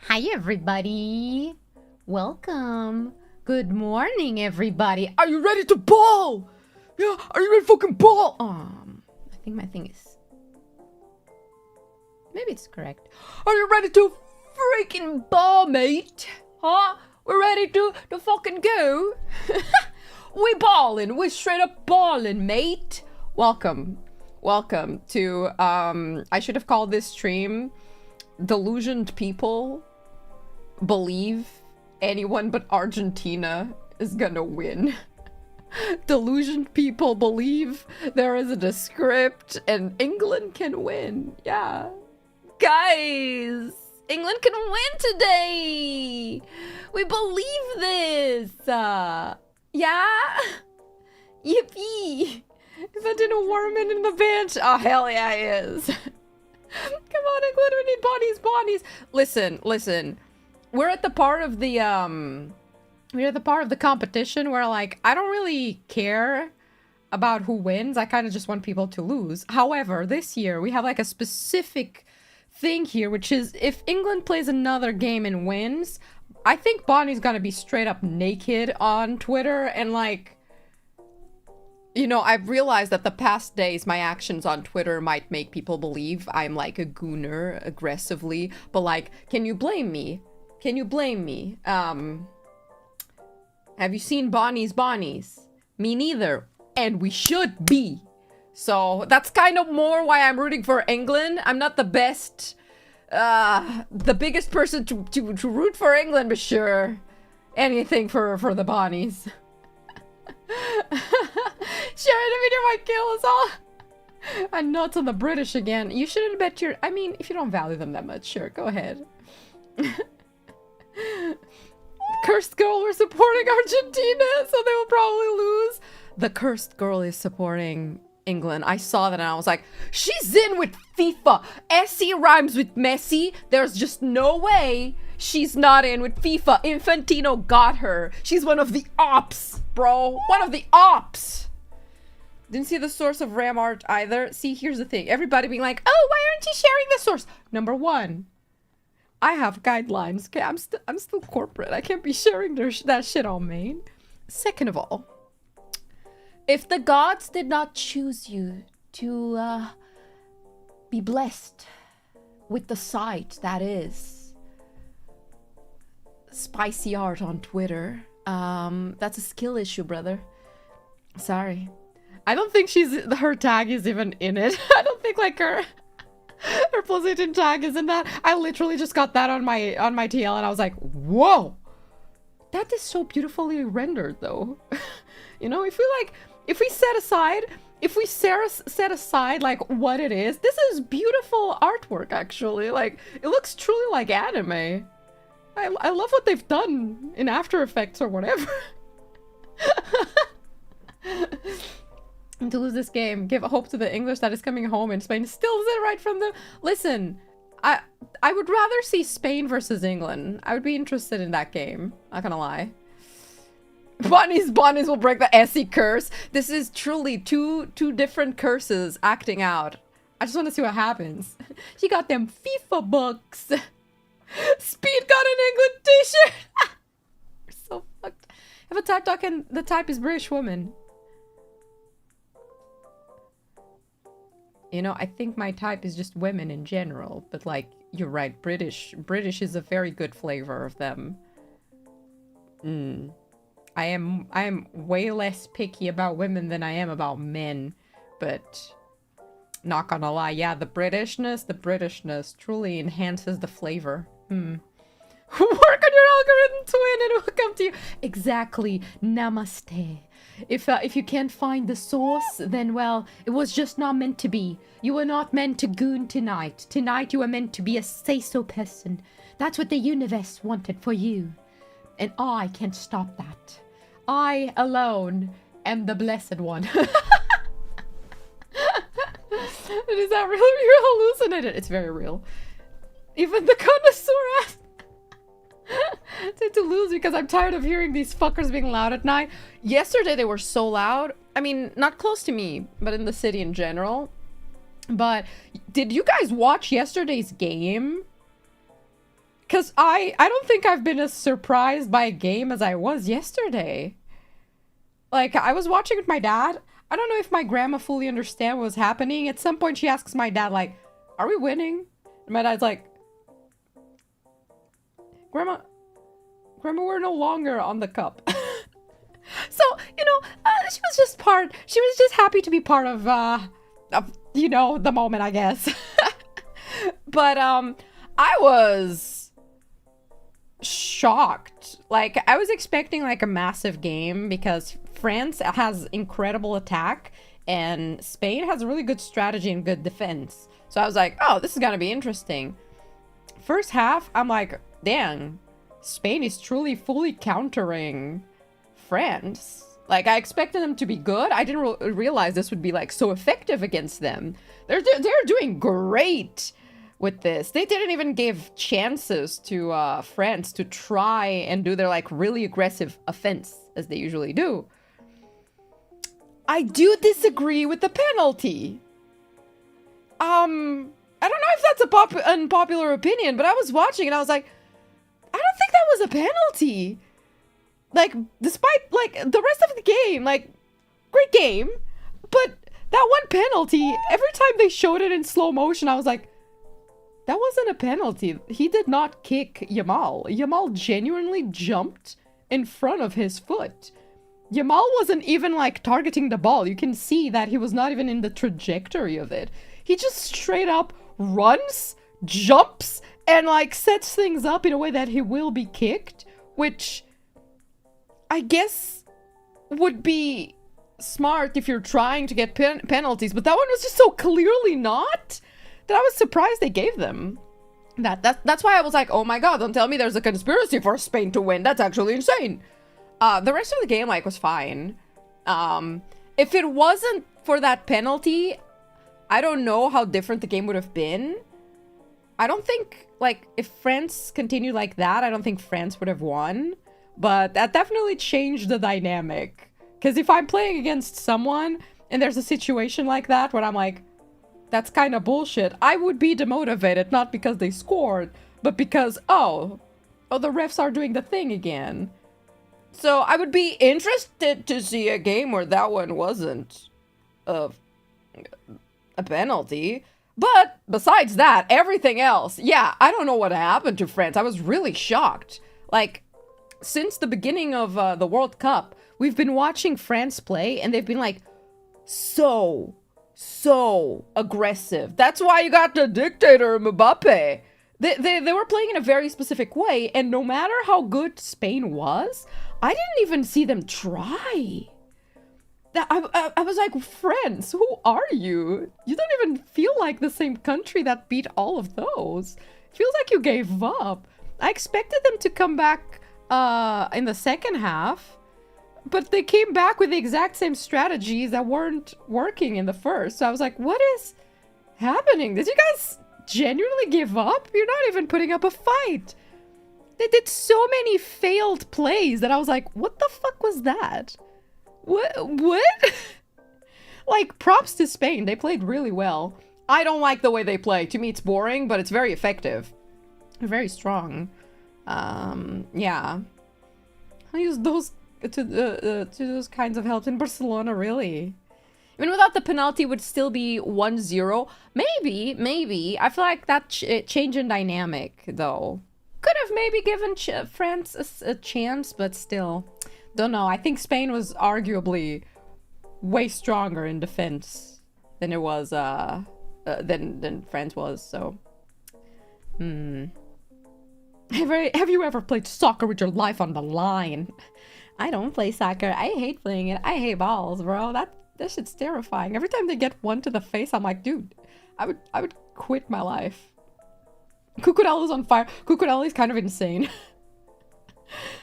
Hi, everybody. Welcome. Good morning, everybody. Are you ready to ball? Yeah, are you ready to fucking ball? I think my thing is... Maybe it's correct. Are you ready to freaking ball, mate? Huh? We're ready to fucking go? We ballin'. We straight up ballin', mate. Welcome. Welcome to, I should have called this stream Delusioned People Believe Anyone But Argentina Is Gonna Win. Delusioned people believe there isn't a script and England can win. Yeah. Guys, England can win today. We believe this. Yeah? Yippee. If I didn't warm in the bench. Oh, hell yeah, he is. Come on, England, we need bodies. Listen. We're at the part of the competition where, like, I don't really care about who wins. I kind of just want people to lose. However, this year we have like a specific thing here, which is if England plays another game and wins, I think Bonnie's gonna be straight up naked on Twitter. And like, you know, I've realized that the past days my actions on Twitter might make people believe I'm like a gooner aggressively, but like, can you blame me? Can you blame me? Have you seen Bonnie's? Me neither. And we should be. So that's kind of more why I'm rooting for England. I'm not the best, the biggest person to root for England, but sure. Anything for the Bonnies. Sure, the video might kill us all. I'm nuts on the British again. You shouldn't bet your... I mean, if you don't value them that much, sure, go ahead. Cursed girl, we're supporting Argentina, so they will probably lose. The cursed girl is supporting England. I saw that and I was like, she's in with FIFA. Essie rhymes with Messi. There's just no way she's not in with FIFA. Infantino got her. She's one of the ops, bro. One of the ops. Didn't see the source of Ram art either. See, here's the thing. Everybody being like, oh, why aren't you sharing the source? Number one, I have guidelines. Okay, I'm still corporate. I can't be sharing that shit on main. Second of all, if the gods did not choose you to be blessed with the sight that is spicy art on Twitter, that's a skill issue, brother. Sorry. I don't think her tag is even in it. I don't think like her position tag is in that. I literally just got that on my TL and I was like, whoa, that is so beautifully rendered though. You know, if we set aside like what it is, this is beautiful artwork actually. Like, it looks truly like anime. I love what they've done in After Effects or whatever. To lose this game, give hope to the English that is coming home in Spain. Still is it right from the... Listen, I would rather see Spain versus England. I would be interested in that game. Not gonna lie. Bonnie's will break the Essie curse. This is truly two different curses acting out. I just want to see what happens. She got them FIFA books. Speed got an England t-shirt. We're so fucked. If a type doc and the type is British woman. You know, I think my type is just women in general, but like, you're right, British is a very good flavor of them. I am way less picky about women than I am about men, but not gonna lie, yeah, the Britishness truly enhances the flavor. Work on your algorithm, twin, and it will come to you. Exactly. Namaste. If you can't find the source, then, well, it was just not meant to be. You were not meant to goon tonight. Tonight you were meant to be a say-so person. That's what the universe wanted for you. And I can't stop that. I alone am the blessed one. Is that really? You're hallucinated. It's very real. Even the connoisseur asked to lose because I'm tired of hearing these fuckers being loud at night. Yesterday they were so loud. I mean, not close to me, but in the city in general. But did you guys watch yesterday's game? Because I don't think I've been as surprised by a game as I was yesterday. Like, I was watching with my dad. I don't know if my grandma fully understands what was happening. At some point, she asks my dad, like, are we winning? And my dad's like, Grandma, we're no longer on the cup. So, you know, she was just happy to be part of you know, the moment, I guess. But, I was shocked. Like, I was expecting, like, a massive game because France has incredible attack and Spain has a really good strategy and good defense. So I was like, oh, this is gonna be interesting. First half, I'm like, dang, Spain is truly fully countering France. Like, I expected them to be good. I didn't realize this would be, like, so effective against them. They're doing great with this. They didn't even give chances to France to try and do their, like, really aggressive offense, as they usually do. I do disagree with the penalty. I don't know if that's a unpopular opinion, but I was watching and I was like, I don't think that was a penalty. Like, despite, like, the rest of the game, like, great game, but that one penalty, every time they showed it in slow motion, I was like, that wasn't a penalty. He did not kick Yamal. Yamal genuinely jumped in front of his foot. Yamal wasn't even, like, targeting the ball. You can see that he was not even in the trajectory of it. He just straight up runs, jumps, and, like, sets things up in a way that he will be kicked, which I guess would be smart if you're trying to get penalties, but that one was just so clearly not that I was surprised they gave them. That's why I was like, oh my god, don't tell me there's a conspiracy for Spain to win. That's actually insane. The rest of the game, like, was fine. If it wasn't for that penalty, I don't know how different the game would have been. I don't think, like, if France continued like that, I don't think France would have won. But that definitely changed the dynamic. Because if I'm playing against someone and there's a situation like that where I'm like, that's kind of bullshit, I would be demotivated, not because they scored, but because, oh, the refs are doing the thing again. So I would be interested to see a game where that one wasn't a penalty. But besides that, everything else, yeah, I don't know what happened to France. I was really shocked. Like, since the beginning of the World Cup, we've been watching France play, and they've been, like, so aggressive. That's why you got the dictator Mbappe. They were playing in a very specific way, and no matter how good Spain was, I didn't even see them try. I was like, France, who are you? You don't even feel like the same country that beat all of those. It feels like you gave up. I expected them to come back in the second half, but they came back with the exact same strategies that weren't working in the first. So I was like, what is happening? Did you guys genuinely give up? You're not even putting up a fight. They did so many failed plays that I was like, what the fuck was that? What? Like, props to Spain. They played really well. I don't like the way they play. To me, it's boring, but it's very effective. Very strong. Yeah. I use those to those kinds of helps in Barcelona, really. Even without the penalty, would still be 1-0. Maybe. I feel like that change in dynamic, though. Could have maybe given France a chance, but still. Don't know. I think Spain was arguably way stronger in defense than it was, than France was, so. Have you ever played soccer with your life on the line? I don't play soccer. I hate playing it. I hate balls, bro. That shit's terrifying. Every time they get one to the face, I'm like, dude, I would quit my life. Cucurella's on fire. Cucurella's kind of insane.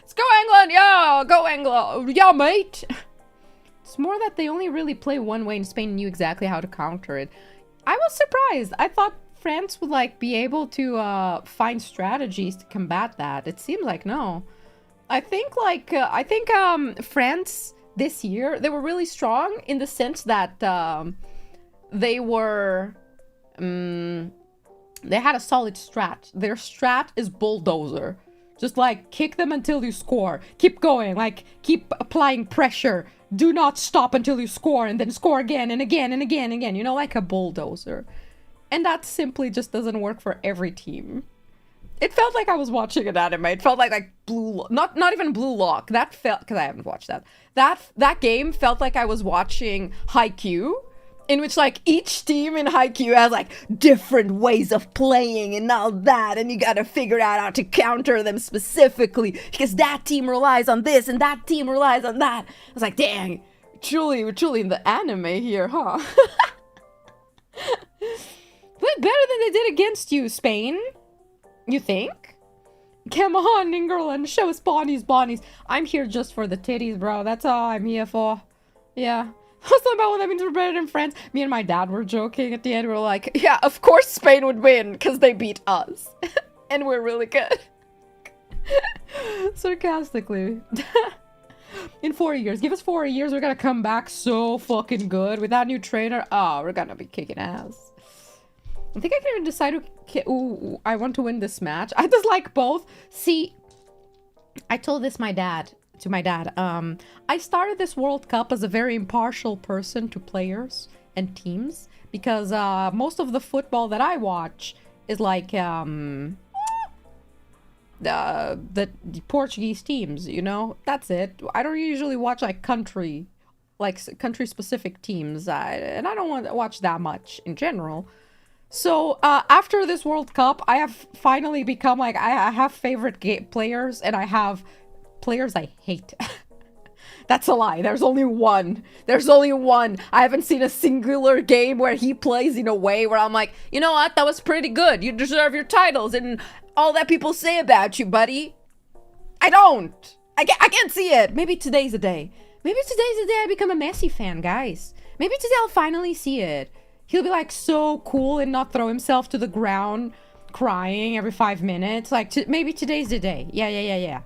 Let's go England! Yeah, go England! Yeah, mate! It's more that they only really play one way and Spain knew exactly how to counter it. I was surprised. I thought France would, like, be able to find strategies to combat that. It seems like no. I think, like, France this year, they were really strong in the sense that they were They had a solid strat. Their strat is bulldozer. Just like kick them until you score. Keep going, like keep applying pressure. Do not stop until you score and then score again and again and again and again. You know, like a bulldozer. And that simply just doesn't work for every team. It felt like I was watching an anime. It felt like Blue, not even Blue Lock. That felt, because I haven't watched that. That game felt like I was watching Haikyuu, in which like each team in Haikyuu has like different ways of playing and all that, and you gotta figure out how to counter them specifically because that team relies on this and that team relies on that. I was like, dang, we're truly in the anime here, huh? But better than they did against you, Spain. You think? Come on, England, show us bonnies. I'm here just for the titties, bro. That's all I'm here for. Yeah. What's that about what that means we're better than friends? Me and my dad were joking at the end. We were like, yeah, of course Spain would win because they beat us. And we're really good. Sarcastically. In 4 years. Give us 4 years. We're gonna come back so fucking good. With that new trainer, oh, we're gonna be kicking ass. I think I can even decide who I want to win this match. I just like both. See, I told this to my dad. I started this World Cup as a very impartial person to players and teams because most of the football that I watch is like the Portuguese teams, you know? That's it. I don't usually watch like country specific teams, and I don't want to watch that much in general. So after this World Cup, I have finally become like, I have favorite players and I have players I hate. That's a lie. There's only one. I haven't seen a singular game where he plays in a way where I'm like, you know what? That was pretty good. You deserve your titles and all that people say about you, buddy. I don't. I can't see it. Maybe today's the day. I become a Messi fan, guys. Maybe today I'll finally see it. He'll be like so cool and not throw himself to the ground crying every 5 minutes. Like, maybe today's the day. Yeah.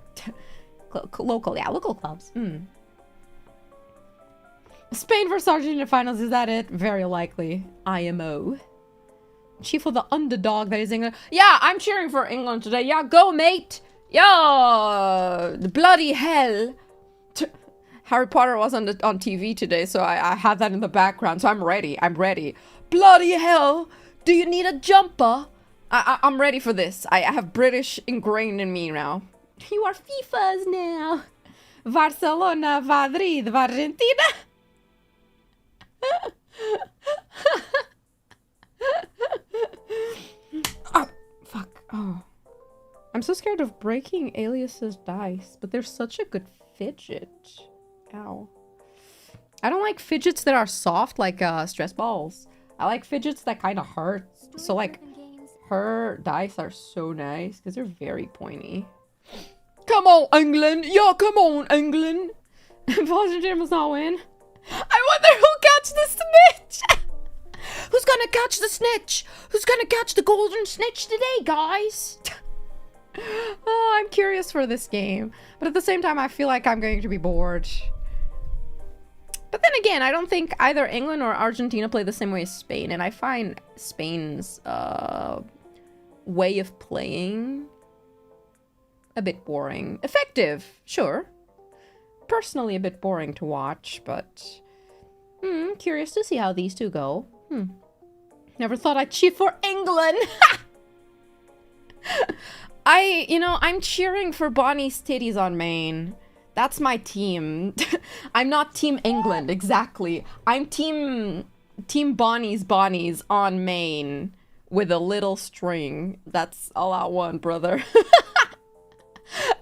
Local clubs. Spain versus Argentina finals, is that it? Very likely. IMO. Chief of the underdog that is England. Yeah, I'm cheering for England today. Yeah, go, mate. Yeah, bloody hell. Harry Potter was on TV today, so I had that in the background, so I'm ready. Bloody hell! Do you need a jumper? I'm ready for this. I have British ingrained in me now. You are FIFA's now. Barcelona, Madrid, Argentina. Oh, fuck. Oh. I'm so scared of breaking Alias's dice, but they're such a good fidget. Ow. I don't like fidgets that are soft, like stress balls. I like fidgets that kind of hurt. So like, her dice are so nice because they're very pointy. Come on, England! Yeah, come on, England! Argentina must not win. I wonder who'll catch the snitch! Who's gonna catch the snitch? Who's gonna catch the golden snitch today, guys? Oh, I'm curious for this game. But at the same time, I feel like I'm going to be bored. But then again, I don't think either England or Argentina play the same way as Spain. And I find Spain's way of playing a bit boring. Effective, sure. Personally, a bit boring to watch, but curious to see how these two go. Never thought I'd cheer for England. I'm cheering for Bonnie's titties on Maine. That's my team. I'm not Team England, exactly. I'm Team Bonnie's on Maine with a little string. That's all I want, brother.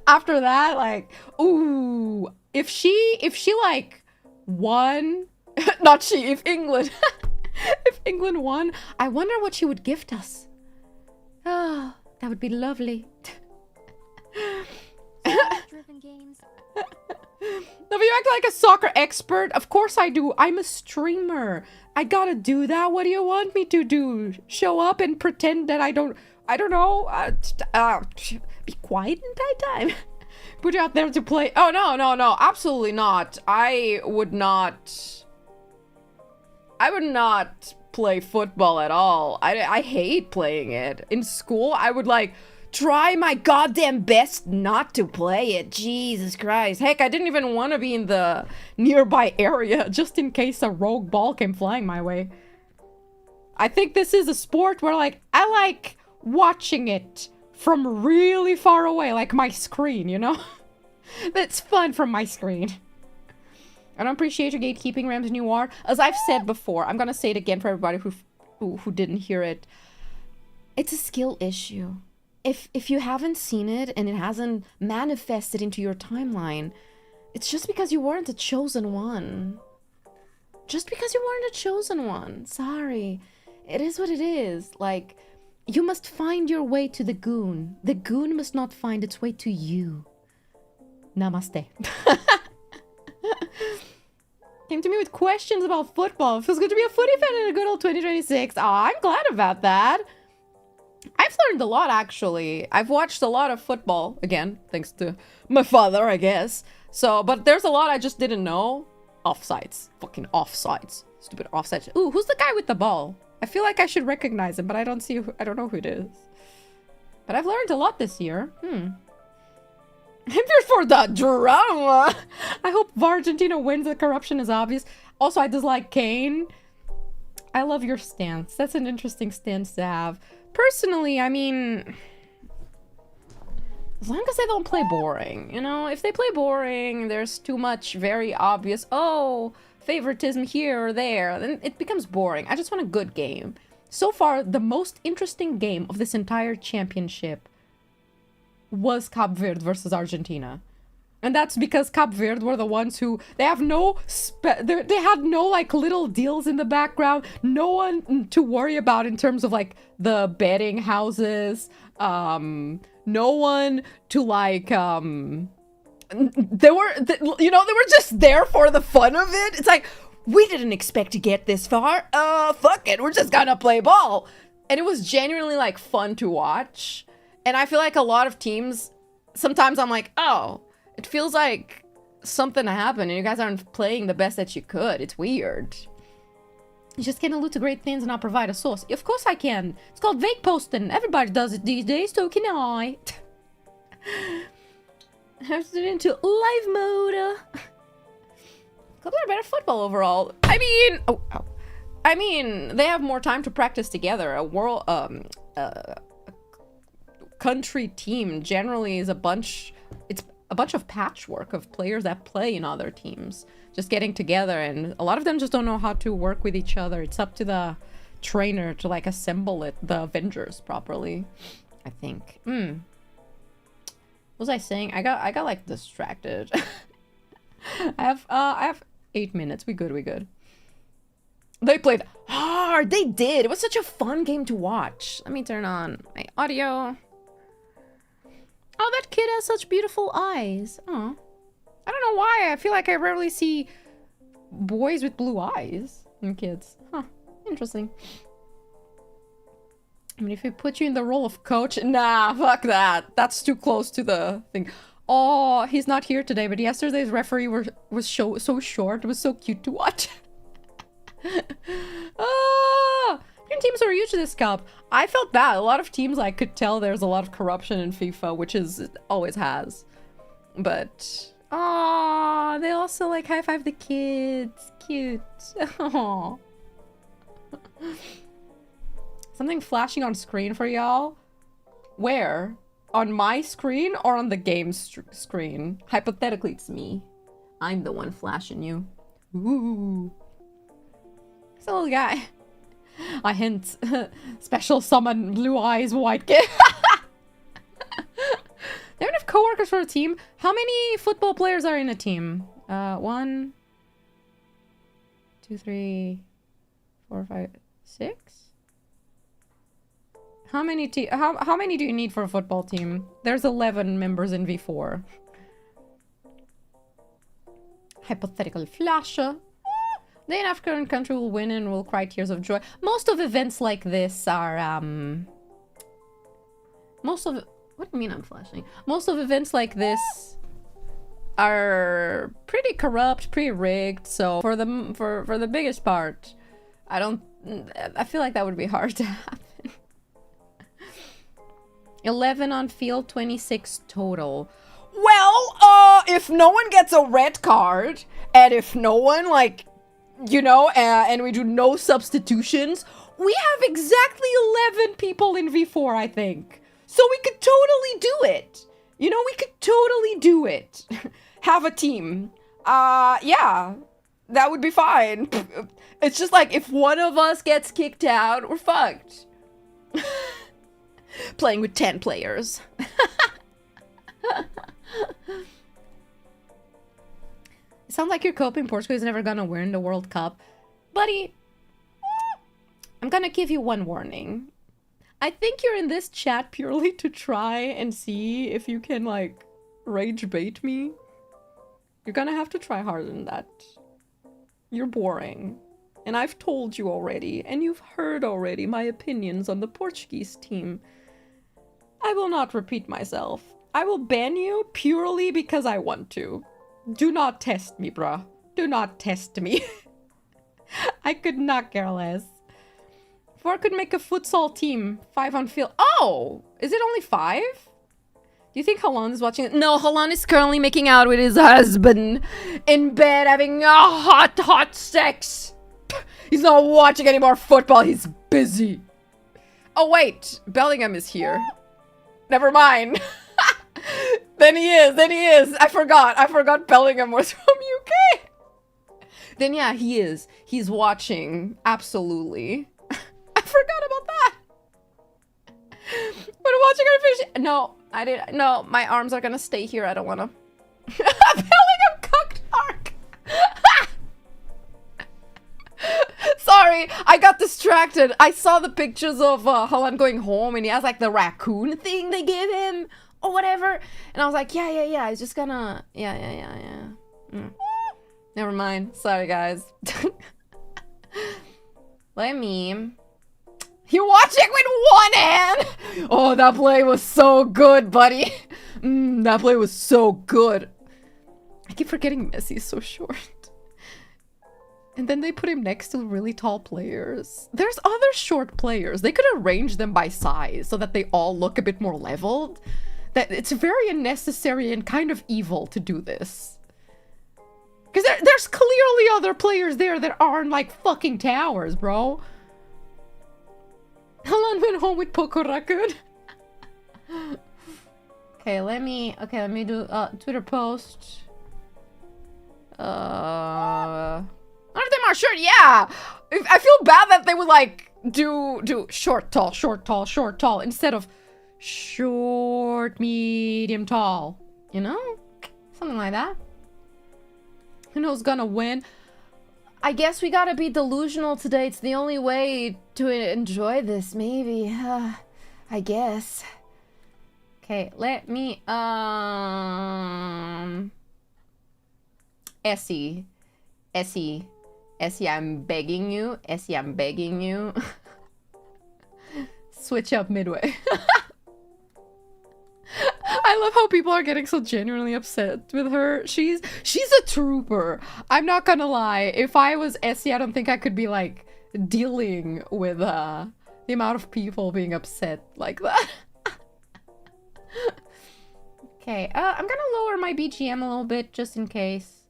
After that, like, ooh, if she like won, not she, if England, if England won, I wonder what she would gift us. Oh, that would be lovely. Driven games. No, but you act like a soccer expert. Of course I do. I'm a streamer. I gotta do that. What do you want me to do? Show up and pretend that I don't know. Be quiet in that time. Put you out there to play. Oh, no. Absolutely not. I would not play football at all. I hate playing it. In school, I would like try my goddamn best not to play it. Jesus Christ. Heck, I didn't even want to be in the nearby area just in case a rogue ball came flying my way. I think this is a sport where like I like watching it from really far away, like my screen, you know? That's fun from my screen. I don't appreciate your gatekeeping, Rams Noir. As I've said before, I'm gonna say it again for everybody who didn't hear it. It's a skill issue. If you haven't seen it and it hasn't manifested into your timeline, it's just because you weren't a chosen one. Just because you weren't a chosen one. Sorry. It is what it is. Like, you must find your way to the goon. The goon must not find its way to you. Namaste. Came to me with questions about football. Feels good to be a footy fan in a good old 2026. Aw, I'm glad about that. I've learned a lot, actually. I've watched a lot of football. Again, thanks to my father, I guess. So, but there's a lot I just didn't know. Offsides. Fucking offsides. Stupid offsides. Ooh, who's the guy with the ball? I feel like I should recognize him, but I don't know who it is. But I've learned a lot this year. I'm here for the drama. I hope Argentina wins. The corruption is obvious. Also, I dislike Kane. I love your stance. That's an interesting stance to have. Personally, I mean, as long as they don't play boring, you know? If they play boring, there's too much very obvious, oh, favoritism here or there, then it becomes boring. I just want a good game. So far, the most interesting game of this entire championship was Cape Verde versus Argentina. And that's because Cape Verde were the ones who, they have no, they had no like little deals in the background, no one to worry about in terms of like the betting houses, no one to like, they were just there for the fun of it. It's like, we didn't expect to get this far. Fuck it, we're just gonna play ball. And it was genuinely like fun to watch. And I feel like a lot of teams, sometimes I'm like, oh, it feels like something happened and you guys aren't playing the best that you could. It's weird. You just can't allude to great things and not provide a source. Of course I can. It's called vague posting. Everybody does it these days, so can I. I have to get into live mode. Clubs are better football overall. I mean, I mean, they have more time to practice together. A world, country team generally is a bunch. It's a bunch of patchwork of players that play in other teams, just getting together, and a lot of them just don't know how to work with each other. It's up to the trainer to like assemble the Avengers properly, I think. What was I saying? I got like distracted. I have 8 minutes. We good. They played hard. They did. It was such a fun game to watch. Let me turn on my audio. Oh, that kid has such beautiful eyes. Oh, I don't know why. I feel like I rarely see boys with blue eyes in kids. Huh. Interesting. I mean, if we put you in the role of coach, nah, fuck that. That's too close to the thing. Oh, he's not here today, but yesterday's referee was so short. It was so cute to watch. Ah, teams are huge this cup. I felt bad. A lot of teams, I could tell there's a lot of corruption in FIFA, which is always has. But ah, they also like high five the kids. Cute. Oh. Something flashing on screen for y'all. Where? On my screen or on the game screen? Hypothetically, it's me. I'm the one flashing you. Ooh. It's a little guy. I hint. Special summon blue eyes white kid. They don't have co-workers for a team. How many football players are in a team? 1, 2, 3, 4, 5, 6? How many do you need for a football team? There's 11 members in V4. Hypothetical flasher. The African country will win and will cry tears of joy. Most of events like this are what do you mean I'm flashing? Most of events like this are pretty corrupt, pretty rigged. So for the biggest part, I don't I feel like that would be hard to happen. 11 on field, 26 total. Well, if no one gets a red card, and if no one, like, you know, and we do no substitutions, we have exactly 11 people in V4, I think. So we could totally do it. You know, we could totally do it. Have a team. Yeah, that would be fine. It's just like, if one of us gets kicked out, we're fucked. Playing with 10 players. It sounds like you're coping. Portugal is never gonna win the World Cup. Buddy, I'm gonna give you one warning. I think you're in this chat purely to try and see if you can, like, rage bait me. You're gonna have to try harder than that. You're boring. And I've told you already, and you've heard already my opinions on the Portuguese team. I will not repeat myself. I will ban you purely because I want to. Do not test me, bruh. Do not test me. I could not care less. If I could make a futsal team, 5 on field. Oh! Is it only 5? Do you think Halan is watching it? No, Halan is currently making out with his husband in bed, having a hot sex. He's not watching any more football. He's busy. Oh, wait. Bellingham is here. Never mind. Then he is. I forgot Bellingham was from UK. Then yeah, he is. He's watching. Absolutely. I forgot about that. But watching our fish. No, I didn't. No, my arms are gonna stay here. I don't wanna. Bellingham cooked Ark. Sorry, I got distracted. I saw the pictures of Holland going home and he has like the raccoon thing they gave him or whatever. And I was like, yeah. He's just gonna, yeah. Never mind. Sorry, guys. Let me. You're watching with one hand. Oh, that play was so good, buddy. That play was so good. I keep forgetting Messi's so short. And then they put him next to really tall players. There's other short players. They could arrange them by size so that they all look a bit more leveled. That it's very unnecessary and kind of evil to do this. Because there's clearly other players there that aren't like fucking towers, bro. Helen went home with Pokorakun. Okay, let me do Twitter post. None of them are short, yeah! I feel bad that they would, like, do short, tall, instead of short, medium, tall. You know? Something like that. Who knows gonna win? I guess we gotta be delusional today. It's the only way to enjoy this, maybe. I guess. Okay, let me, Essie, I'm begging you. Essie, I'm begging you. Switch up midway. I love how people are getting so genuinely upset with her. She's a trooper. I'm not gonna lie. If I was Essie, I don't think I could be, like, dealing with the amount of people being upset like that. Okay, I'm gonna lower my BGM a little bit just in case.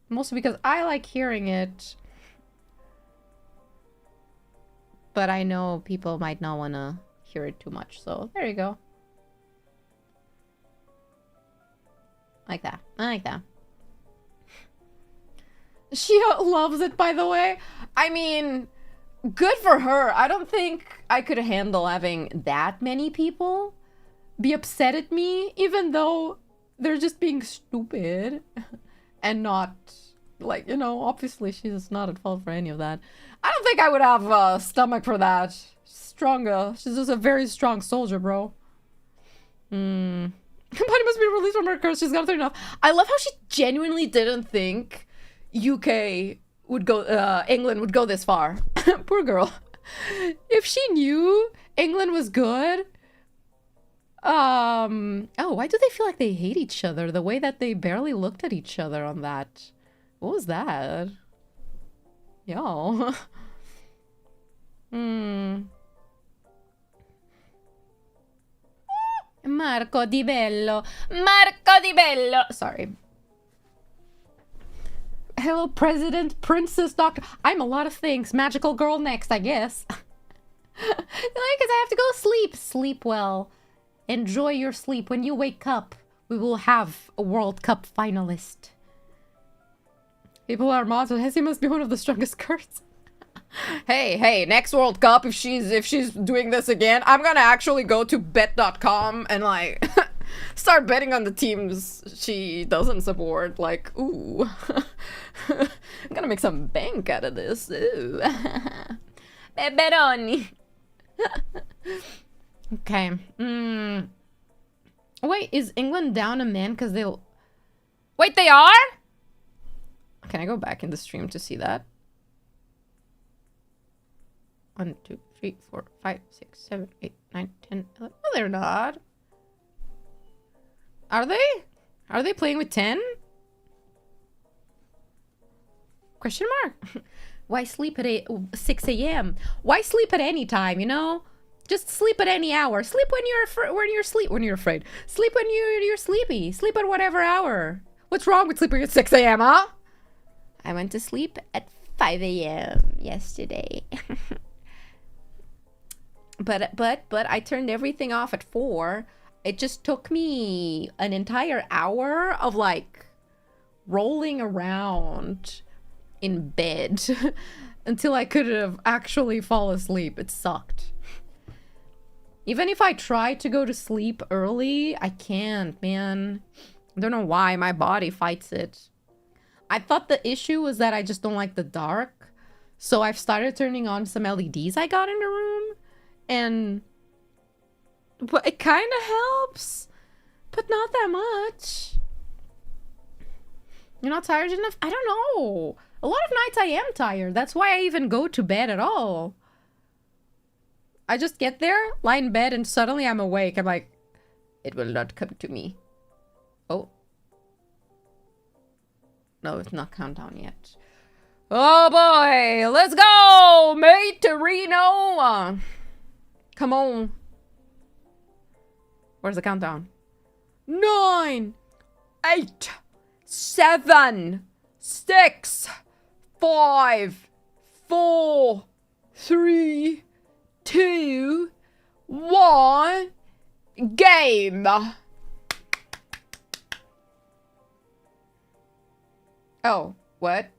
Mostly because I like hearing it. But I know people might not want to hear it too much. So there you go. Like that. I like that. She loves it, by the way. I mean, good for her. I don't think I could handle having that many people be upset at me, even though they're just being stupid. And not, like, you know, obviously she's not at fault for any of that. I don't think I would have a stomach for that. Stronger. She's just a very strong soldier, bro. Body must be released from her curse. She's got 30 enough. I love how she genuinely didn't think UK would go, England would go this far. Poor girl. If she knew England was good... Oh, why do they feel like they hate each other? The way that they barely looked at each other on that. What was that? Yo. Hmm. Marco Di Bello. Marco Di Bello. Sorry. Hello, President, Princess, Doctor. I'm a lot of things. Magical girl next, I guess. Because I have to go sleep. Sleep well. Enjoy your sleep. When you wake up, we will have a World Cup finalist. People are motto. Hesi must be one of the strongest girls. Hey, next World Cup, if she's doing this again, I'm gonna actually go to bet.com and like start betting on the teams she doesn't support. Like, ooh. I'm gonna make some bank out of this. Ooh. Beberoni. Okay. Wait, is England down a man because they'll... Wait, they are? Can I go back in the stream to see that? 1, 2, 3, 4, 5, 6, 7, 8, 9, 10, 11. No, they're not. Are they? Are they playing with 10? Question mark. Why sleep at 6 a.m.? Why sleep at any time, you know? Just sleep at any hour. Sleep when you're afraid. Sleep when you're sleepy. Sleep at whatever hour. What's wrong with sleeping at 6 a.m., huh? I went to sleep at 5 a.m. yesterday. But I turned everything off at 4. It just took me an entire hour of like rolling around in bed until I could have actually fall asleep. It sucked. Even if I try to go to sleep early, I can't, man. I don't know why. My body fights it. I thought the issue was that I just don't like the dark. So I've started turning on some LEDs I got in the room. And... but it kind of helps. But not that much. You're not tired enough? I don't know. A lot of nights I am tired. That's why I even go to bed at all. I just get there, lie in bed, and suddenly I'm awake. I'm like, it will not come to me. Oh. No, it's not countdown yet. Oh boy, let's go, mate, to Reno. Come on. Where's the countdown? 9, 8, 7, 6, 5, 4, 3, 2, 1, game. Oh, what?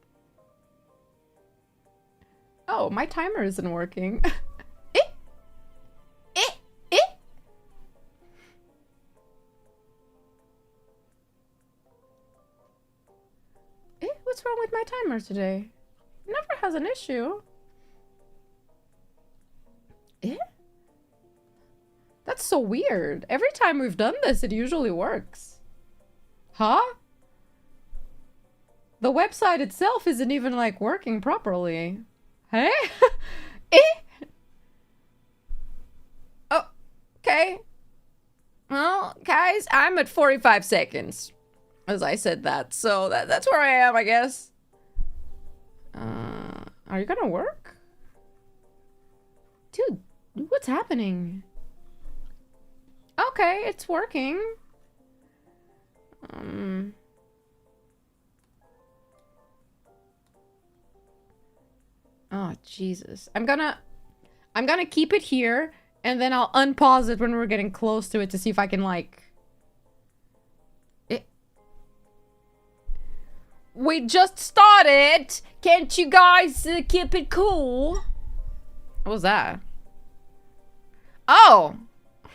Oh, my timer isn't working. What's wrong with my timer today? It never has an issue. That's so weird. Every time we've done this, it usually works. Huh? The website itself isn't even like working properly. Hey? Oh, okay. Well, guys, I'm at 45 seconds. As I said that, so that's where I am, I guess. Are you gonna work? Dude, what's happening? Okay, it's working. Oh, Jesus. I'm gonna keep it here, and then I'll unpause it when we're getting close to it to see if I can, like... We just started! Can't you guys keep it cool? What was that? Oh!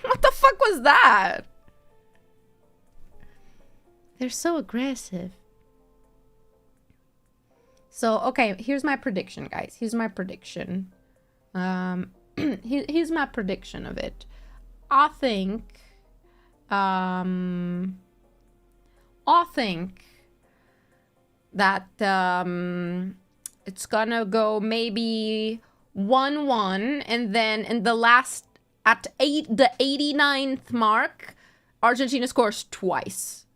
What the fuck was that? They're so aggressive. So, okay, here's my prediction, guys. Here's my prediction. Here's my prediction of it. I think that it's gonna go maybe 1-1, and then in the last, at the 89th mark, Argentina scores twice.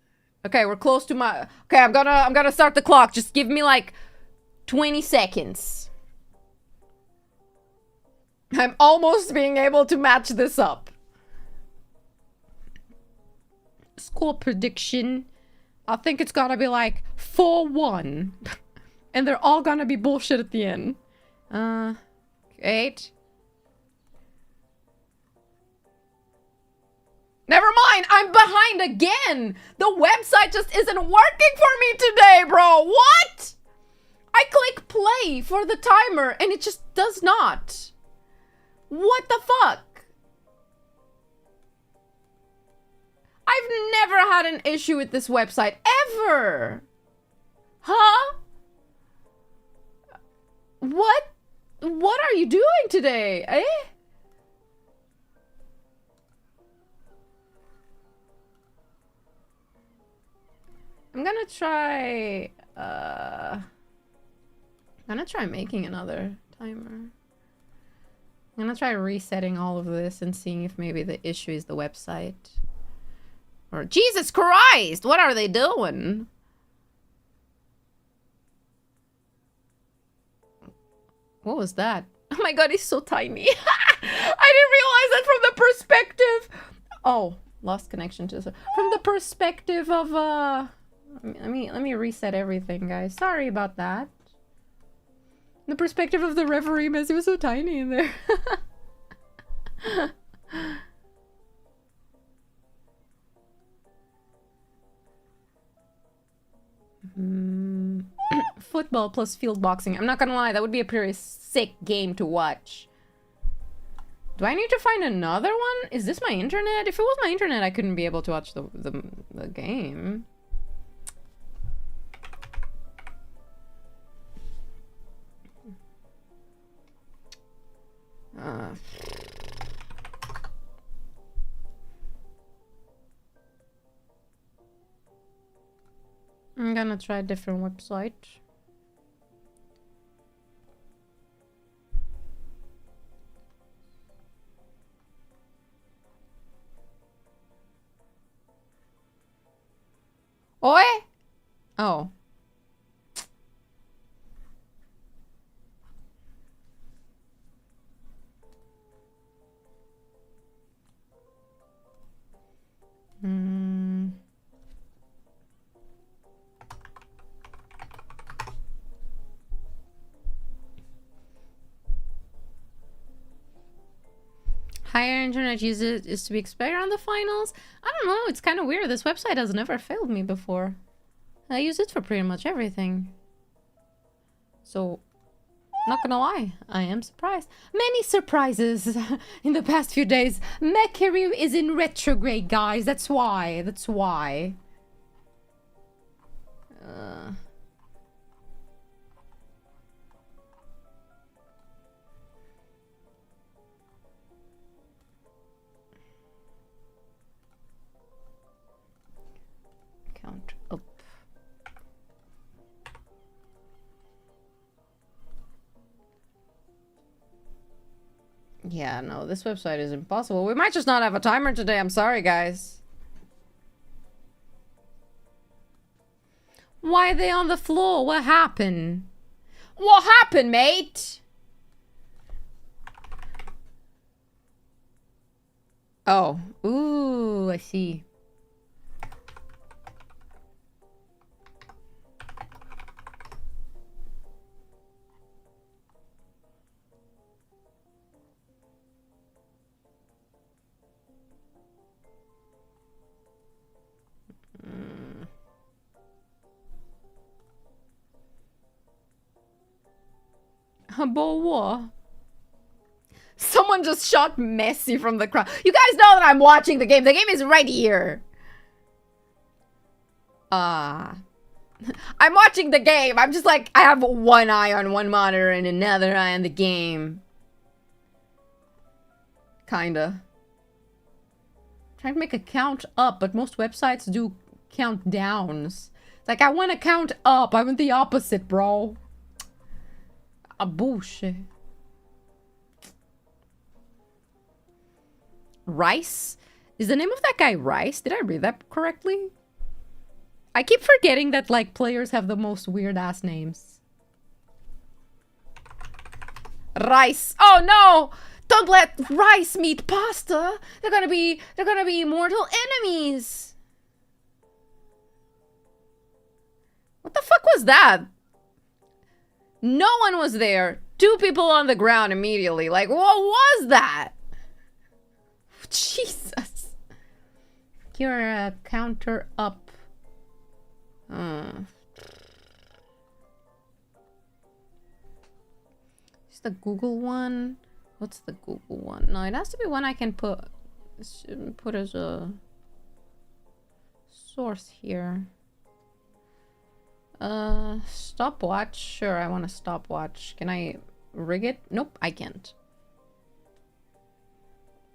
Okay, we're close to my... Okay, I'm gonna start the clock. Just give me like 20 seconds. I'm almost being able to match this up. Score prediction. I think it's gonna be like 4-1. And they're all gonna be bullshit at the end. 8. Never mind, I'm behind again! The website just isn't working for me today, bro! What? I click play for the timer and it just does not. What the fuck? I've never had an issue with this website, ever! Huh? What? What are you doing today, eh? I'm gonna try, making another timer. I'm gonna try resetting all of this and seeing if maybe the issue is the website. Or Jesus Christ! What are they doing? What was that? Oh my god, he's so tiny. I didn't realize that from the perspective. Oh, lost connection to the... From the perspective of let me reset everything, guys. Sorry about that. The perspective of the referee, Messi was so tiny in there. Football plus field boxing. I'm not gonna lie, that would be a pretty sick game to watch. Do I need to find another one? Is this my internet? If it was my internet, I couldn't be able to watch the game. I'm gonna try a different website. Oi? Oh. Higher internet usage is to be expected on the finals? I don't know, it's kind of weird. This website has never failed me before. I use it for pretty much everything. So, not gonna lie, I am surprised. Many surprises in the past few days. Mercury is in retrograde, guys. That's why. That's why. Count up. Yeah, no, this website is impossible. We might just not have a timer today. I'm sorry, guys. Why are they on the floor? What happened? What happened, mate? Oh. Ooh, I see. About what? Someone just shot Messi from the crowd. You guys know that I'm watching the game. The game is right here. I'm watching the game. I'm just like, I have one eye on one monitor and another eye on the game. Kinda. Trying to make a count up, but most websites do count downs. It's like, I want to count up. I want the opposite, bro. A bullshit. Rice? Is the name of that guy Rice? Did I read that correctly? I keep forgetting that, like, players have the most weird-ass names. Rice. Oh, no! Don't let rice meet pasta. They're gonna be mortal enemies. What the fuck was that? No one was there. 2 people on the ground immediately. Like, what was that? Jesus. Your counter up. Is the Google one? What's the Google one? No, it has to be one I can put as a source here. Stopwatch. Sure, I want a stopwatch. Can I rig it? Nope, I can't.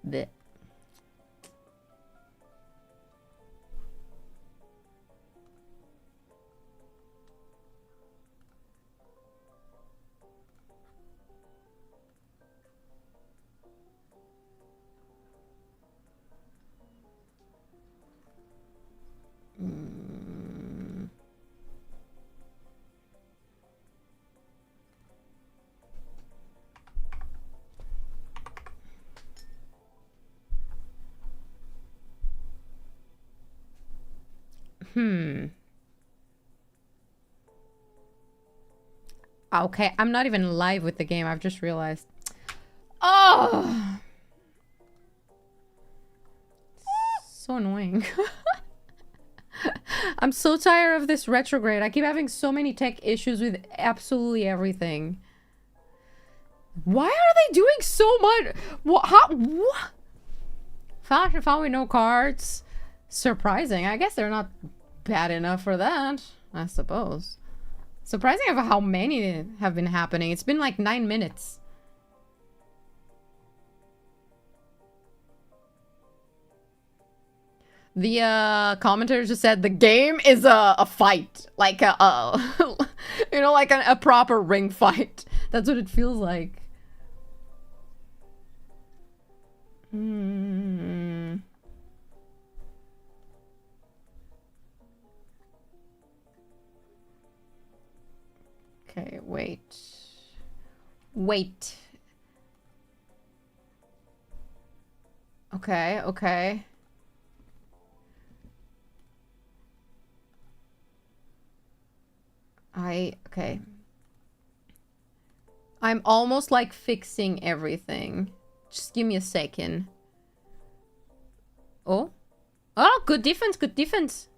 Blech. Okay, I'm not even live with the game. I've just realized. Oh! So annoying. I'm so tired of this retrograde. I keep having so many tech issues with absolutely everything. Why are they doing so much? What? How? What? Found no cards. Surprising. I guess they're not bad enough for that, I suppose. Surprising of how many have been happening. It's been like 9 minutes. The commentator just said the game is a fight. Like a you know, like a proper ring fight. That's what it feels like. Okay, wait. Wait. Okay, okay. Okay. I'm almost like fixing everything. Just give me a second. Oh. Oh, good defense, good defense.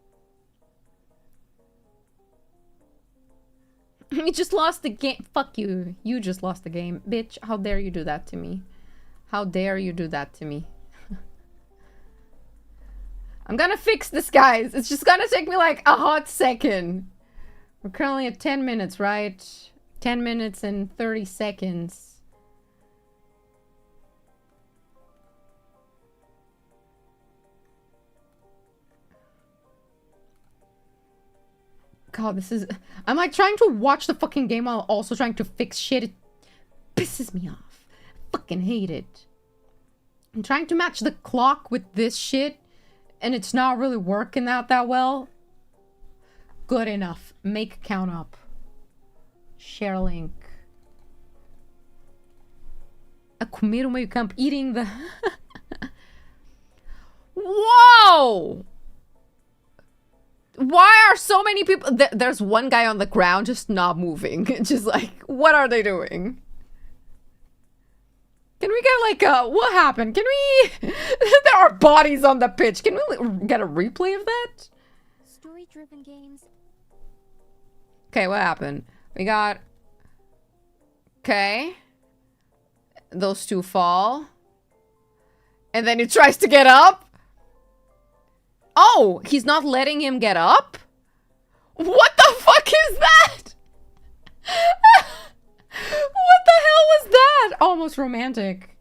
You just lost the game. Fuck you. You just lost the game. Bitch, how dare you do that to me? How dare you do that to me? I'm gonna fix this, guys. It's just gonna take me like a hot second. We're currently at 10 minutes, right? 10 minutes and 30 seconds. God, this is... I'm like trying to watch the fucking game while also trying to fix shit. It pisses me off. I fucking hate it. I'm trying to match the clock with this shit, and it's not really working out that well. Good enough. Make count up. Share link. A comer o meio campo. Eating the... Whoa! Why are so many people... There's one guy on the ground just not moving. Just like, what are they doing? Can we get like a... What happened? Can we... There are bodies on the pitch. Can we get a replay of that? Story-driven games. Okay, what happened? We got... Okay. Those two fall. And then he tries to get up. Oh, he's not letting him get up? What the fuck is that? What the hell was that? Almost romantic.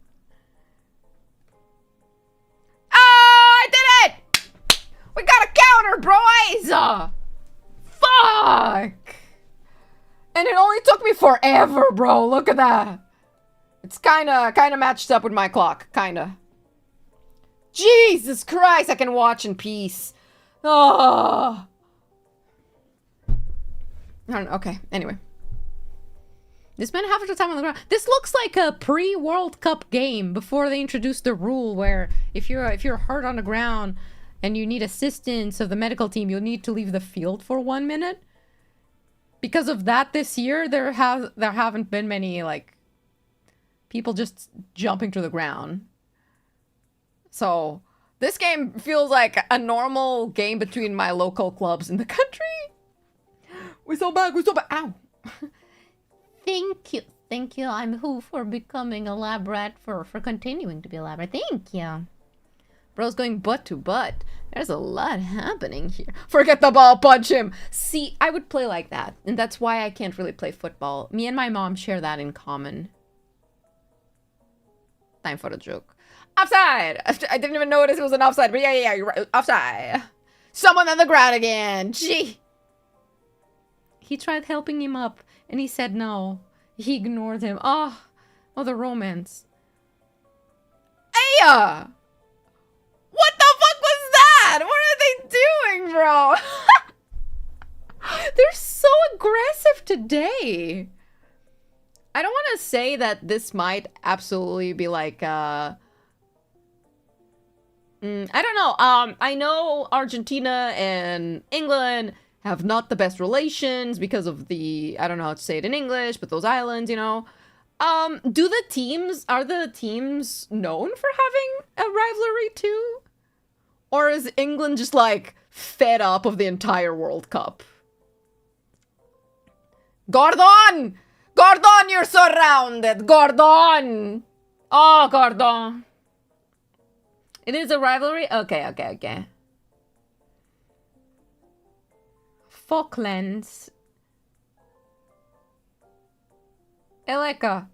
Oh, I did it! We got a counter, boys! Fuck! And it only took me forever, bro. Look at that. It's kinda matched up with my clock. Kinda. Jesus Christ, I can watch in peace. Oh. I don't know. Okay, anyway. They spend half of the time on the ground. This looks like a pre-World Cup game before they introduced the rule where if you're hurt on the ground and you need assistance of the medical team, you'll need to leave the field for 1 minute. Because of that, this year there haven't been many like people just jumping to the ground. So this game feels like a normal game between my local clubs in the country. We're so bad. Ow. Thank you. I'm who for becoming a lab rat, for continuing to be a lab rat. Thank you. Bro's going butt to butt. There's a lot happening here. Forget the ball, punch him. See, I would play like that. And that's why I can't really play football. Me and my mom share that in common. Time for a joke. Offside! I didn't even notice it was an offside, but yeah, you're right. Offside. Someone on the ground again. Gee. He tried helping him up, and he said no. He ignored him. Oh, the romance. Aya! What the fuck was that? What are they doing, bro? They're so aggressive today. I don't want to say that this might absolutely be like, I don't know. I know Argentina and England have not the best relations because of the, I don't know how to say it in English, but those islands, you know. Are the teams known for having a rivalry too? Or is England just like fed up of the entire World Cup? Gordon! Gordon, you're surrounded! Gordon! Oh, Gordon. It is a rivalry? Okay. Falklands. Eleka.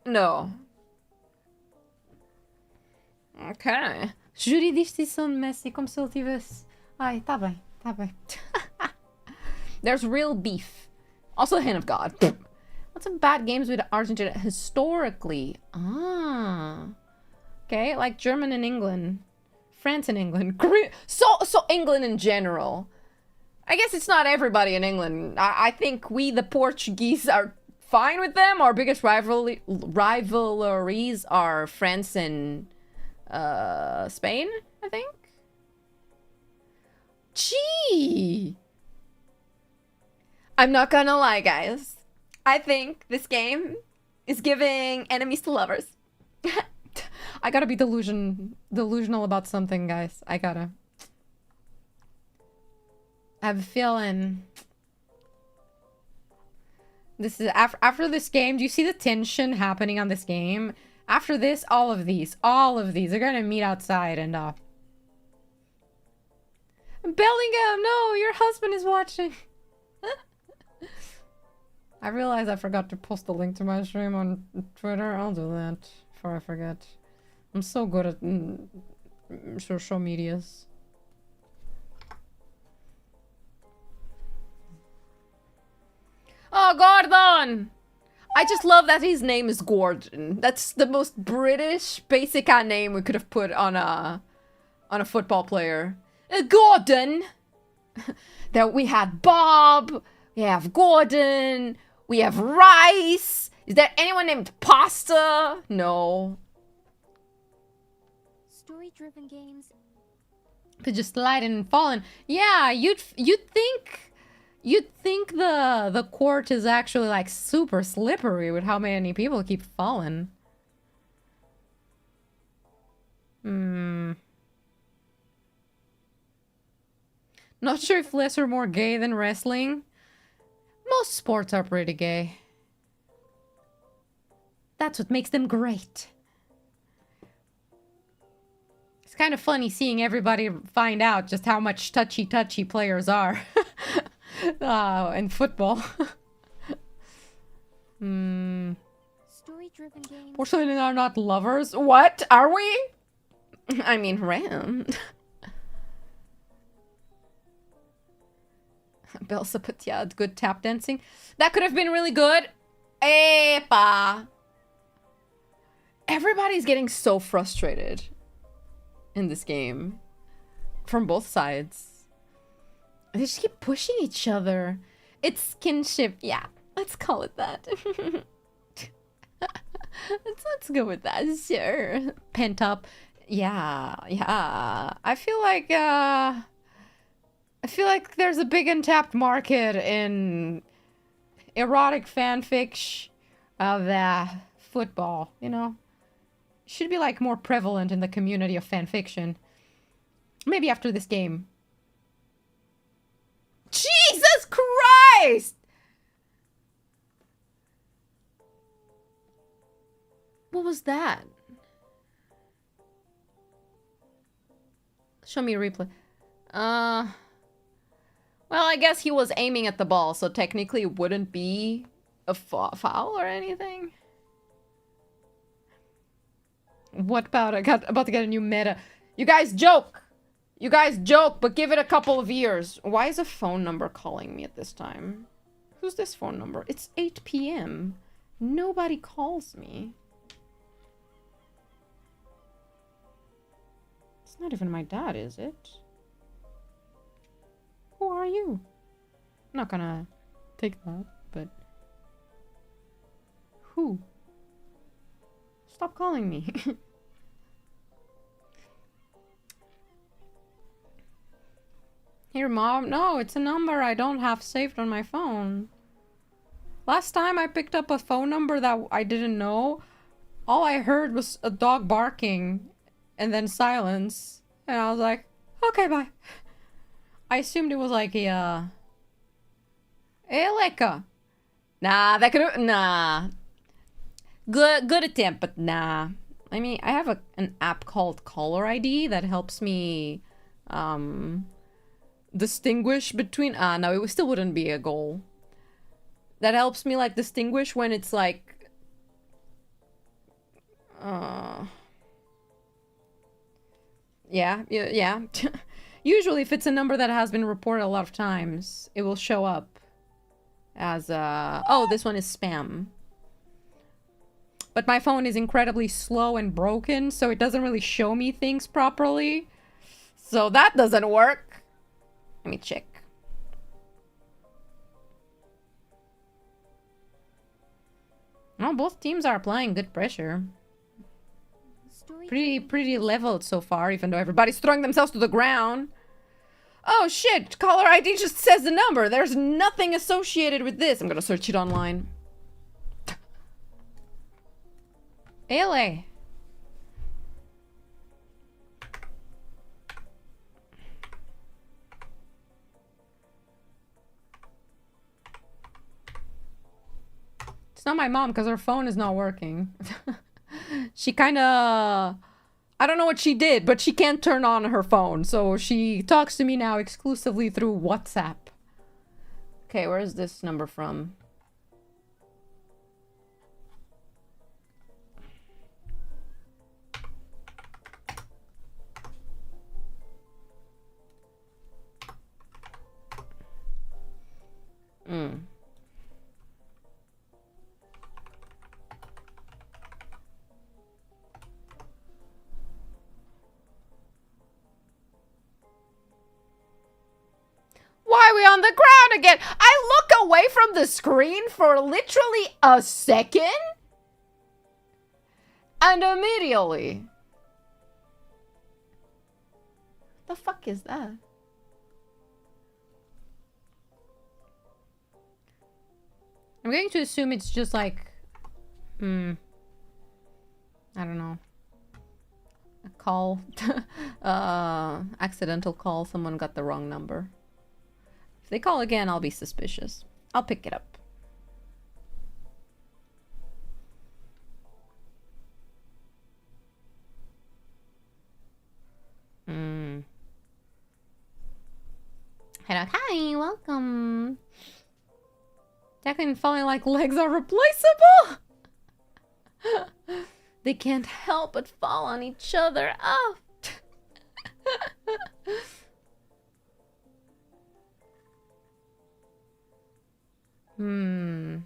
No. Ok. Jurisdição de Messi, como se ele tivesse... Ai, tá bem. There's real beef. Also a hand of God. What's some bad games with Argentina historically? Okay, like German and England. France and England. So England in general. I guess it's not everybody in England. I think we, the Portuguese, are fine with them. Our biggest rivalries are France and Spain, I think. Gee! I'm not gonna lie, guys. I think this game is giving enemies to lovers. I gotta be delusional about something, guys. I have a feeling this is after this game. Do you see the tension happening on this game? After this, all of these are gonna meet outside and Bellingham, no, your husband is watching. I realized I forgot to post the link to my stream on Twitter. I'll do that before I forget. I'm so good at social medias. Oh, Gordon! I just love that his name is Gordon. That's the most British basic name we could have put on a football player. Gordon! That we had Bob, we have Gordon, we have Rice. Is there anyone named Pasta? No. Story-driven games. But just sliding and falling. Yeah, you'd think the court is actually like super slippery with how many people keep falling. Not sure if less or more gay than wrestling. Most sports are pretty gay. That's what makes them great. It's kind of funny seeing everybody find out just how much touchy players are. In football. Story-driven games. Porcelain are not lovers. What? Are we? I mean, round. Belsa Patiad, good tap dancing. That could have been really good. Epa. Everybody's getting so frustrated in this game. From both sides. They just keep pushing each other. It's kinship. Yeah, let's call it that. let's go with that. Sure. Pent up. Yeah, yeah. I feel like there's a big untapped market in erotic fanfic of football, you know? Should be like more prevalent in the community of fanfiction. Maybe after this game. Jesus Christ! What was that? Show me a replay. Well, I guess he was aiming at the ball, so technically it wouldn't be a foul or anything. What about about to get a new meta? You guys joke! You guys joke, but give it a couple of years. Why is a phone number calling me at this time? Who's this phone number? It's 8 p.m. Nobody calls me. It's not even my dad, is it? Who are you? I'm not gonna take that, but... Who? Stop calling me. Here, Mom. No, it's a number I don't have saved on my phone. Last time I picked up a phone number that I didn't know, all I heard was a dog barking and then silence. And I was like, okay, bye. I assumed it was like a, Leica. Nah, that could, nah. Good attempt, but nah. I mean, I have an app called Caller ID that helps me, distinguish between, no, it still wouldn't be a goal. That helps me, like, distinguish when it's, like, yeah. Usually, if it's a number that has been reported a lot of times, it will show up as, oh, this one is spam. But my phone is incredibly slow and broken, so it doesn't really show me things properly. So that doesn't work. Let me check. No, both teams are applying good pressure. Pretty leveled so far, even though everybody's throwing themselves to the ground. Oh shit, caller ID just says the number. There's nothing associated with this. I'm gonna search it online. ALA. It's not my mom because her phone is not working. She kind of... I don't know what she did, but she can't turn on her phone. So she talks to me now exclusively through WhatsApp. Okay, where is this number from? Why are we on the ground again? I look away from the screen for literally a second. And immediately. The fuck is that? I'm going to assume it's just like... I don't know. A call. Accidental call. Someone got the wrong number. If they call again, I'll be suspicious. I'll pick it up. Hello, hi, welcome. Declan falling like legs are replaceable? They can't help but fall on each other. Oh. The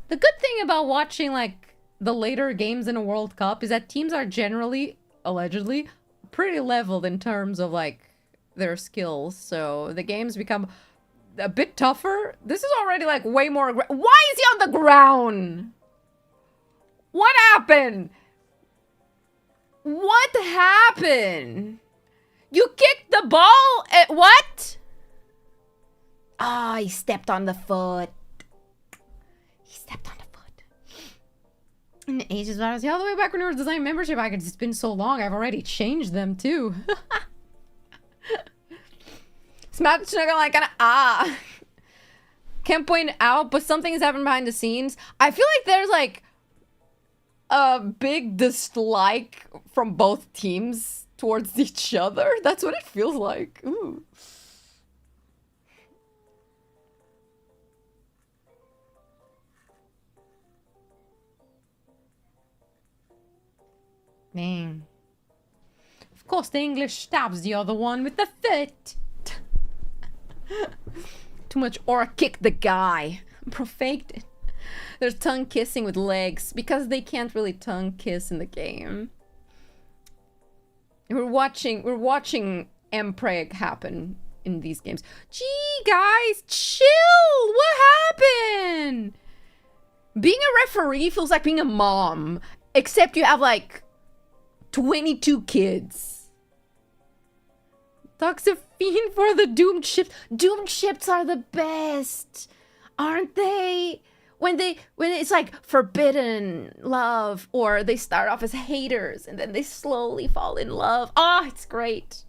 good thing about watching, like, the later games in a World Cup is that teams are generally, allegedly, pretty leveled in terms of, like, their skills, so the games become a bit tougher. This is already like way more. Why is he on the ground? What happened? What happened? You kicked the ball at what? Ah, he stepped on the foot. He stepped on the foot. And ages all the way back when we were designing membership packages. It's been so long. I've already changed them too. Smash like an Can't point out, but something is happening behind the scenes. I feel like there's like a big dislike from both teams towards each other. That's what it feels like. Ooh. Man. Of course the English stabs the other one with the foot. Too much or kick the guy. Profaked it. There's tongue kissing with legs because they can't really tongue kiss in the game. We're watching Mpreg happen in these games. Gee, guys, chill. What happened? Being a referee feels like being a mom, except you have like 22 kids. Toxaphene for the doomed ships. Doomed ships are the best, aren't they? When it's like forbidden love, or they start off as haters and then they slowly fall in love. Oh, it's great.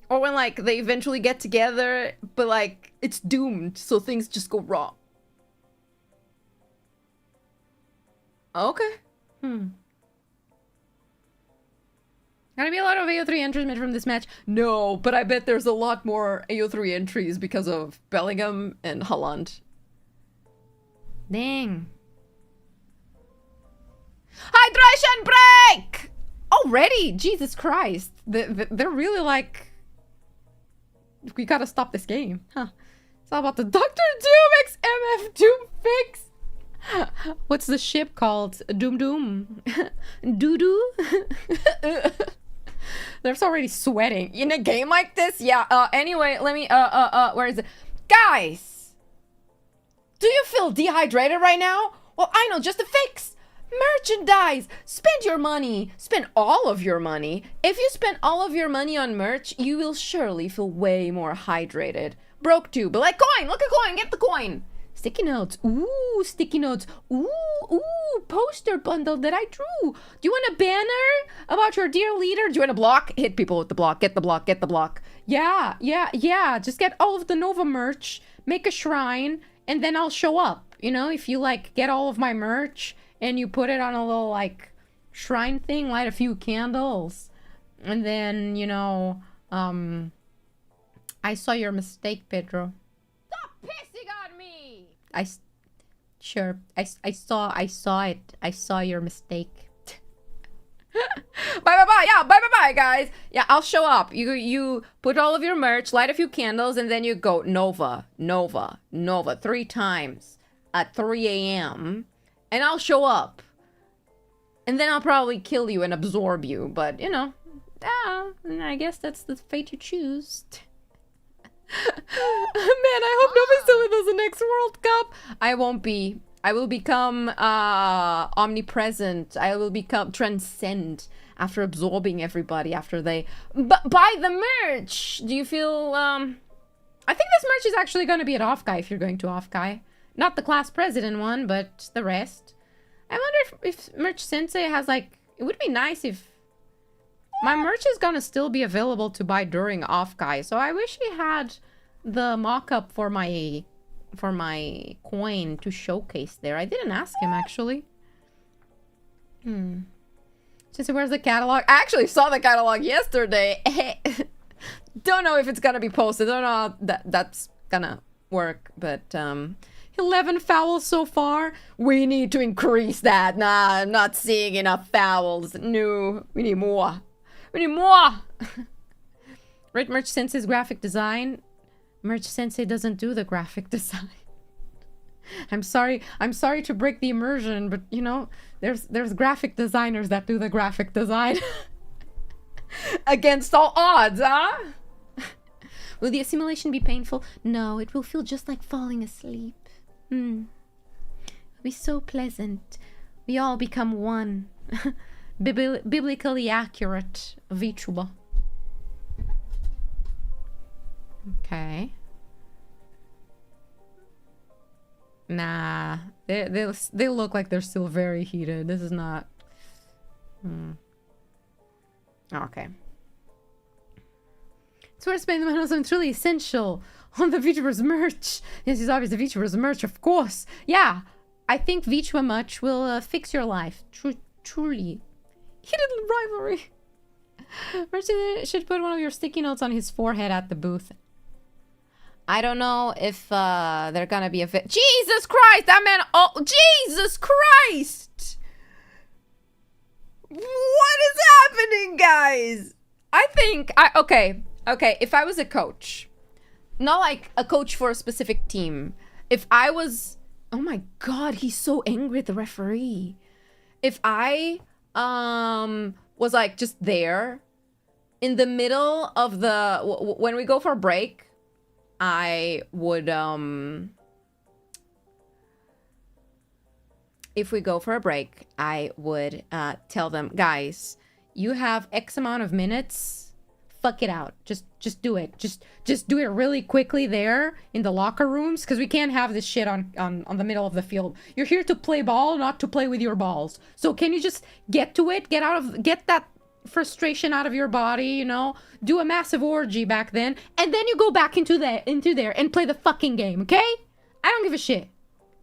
Or when like they eventually get together, but like it's doomed, so things just go wrong. Okay. Gonna be a lot of AO3 entries made from this match? No, but I bet there's a lot more AO3 entries because of Bellingham and Haaland. Dang. Hydration break! Already? Jesus Christ. They're really like... We gotta stop this game. Huh. It's all about the Dr. Doom X MF Doom fix. What's the ship called? Doom Doom? Doo-doo? They're already sweating. In a game like this? Yeah, anyway, let me, where is it? Guys! Do you feel dehydrated right now? Well, I know just a fix! Merchandise! Spend your money! Spend all of your money! If you spend all of your money on merch, you will surely feel way more hydrated. Broke too, but like coin! Look at coin! Get the coin! Sticky notes. Ooh, sticky notes. Ooh, poster bundle that I drew. Do you want a banner about your dear leader? Do you want a block? Hit people with the block. Get the block. Get the block. Yeah. Just get all of the Nova merch. Make a shrine. And then I'll show up. You know, if you like get all of my merch and you put it on a little like shrine thing, light a few candles. And then, you know, I saw your mistake, Pedro. Stop pissing on me! I saw it. I saw your mistake. Bye, yeah, bye, guys. Yeah, I'll show up. You put all of your merch, light a few candles, and then you go Nova 3 times at 3 a.m. and I'll show up. And then I'll probably kill you and absorb you, but you know, I guess that's the fate you choose. Man, I hope nobody's still with us the next World Cup. I won't be. I will become omnipresent. I will become transcend after absorbing everybody after they buy the merch. Do you feel I think this merch is actually going to be at Offguy if you're going to Offguy. Not the class president one, but the rest. I wonder if Merch Sensei has like, it would be nice if my merch is gonna still be available to buy during Offguy. So I wish he had the mock-up for my coin to showcase there. I didn't ask him actually. Just where's the catalog? I actually saw the catalog yesterday. Don't know if it's gonna be posted. Don't know how that's gonna work, but 11 fouls so far. We need to increase that. Nah, I'm not seeing enough fouls. No, we need more. We need more. Right, Merch Sensei's graphic design. Merch Sensei doesn't do the graphic design. I'm sorry to break the immersion, but you know, there's graphic designers that do the graphic design. Against all odds, huh? Will the assimilation be painful? No, it will feel just like falling asleep. It'll be so pleasant. We all become one. Biblically accurate VTuber. Okay. Nah, they look like they're still very heated. This is not. Okay. It's worth spending the money on something truly essential on the VTubers merch. Yes, it's obvious the VTubers merch, of course. Yeah, I think VTuber merch will fix your life. Truly. Heated rivalry. Merch should put one of your sticky notes on his forehead at the booth. I don't know if they're gonna be a fit. Jesus Christ, that man! Oh, Jesus Christ! What is happening, guys? I think okay. If I was a coach, not like a coach for a specific team. If I was, oh my God, he's so angry at the referee. If I was like just there in the middle of the when we go for a break. I would, if we go for a break, I would tell them, guys, you have X amount of minutes. Fuck it out. Just do it. Just do it really quickly there in the locker rooms, because we can't have this shit on the middle of the field. You're here to play ball, not to play with your balls. So can you just get to it? Get that frustration out of your body, you know, do a massive orgy back then, and then you go back into there and play the fucking game, okay? I don't give a shit.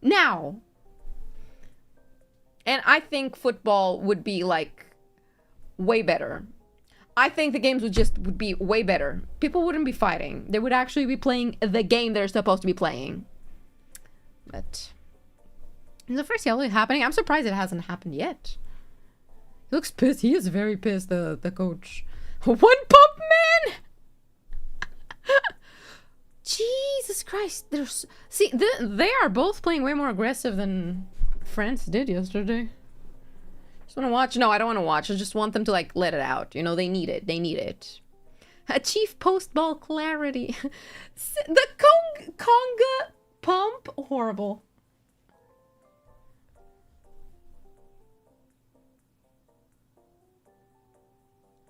Now. And I think football would be like way better. I think the games would be way better. People wouldn't be fighting. They would actually be playing the game they're supposed to be playing. But is the first yellow happening? I'm surprised it hasn't happened yet. He looks pissed. He is very pissed, the coach. One pump, man! Jesus Christ. They are both playing way more aggressive than France did yesterday. Just want to watch. No, I don't want to watch. I just want them to, like, let it out. You know, they need it. They need it. Achieve post-ball clarity. The conga pump? Horrible.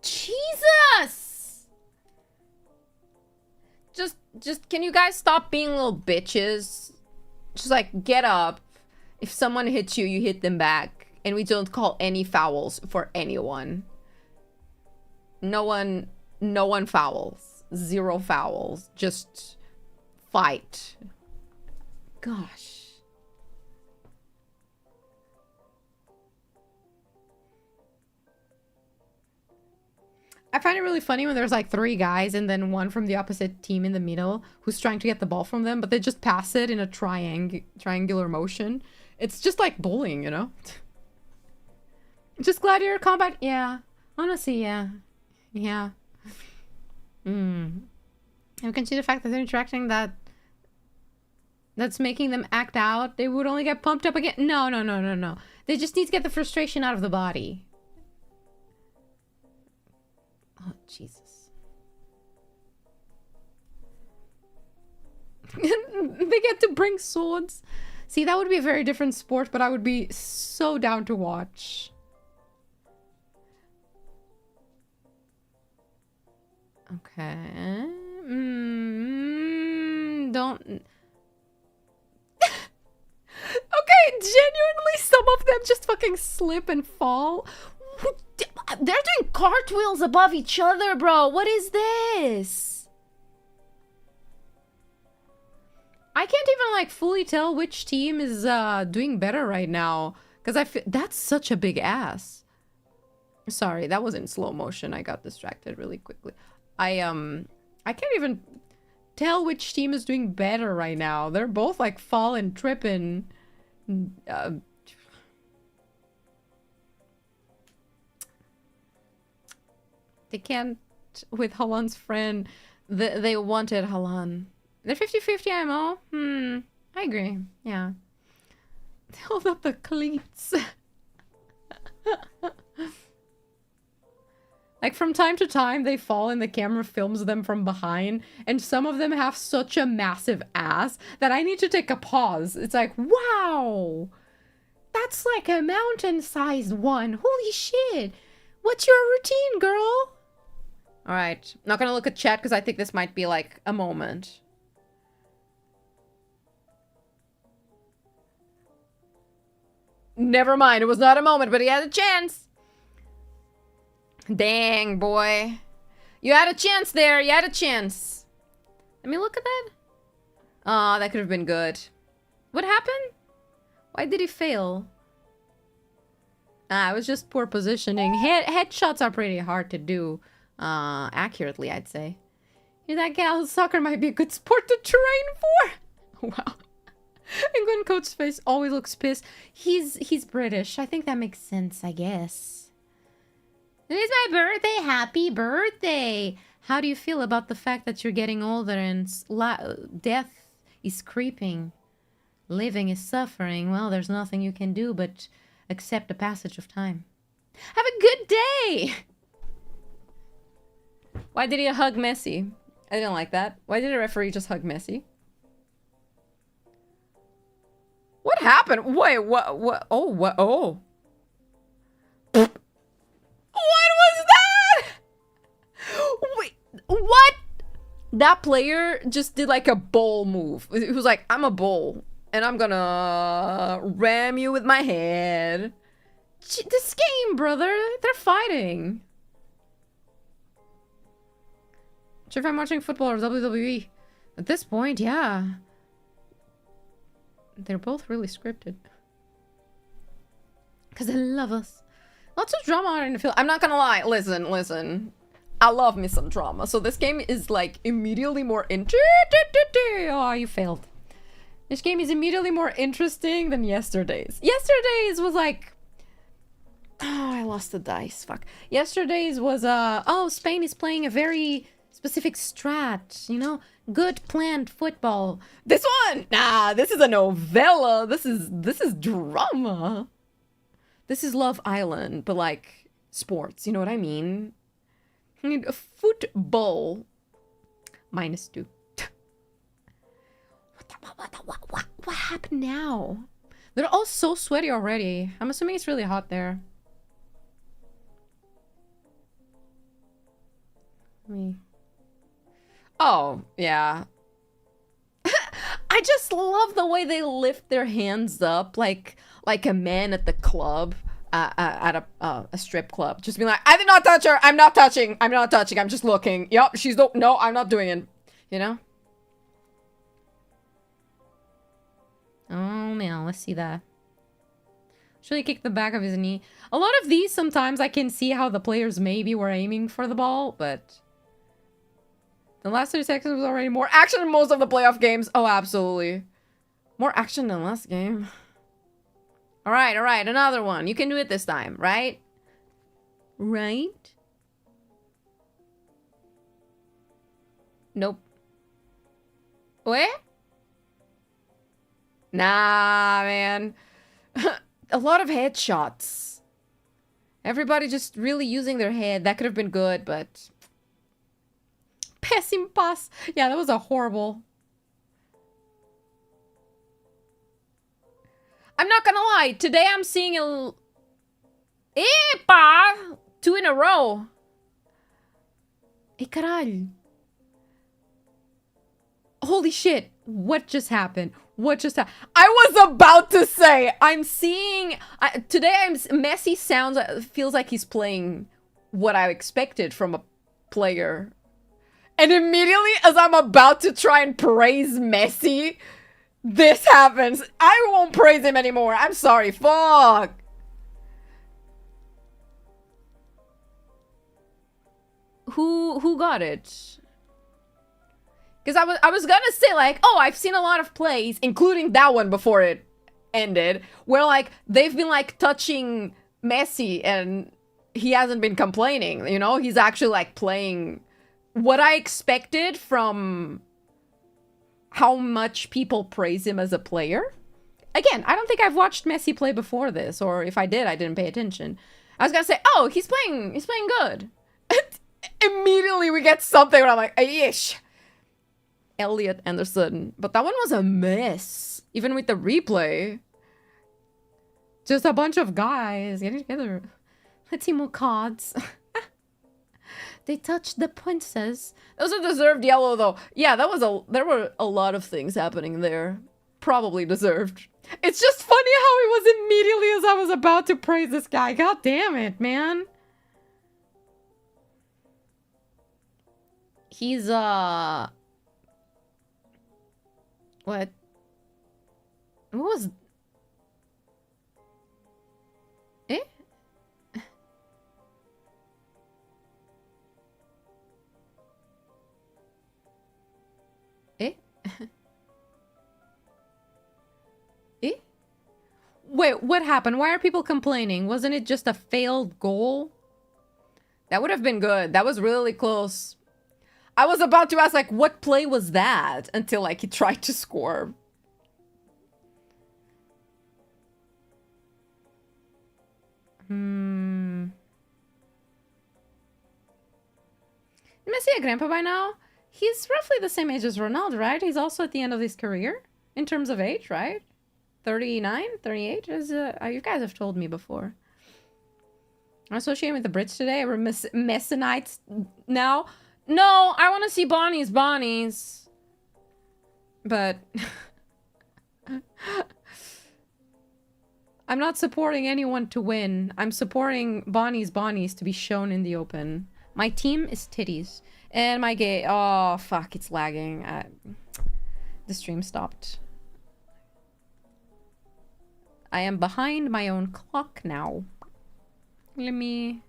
Jesus! Just can you guys stop being little bitches? Just like get up. If someone hits you, you hit them back. And we don't call any fouls for anyone. No one fouls. 0 fouls. Just fight. Gosh. I find it really funny when there's like 3 guys and then one from the opposite team in the middle who's trying to get the ball from them, but they just pass it in a triangular motion. It's just like bullying, you know? Just gladiator combat? Yeah. Honestly, yeah. Yeah. And we can see the fact that they're interacting that's making them act out. They would only get pumped up again. No. They just need to get the frustration out of the body. Oh, Jesus. They get to bring swords. See, that would be a very different sport, but I would be so down to watch. Okay. Don't... Okay, genuinely, some of them just fucking slip and fall. They're doing cartwheels above each other, bro. What is this? I can't even, like, fully tell which team is doing better right now. Because I feel... That's such a big ass. Sorry, that was in slow motion. I got distracted really quickly. I can't even tell which team is doing better right now. They're both, like, falling, tripping. They can't with Halan's friend. They wanted Halan. They're 50-50 IMO? I agree. Yeah. They hold up the cleats. Like, from time to time, they fall and the camera films them from behind, and some of them have such a massive ass that I need to take a pause. It's like, wow! That's like a mountain-sized one. Holy shit! What's your routine, girl? Alright, not gonna look at chat because I think this might be like a moment. Never mind, it was not a moment, but he had a chance. Dang, boy. You had a chance there. You had a chance. Let me look at that. Oh, that could have been good. What happened? Why did he fail? Ah, it was just poor positioning. Headshots are pretty hard to do accurately, I'd say. Yeah, that gal soccer might be a good sport to train for. Wow. England coach's face always looks pissed. He's British. I think that makes sense, I guess. Today's my birthday. Happy birthday. How do you feel about the fact that you're getting older and death is creeping? Living is suffering. Well, there's nothing you can do but accept the passage of time. Have a good day. Why did he hug Messi? I didn't like that. Why did the referee just hug Messi? What happened? Wait, what? Oh, what? Oh. What was that? Wait, what? That player just did like a bull move. He was like, I'm a bull, and I'm gonna ram you with my head. This game, brother, they're fighting. Sure, if I'm watching football or WWE. At this point, yeah. They're both really scripted. Because they love us. Lots of drama in the field. I'm not gonna lie. Listen. I love me some drama. So this game is like immediately more Oh, you failed. This game is immediately more interesting than yesterday's. Yesterday's was like... Oh, I lost the dice. Fuck. Yesterday's was, oh, Spain is playing a very specific strat, you know? Good planned football. This one! Nah, this is a novella. This is drama. This is Love Island, but like sports, you know what I mean? I need a football. -2. What happened now? They're all so sweaty already. I'm assuming it's really hot there. Oh, yeah. I just love the way they lift their hands up like a man at the club, at a strip club. Just being like, I did not touch her. I'm not touching. I'm not touching. I'm just looking. Yup, she's no, I'm not doing it. You know? Oh, man, let's see that. Should he kick the back of his knee? A lot of these, sometimes I can see how the players maybe were aiming for the ball, but... The last 30 seconds was already more action than most of the playoff games. Oh, absolutely. More action than last game. All right, another one. You can do it this time, right? Right? Nope. What? Nah, man. A lot of headshots. Everybody just really using their head. That could have been good, but... Pessim pass. Yeah, that was a horrible... I'm not gonna lie. Today I'm seeing a... Epa! 2 in a row. E caralho. Holy shit. What just happened? What just happened? I was about to say, I'm seeing... Messi feels like he's playing what I expected from a player. And immediately as I'm about to try and praise Messi, this happens. I won't praise him anymore. I'm sorry. Fuck. Who got it? Because I was gonna say, like, oh, I've seen a lot of plays, including that one before it ended, where, like, they've been, like, touching Messi and he hasn't been complaining, you know? He's actually, like, playing what I expected from how much people praise him as a player. Again, I don't think I've watched Messi play before this, or if I did, I didn't pay attention. I was gonna say, oh, he's playing good. And immediately we get something where I'm like, yeesh. Elliot Anderson. But that one was a mess. Even with the replay. Just a bunch of guys getting together. Let's see more cards. They touched the princess. That was a deserved yellow, though. Yeah, that was there were a lot of things happening there. Probably deserved. It's just funny how it was immediately as I was about to praise this guy. God damn it, man. He's, what? What was... Eh? Eh? Eh? Wait, what happened? Why are people complaining? Wasn't it just a failed goal? That would have been good. That was really close. I was about to ask, like, what play was that? Until, like, he tried to score. Messi a grandpa by now? He's roughly the same age as Ronaldo, right? He's also at the end of his career in terms of age, right? 39, 38? As you guys have told me before. I'm associating with the Brits today. We're Messenites now. No, I want to see Bonnie's. But I'm not supporting anyone to win. I'm supporting Bonnie's to be shown in the open. My team is titties. And my gay... Oh, fuck, it's lagging. The stream stopped. I am behind my own clock now. Let me...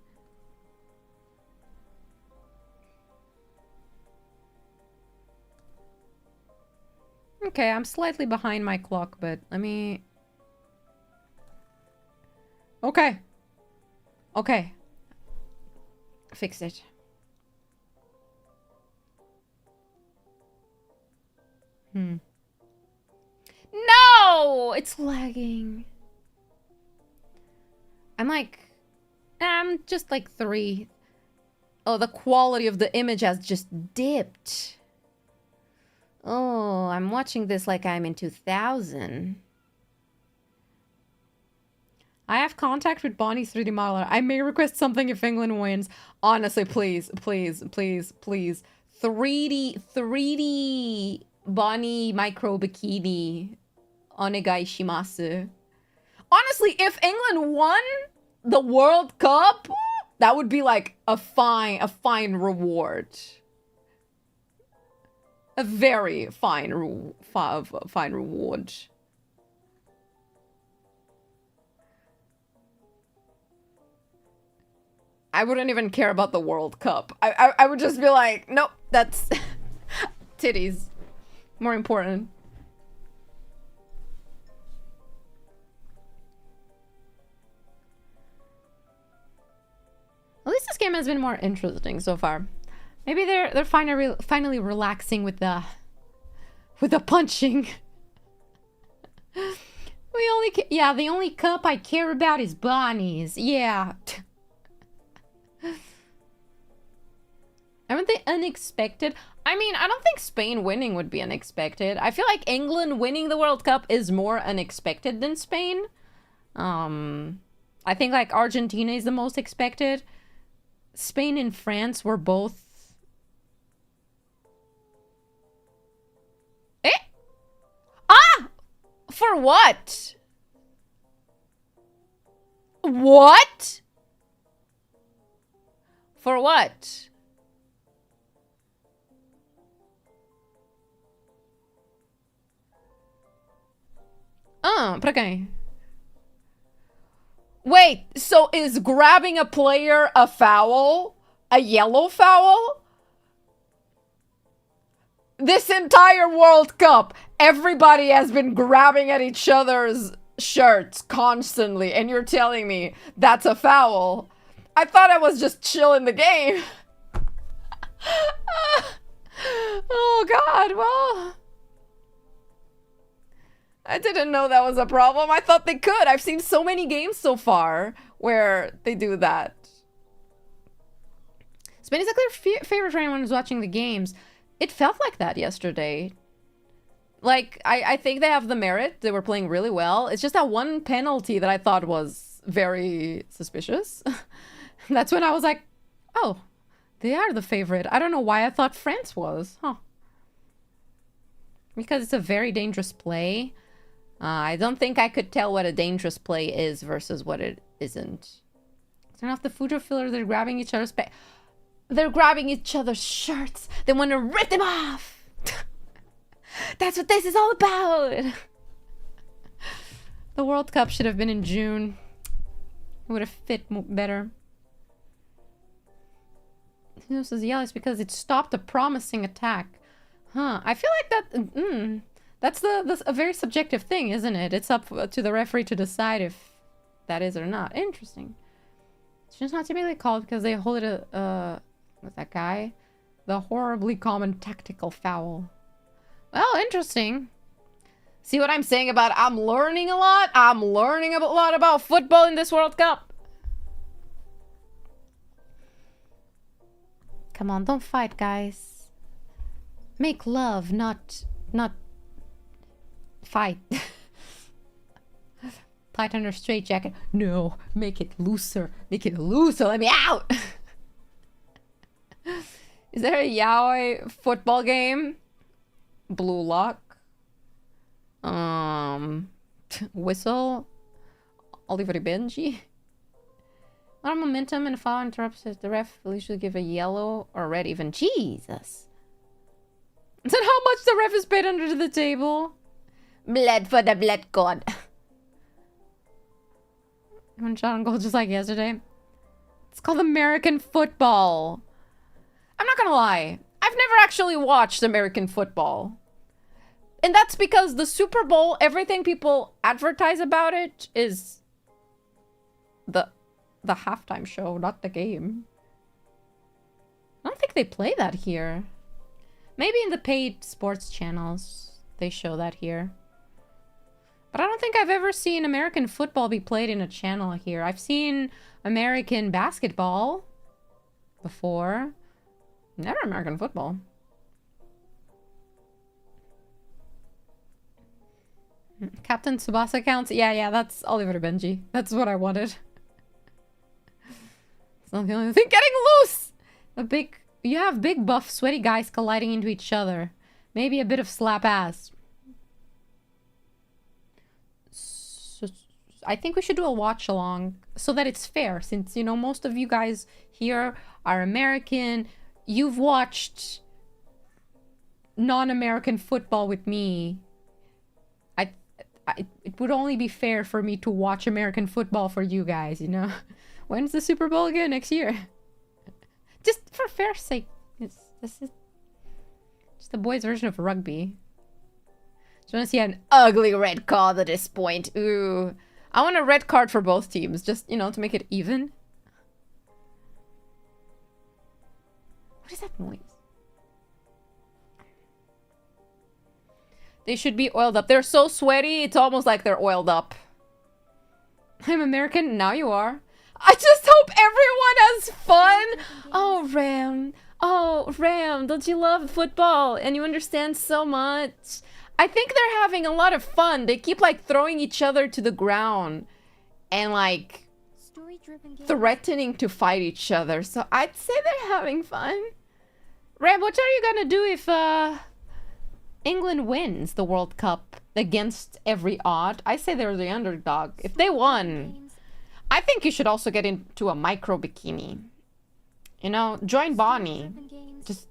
Okay, I'm slightly behind my clock, but let me... Okay. Okay. Fix it. No! It's lagging. I'm just like 3. Oh, the quality of the image has just dipped. Oh, I'm watching this like I'm in 2000. I have contact with Bonnie's 3D modeler. I may request something if England wins. Honestly, please, please, please, please. 3D Bonnie micro bikini. Onegai shimasu. Honestly, if England won the World Cup, that would be like a fine reward. A very fine reward. I wouldn't even care about the World Cup. I would just be like, nope, that's titties. More important. At least this game has been more interesting so far. Maybe they're finally relaxing with the punching. The only cup I care about is Bonnie's. Yeah. Aren't they unexpected? I mean, I don't think Spain winning would be unexpected. I feel like England winning the World Cup is more unexpected than Spain. I think like Argentina is the most expected. Spain and France were both... Eh? Ah! For what? What? For what? Pra quem? Wait, so is grabbing a player a foul? A yellow foul? This entire World Cup, everybody has been grabbing at each other's shirts constantly, and you're telling me that's a foul? I thought I was just chilling the game. Oh god, well... I didn't know that was a problem. I thought they could. I've seen so many games so far where they do that. Spain is a clear favorite for anyone who's watching the games. It felt like that yesterday. Like, I think they have the merit. They were playing really well. It's just that one penalty that I thought was very suspicious. That's when I was like, oh, they are the favorite. I don't know why I thought France was. Huh. Because it's a very dangerous play. I don't think I could tell what a dangerous play is versus what it isn't. Turn off the photo filler. They're grabbing each other's They're grabbing each other's shirts. They want to rip them off. That's what this is all about. The World Cup should have been in June. It would have fit better. Who says yeah, it's because it stopped a promising attack. Huh. I feel like that... that's a very subjective thing, isn't it? It's up to the referee to decide if that is or not. Interesting. It's just not typically called because they hold it what's that guy? The horribly common tactical foul. Well, interesting. See what I'm saying about I'm learning a lot? I'm learning a lot about football in this World Cup. Come on, don't fight, guys. Make love, not fight. Fight under straitjacket. No, make it looser. Make it looser. Let me out. Is there a yaoi football game? Blue lock. Whistle. Oliver Benji. A lot of momentum and a foul interrupts the ref. Will usually give a yellow or red even. Jesus. Is that how much the ref is paid under the table? Blood for the blood god. One shot on goal just like yesterday. It's called American football. I'm not gonna lie. I've never actually watched American football. And that's because the Super Bowl, everything people advertise about it is the halftime show, not the game. I don't think they play that here. Maybe in the paid sports channels they show that here. But I don't think I've ever seen American football be played in a channel here. I've seen American basketball before. Never American football. Captain Tsubasa counts? Yeah, that's Oliver Benji. That's what I wanted. It's not the only thing. Getting loose! You have big, buff, sweaty guys colliding into each other. Maybe a bit of slap ass. So, I think we should do a watch along so that it's fair, since, you know, most of you guys here are American. You've watched non-American football with me. It would only be fair for me to watch American football for you guys, you know? When's the Super Bowl again? Next year. Just for fair sake. This is just the boys' version of rugby. Just want to see an ugly red card at this point. Ooh. I want a red card for both teams, just, you know, to make it even. What is that noise? They should be oiled up. They're so sweaty, it's almost like they're oiled up. I'm American, now you are. I just hope everyone has fun. Oh, Ram. Oh, Ram, don't you love football? And you understand so much. I think they're having a lot of fun. They keep, like, throwing each other to the ground. And, like, threatening to fight each other. So I'd say they're having fun. Ram, what are you gonna do if, England wins the World Cup against every odd? I say they're the underdog. If they won, I think you should also get into a micro bikini. You know, join Bonnie. Just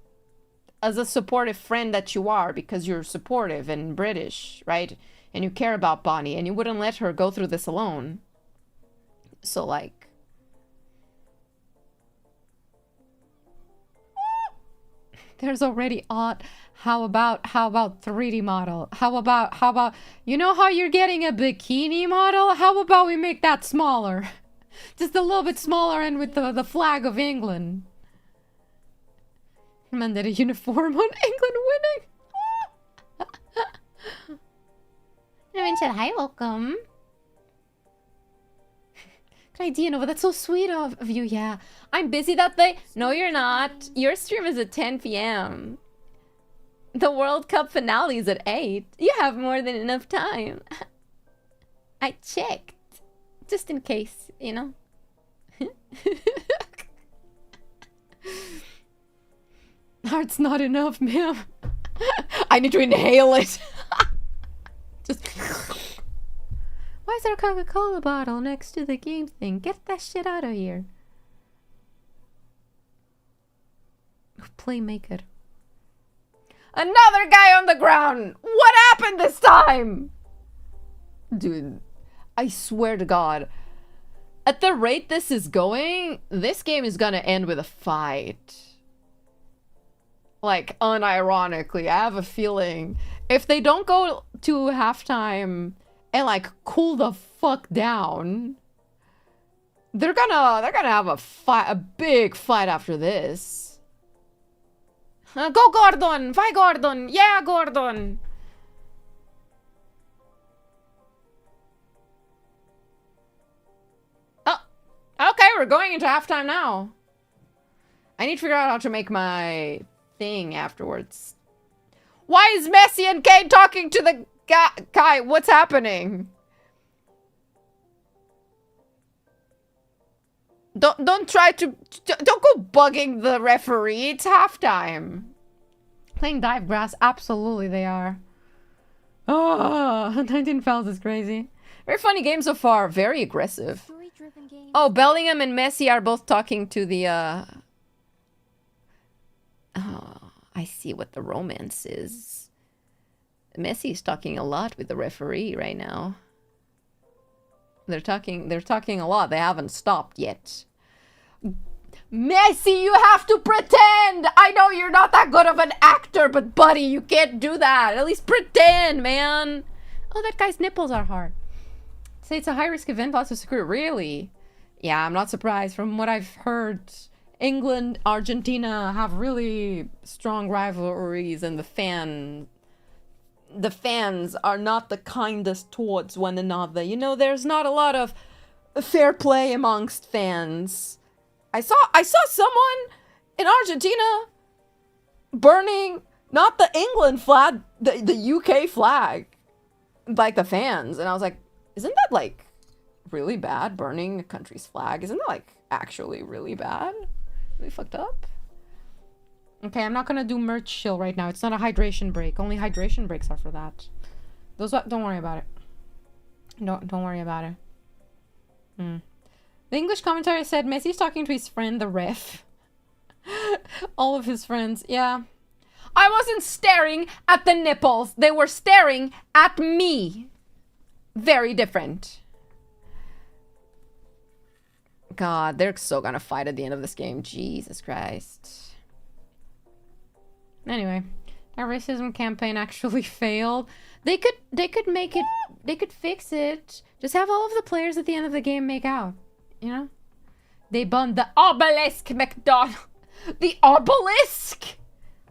as a supportive friend that you are, because you're supportive and British, right? And you care about Bonnie, and you wouldn't let her go through this alone. So, like... There's already odd... How about 3D model? How about, you know how you're getting a bikini model? How about we make that smaller? Just a little bit smaller and with the flag of England. Man did a uniform on England winning. Everyone said, hi, welcome. Can idea, Nova. That's so sweet of you. Yeah. I'm busy that day. No, you're not. Your stream is at 10 p.m. The World Cup finale is at 8. You have more than enough time. I checked. Just in case, you know? Heart's not enough, ma'am. I need to inhale it. Just... Why is there a Coca-Cola bottle next to the game thing? Get that shit out of here. Playmaker. Another guy on the ground! What happened this time? Dude, I swear to God. At the rate this is going, this game is gonna end with a fight. Like, unironically, I have a feeling if they don't go to halftime and like cool the fuck down, they're gonna have a big fight after this. Go Gordon! Vai Gordon! Yeah, Gordon! Oh, okay, we're going into halftime now. I need to figure out how to make my thing afterwards. Why is Messi and Kane talking to the guy? What's happening? Don't try to... Don't go bugging the referee. It's halftime. Playing dive grass. Absolutely they are. Oh, 19 fouls is crazy. Very funny game so far. Very aggressive. Story-driven games. Oh, Bellingham and Messi are both talking to the... Oh, I see what the romance is. Messi's talking a lot with the referee right now. They're talking a lot. They haven't stopped yet. Messi, you have to pretend! I know you're not that good of an actor, but buddy, you can't do that. At least pretend, man. Oh, that guy's nipples are hard. Say it's a high-risk event, lots of security. Really? Yeah, I'm not surprised. From what I've heard, England, Argentina have really strong rivalries, and the fans are not the kindest towards one another. You know, there's not a lot of fair play amongst fans. I saw someone in Argentina burning not the England flag, the UK flag, like the fans, and I was like, isn't that like really bad, burning a country's flag? Isn't that like actually really bad? Really fucked up? Okay, I'm not gonna do merch chill right now. It's not a hydration break. Only hydration breaks are for that. Don't worry about it. Don't worry about it. The English commentary said Messi's talking to his friend, the ref. All of his friends, yeah. I wasn't staring at the nipples. They were staring at me. Very different. God, they're so gonna fight at the end of this game. Jesus Christ. Anyway, our racism campaign actually failed. They could make it, they could fix it. Just have all of the players at the end of the game make out, you know? They banned the obelisk, McDonald. The obelisk?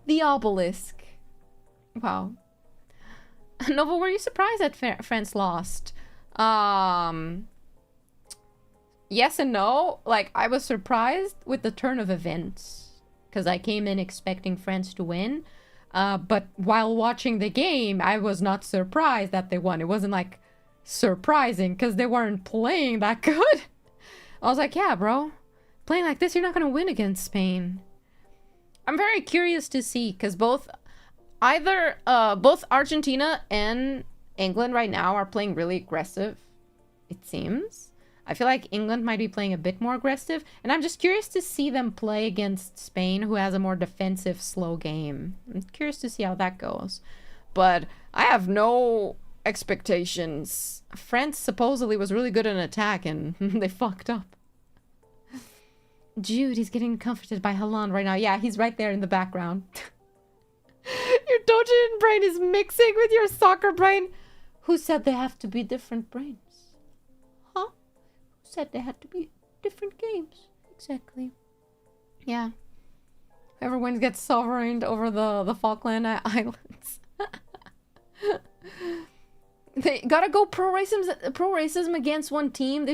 The obelisk. Wow. Nova, were you surprised that France lost? Yes and no. Like, I was surprised with the turn of events, because I came in expecting France to win. But while watching the game, I was not surprised that they won. It wasn't, like, surprising, because they weren't playing that good. I was like, yeah, bro. Playing like this, you're not going to win against Spain. I'm very curious to see, because both Argentina and England right now are playing really aggressive, it seems. I feel like England might be playing a bit more aggressive, and I'm just curious to see them play against Spain, who has a more defensive, slow game. I'm curious to see how that goes. But I have no expectations. France supposedly was really good in attack, and they fucked up. Jude, he's getting comforted by Haaland right now. Yeah, he's right there in the background. Your Dojin brain is mixing with your soccer brain. Who said they have to be different brains? Huh? Who said they had to be different games? Exactly. Yeah. Whoever wins gets sovereigned over the Falkland Islands. They gotta go pro racism against one team.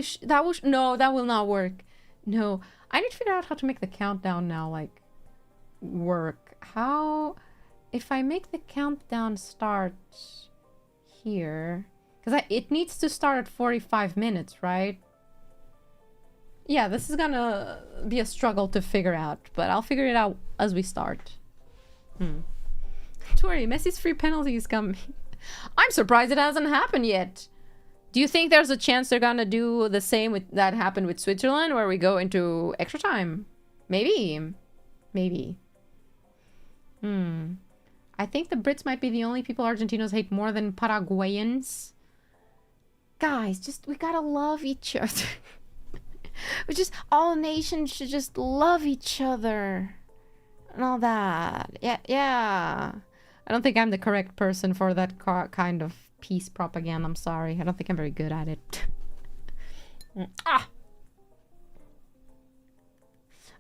No, that will not work. No, I need to figure out how to make the countdown now, like, work. How, if I make the countdown start here, because it needs to start at 45 minutes, right? Yeah, this is gonna be a struggle to figure out, but I'll figure it out as we start. Don't worry, Messi's free penalty is coming. I'm surprised it hasn't happened yet. Do you think there's a chance they're gonna do the same with that happened with Switzerland, where we go into extra time? Maybe. Maybe. I think the Brits might be the only people Argentinos hate more than Paraguayans. Guys, we gotta love each other. All nations should just love each other. And all that. Yeah. I don't think I'm the correct person for that kind of peace propaganda. I'm sorry. I don't think I'm very good at it.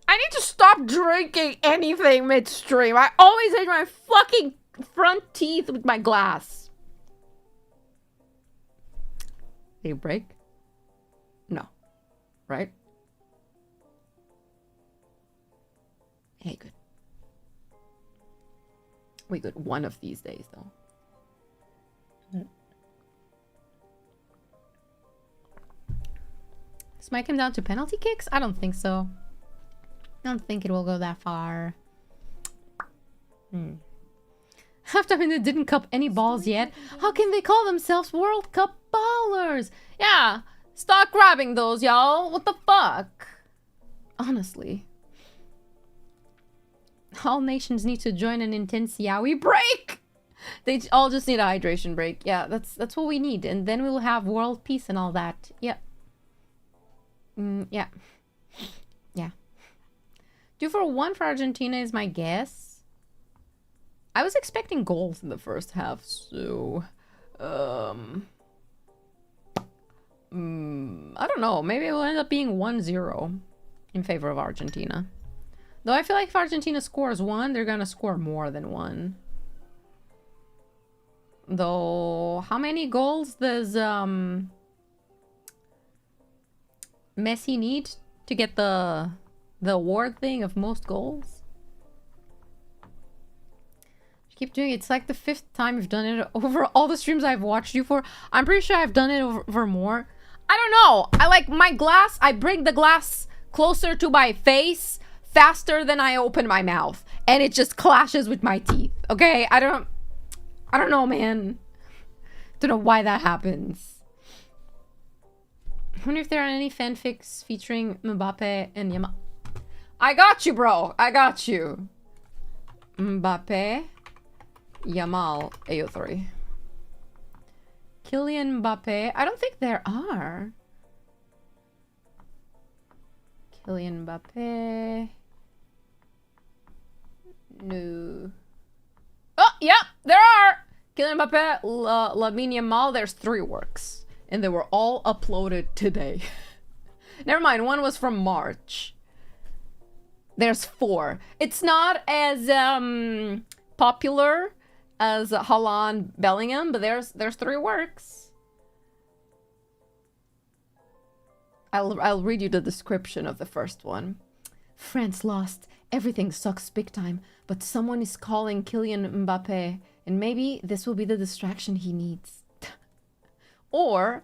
I need to stop drinking anything midstream. I always hit my fucking front teeth with my glass. Did you break? No. Right? Hey, good. We good one of these days, though. This might come down to penalty kicks? I don't think so. I don't think it will go that far. Halftime and they didn't cup any balls yet. How can they call themselves World Cup ballers? Yeah, stop grabbing those, y'all. What the fuck? Honestly. All nations need to join an intense yaoi break. They all just need a hydration break. Yeah, that's what we need. And then we'll have world peace and all that. Yeah. Yeah. 2-1 for Argentina is my guess. I was expecting goals in the first half, so... I don't know. Maybe it will end up being 1-0 in favor of Argentina. Though I feel like if Argentina scores 1, they're gonna score more than 1. Though, how many goals does Messi need to get the award thing of most goals? Keep doing it. It's like the 5th time you've done it over all the streams I've watched you for. I'm pretty sure I've done it over more. I don't know. I like my glass. I bring the glass closer to my face faster than I open my mouth, and it just clashes with my teeth. Okay, I don't know, man. Don't know why that happens. I wonder if there are any fanfics featuring Mbappe and Yamal. I got you, bro. I got you. Mbappe, Yamal, AO3. Kylian Mbappe. I don't think there are. Kylian Mbappe. No. Oh, yeah, there are. Kylian Mbappe, Lamine Yamal. There's 3 works. And they were all uploaded today. Never mind, one was from March. There's 4. It's not as popular as Haaland Bellingham, but there's 3 works. I'll read you the description of the first one. France lost. Everything sucks big time, but someone is calling Kylian Mbappe, and maybe this will be the distraction he needs. Or,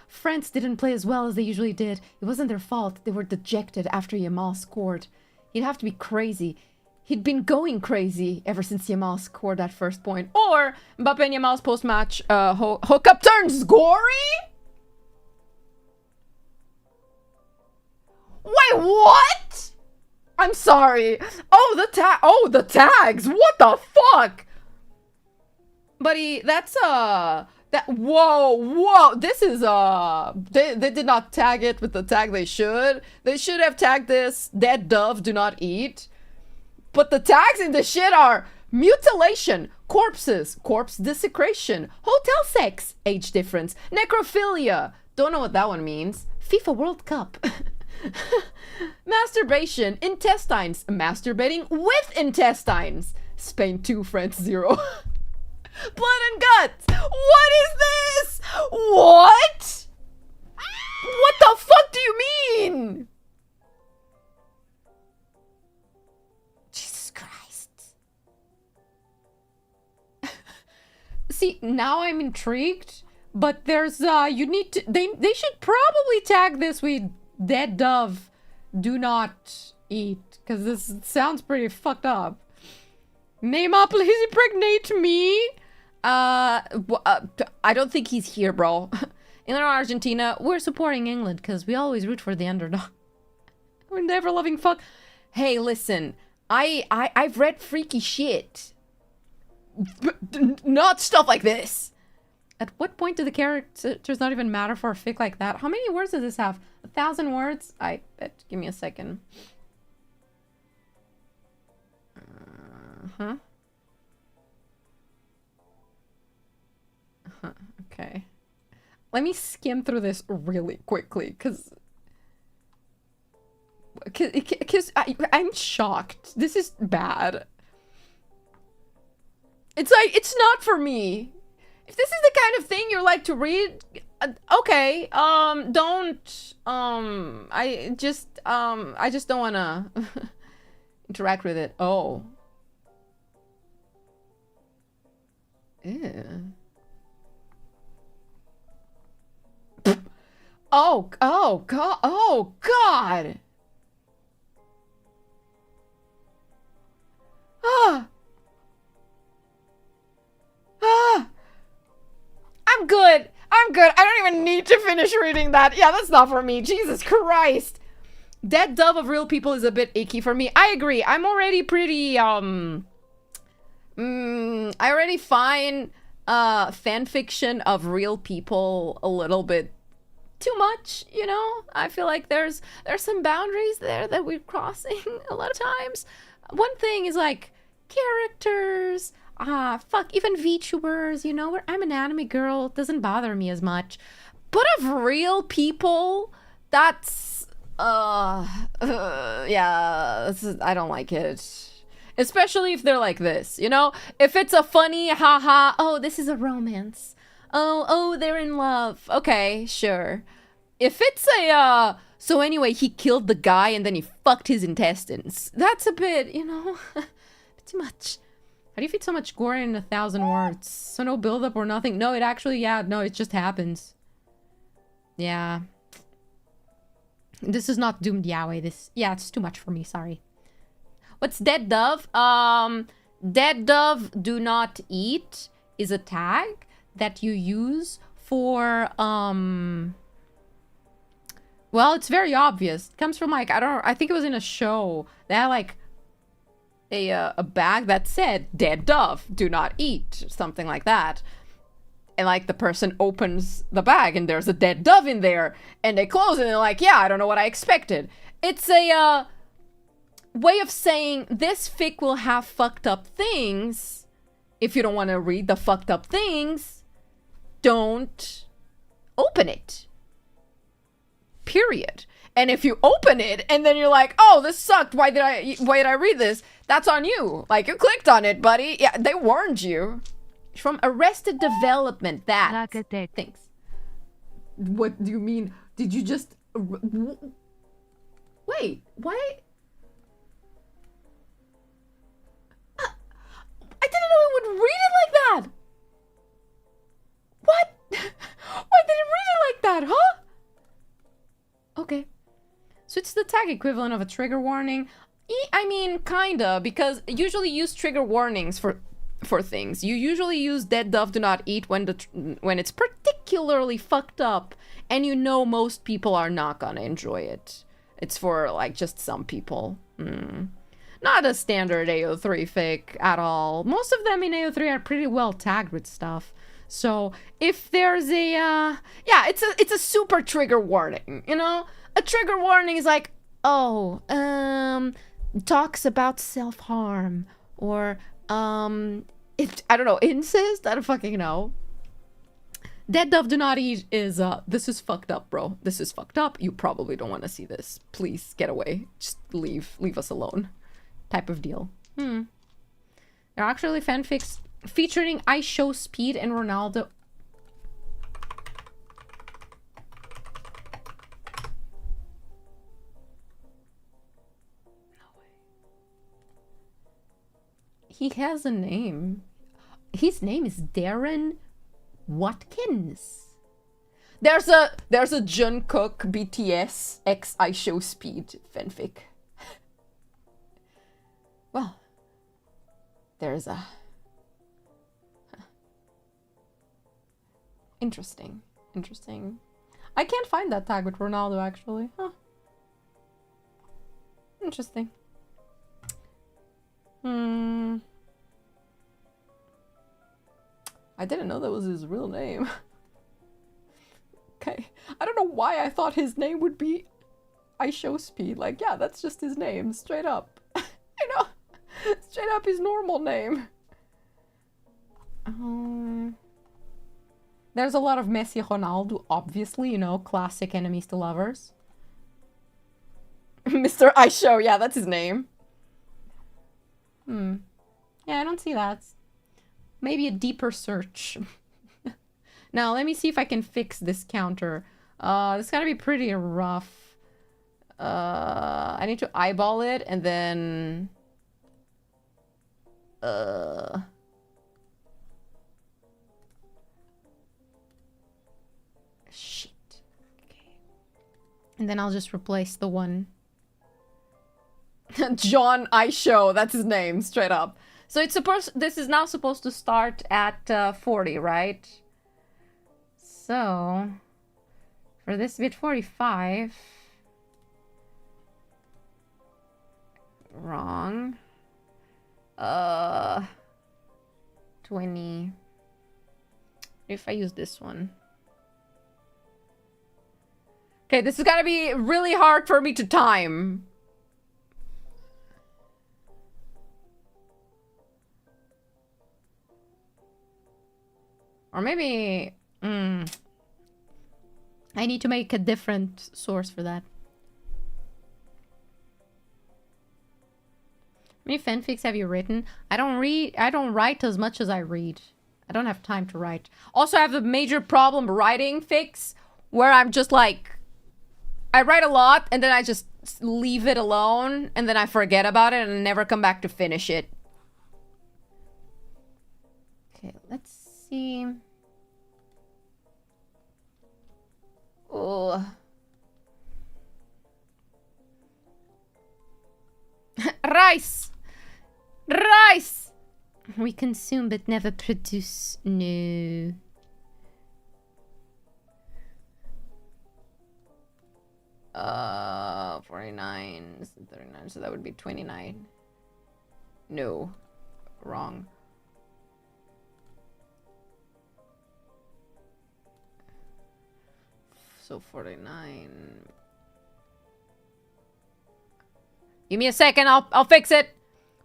France didn't play as well as they usually did. It wasn't their fault. They were dejected after Yamal scored. He'd have to be crazy. He'd been going crazy ever since Yamal scored that first point. Or, Mbappe and Yamal's post-match hookup turns gory? Wait, what? I'm sorry. Oh, the tags. What the fuck? Buddy, that's whoa, this is they did not tag it with the tag they should. They should have tagged this dead dove do not eat. But the tags in the shit are mutilation, corpses, corpse desecration, hotel sex, age difference, necrophilia. Don't know what that one means. FIFA World Cup. Masturbation, intestines, masturbating with intestines. Spain 2, France 0. Blood and guts! What is this? What? What the fuck do you mean? Jesus Christ. See, now I'm intrigued, but there's you need to they should probably tag this with dead dove do not eat, because this sounds pretty fucked up. Neymar, please impregnate me. I don't think he's here, bro. England or Argentina, we're supporting England because we always root for the underdog. We're never loving fuck. Hey, listen, I've read freaky shit. Not stuff like this. At what point do the characters not even matter for a fic like that? How many words does this have? 1,000 words? I bet. Give me a second. Okay. Let me skim through this really quickly, because I'm shocked. This is bad. It's like, it's not for me. If this is the kind of thing you like to read, okay, don't, I just don't want to interact with it. Oh. Ew. Oh God, oh God. I'm good. I'm good. I don't even need to finish reading that. Yeah, that's not for me. Jesus Christ. Dead dove of real people is a bit icky for me. I agree. I'm already pretty, I already find, fan fiction of real people a little bit too much, you know? I feel like there's some boundaries there that we're crossing a lot of times. One thing is like characters, fuck, even VTubers, you know, where I'm an anime girl, it doesn't bother me as much. But of real people, that's, yeah, I don't like it. Especially if they're like this, you know? If it's a funny, haha, oh, this is a romance. Oh, they're in love. Okay, sure. If it's a, so anyway, he killed the guy and then he fucked his intestines. That's a bit, you know, too much. How do you fit so much gore in 1,000 words? So no build-up or nothing? No, it actually, yeah, no, it just happens. Yeah. This is not doomed yaoi. This, yeah, it's too much for me, sorry. What's dead dove? Dead dove do not eat is a tag that you use for, well, it's very obvious. It comes from like, I think it was in a show. They had like a bag that said dead dove, do not eat, something like that. And like the person opens the bag and there's a dead dove in there and they close it and they're like, yeah, I don't know what I expected. It's a way of saying this fic will have fucked up things. If you don't want to read the fucked up things, don't open it. Period. And if you open it and then you're like, oh, this sucked, why did I read this? That's on you. Like, you clicked on it, buddy. Yeah, they warned you. From Arrested Development, that. Thanks. What do you mean? Did you just... Wait, why? I didn't know it would read it like that. What? Why did it read it like that, huh? Okay. So it's the tag equivalent of a trigger warning. I mean, kinda, because usually use trigger warnings for things. You usually use dead dove do not eat when it's particularly fucked up and you know most people are not gonna enjoy it. It's for like just some people. Not a standard AO3 fic at all. Most of them in AO3 are pretty well tagged with stuff. So if there's a yeah, it's a super trigger warning, you know? A trigger warning is like, oh, talks about self-harm or I don't know, incest? I don't fucking know. Dead dove do not eat is this is fucked up, bro. This is fucked up. You probably don't want to see this. Please get away. Just leave us alone. Type of deal. There are actually fanfics featuring I Show Speed and Ronaldo. He has a name. His name is Darren Watkins. There's a Jungkook BTS X I Show Speed fanfic. Well, there's a interesting. I can't find that tag with Ronaldo actually. Huh. Interesting. I didn't know that was his real name. Okay. I don't know why I thought his name would be I Show Speed. Like, yeah, that's just his name, straight up. You know? Straight up his normal name. There's a lot of Messi Ronaldo, obviously, you know, classic enemies to lovers. Mr. I Show, yeah, that's his name. Yeah, I don't see that. Maybe a deeper search. Now, let me see if I can fix this counter. This gotta be pretty rough. I need to eyeball it and then... Shit. Okay. And then I'll just replace the one. John I Show, that's his name, straight up. So it's this is now supposed to start at 40, right? So for this bit 45. Wrong. 20. If I use this one. Okay, this is gonna be really hard for me to time. Or maybe... I need to make a different source for that. How many fanfics have you written? I don't write as much as I read. I don't have time to write. Also, I have a major problem writing fics where I'm just like... I write a lot and then I just leave it alone and then I forget about it and I never come back to finish it. Okay, let's see. Oh. Rice! Rice! We consume but never produce. No. Uh, 49. This is 39, so that would be 29. No. Wrong. So 49. Give me a second, I'll fix it.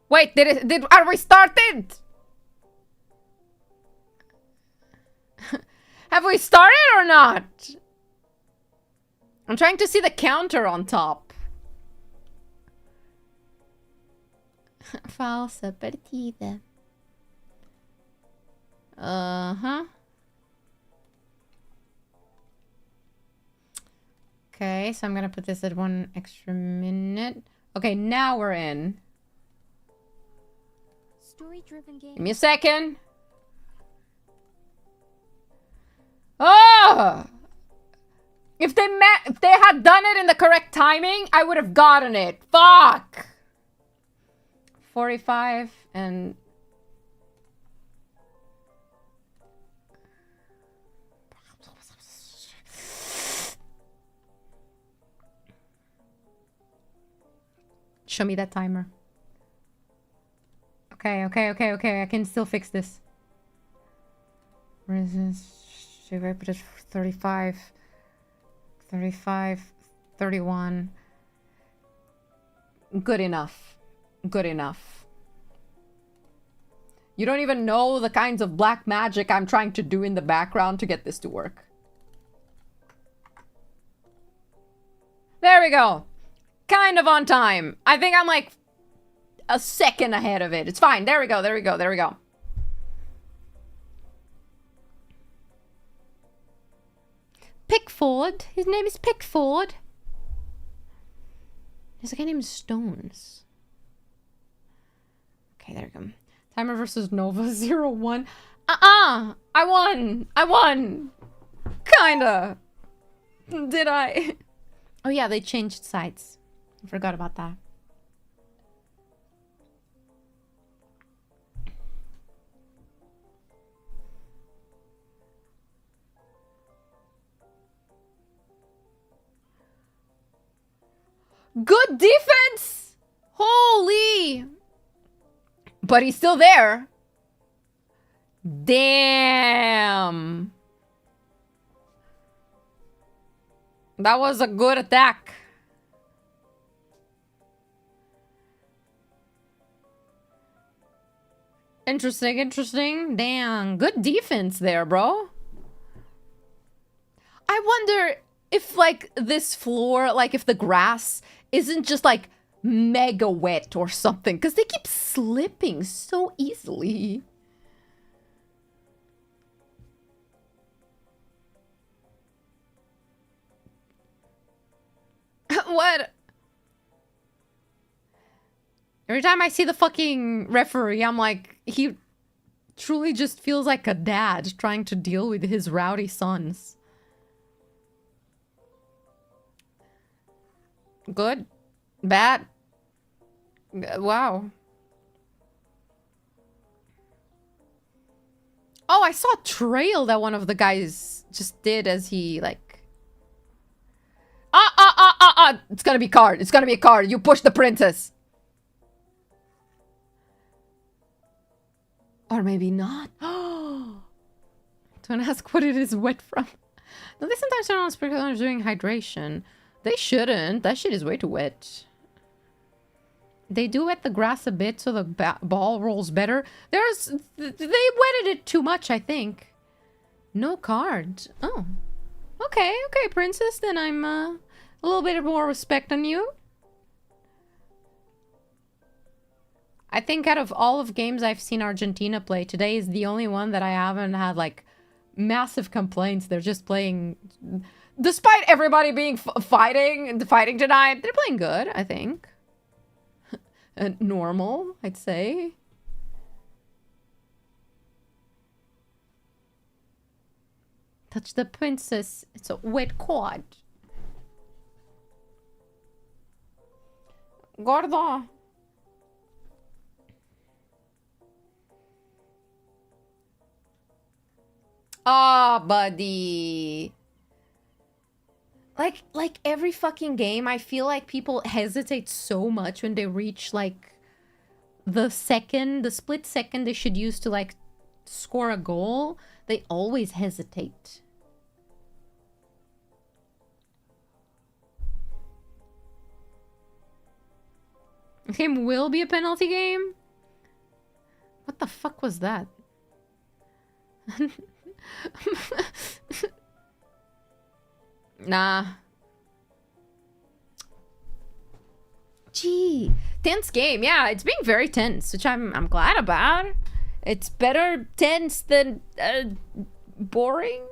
Wait, are we started? Have we started or not? I'm trying to see the counter on top. Falsa partida. Uh-huh. Okay, so I'm gonna put this at 1 extra minute. Okay, now we're in. Story-driven game. Give me a second. Oh! If they had done it in the correct timing, I would have gotten it. Fuck! 45 and... Show me that timer. Okay. I can still fix this. Where is this? Should I put it 35? 35, 31. Good enough. Good enough. You don't even know the kinds of black magic I'm trying to do in the background to get this to work. There we go. Kind of on time. I think I'm like a second ahead of it. It's fine. There we go. Pickford. His name is Pickford. There's a guy named Stones. Okay, there we go. Timer versus Nova 0-1. I won. I won. Kinda. Did I? Oh yeah, they changed sides. I forgot about that. Good defense! Holy! But he's still there. Damn. That was a good attack. Interesting, interesting. Damn, good defense there, bro. I wonder if, like, this floor, like, if the grass isn't just, like, mega wet or something. Because they keep slipping so easily. What? Every time I see the fucking referee, I'm like, he truly just feels like a dad trying to deal with his rowdy sons. Good? Bad? Wow. Oh, I saw a trail that one of the guys just did as he, like... It's gonna be card. It's gonna be a card. You push the princess. Or maybe not. Don't ask what it is wet from. No, they sometimes turn on sprinklers during hydration. They shouldn't. That shit is way too wet. They do wet the grass a bit so the ball rolls better. They wetted it too much, I think. No card. Oh. Okay, okay, princess. Then I'm a little bit more respect on you. I think out of all of games I've seen Argentina play, today is the only one that I haven't had, like, massive complaints. They're just playing... Despite everybody being fighting tonight, they're playing good, I think. Normal, I'd say. Touch the princess. It's a wet card. Gordo. Ah, buddy. Like every fucking game, I feel like people hesitate so much when they reach, like, the split second they should use to, like, score a goal. They always hesitate. This game will be a penalty game? What the fuck was that? Nah. Gee, tense game. Yeah, it's being very tense, which I'm glad about. It's better tense than boring,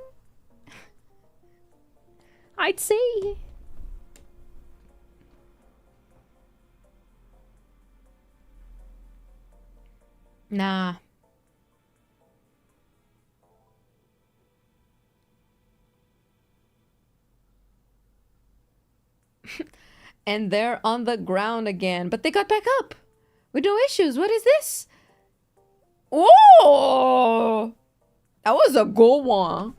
I'd say. Nah. And they're on the ground again. But they got back up. With no issues. What is this? Oh! That was a good one.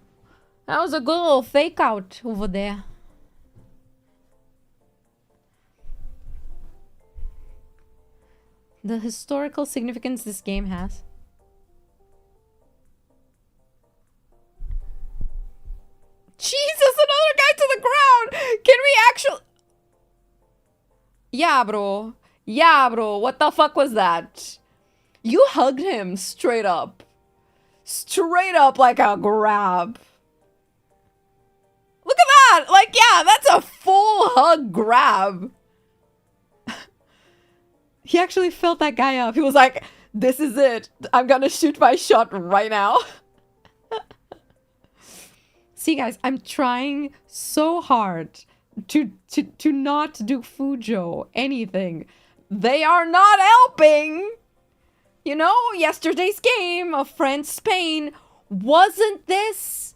That was a good little fake out over there. The historical significance this game has. Jesus, another guy to the ground! Can we actually... Yeah, bro. Yeah, bro. What the fuck was that? You hugged him straight up. Straight up like a grab. Look at that! Like, yeah, that's a full hug grab. He actually felt that guy up. He was like, this is it. I'm gonna shoot my shot right now. See, guys, I'm trying so hard to not do Fujo anything. They are not helping. You know, yesterday's game of France-Spain, wasn't this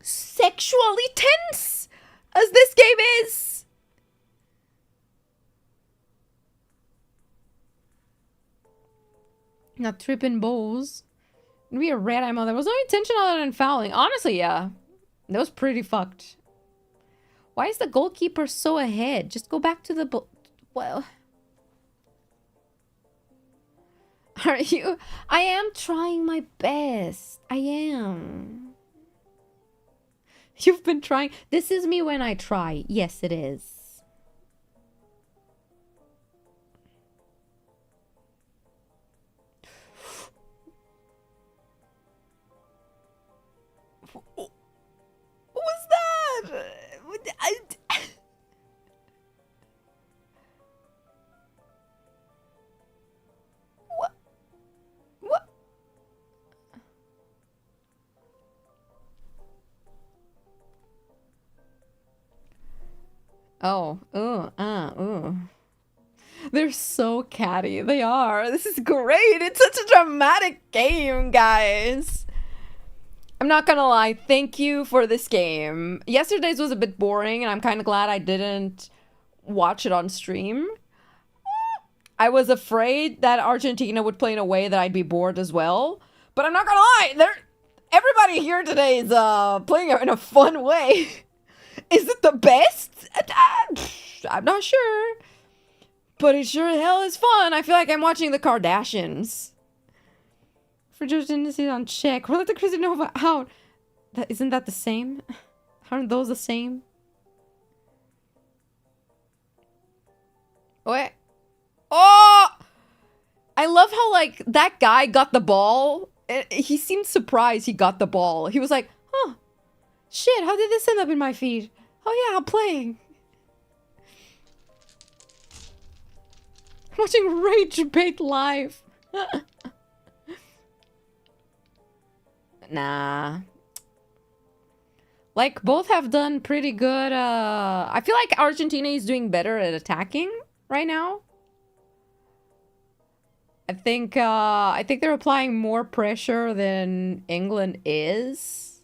sexually tense as this game is? Not tripping balls. We a red eye mother. There was no intention other than fouling. Honestly, yeah. That was pretty fucked. Why is the goalkeeper so ahead? Just go back to the well. Are you? I am trying my best. I am. You've been trying. This is me when I try. Yes, it is. What was that? What? Oh, ooh. They're so catty. They are. This is great. It's such a dramatic game, guys. I'm not gonna lie. Thank you for this game. Yesterday's was a bit boring, and I'm kind of glad I didn't watch it on stream. I was afraid that Argentina would play in a way that I'd be bored as well. But I'm not gonna lie. Everybody here today is playing it in a fun way. Is it the best? I'm not sure. But it sure hell is fun. I feel like I'm watching the Kardashians. For George Tendencies on check. We'll let the Nova out. Isn't that the same? Aren't those the same? Wait. Oh! I love how, like, that guy got the ball. He seemed surprised he got the ball. He was like, huh. Shit, how did this end up in my feed? Oh yeah, I'm playing. Watching Rage Bait live. Nah. Like, both have done pretty good. I feel like Argentina is doing better at attacking right now. I think they're applying more pressure than England is.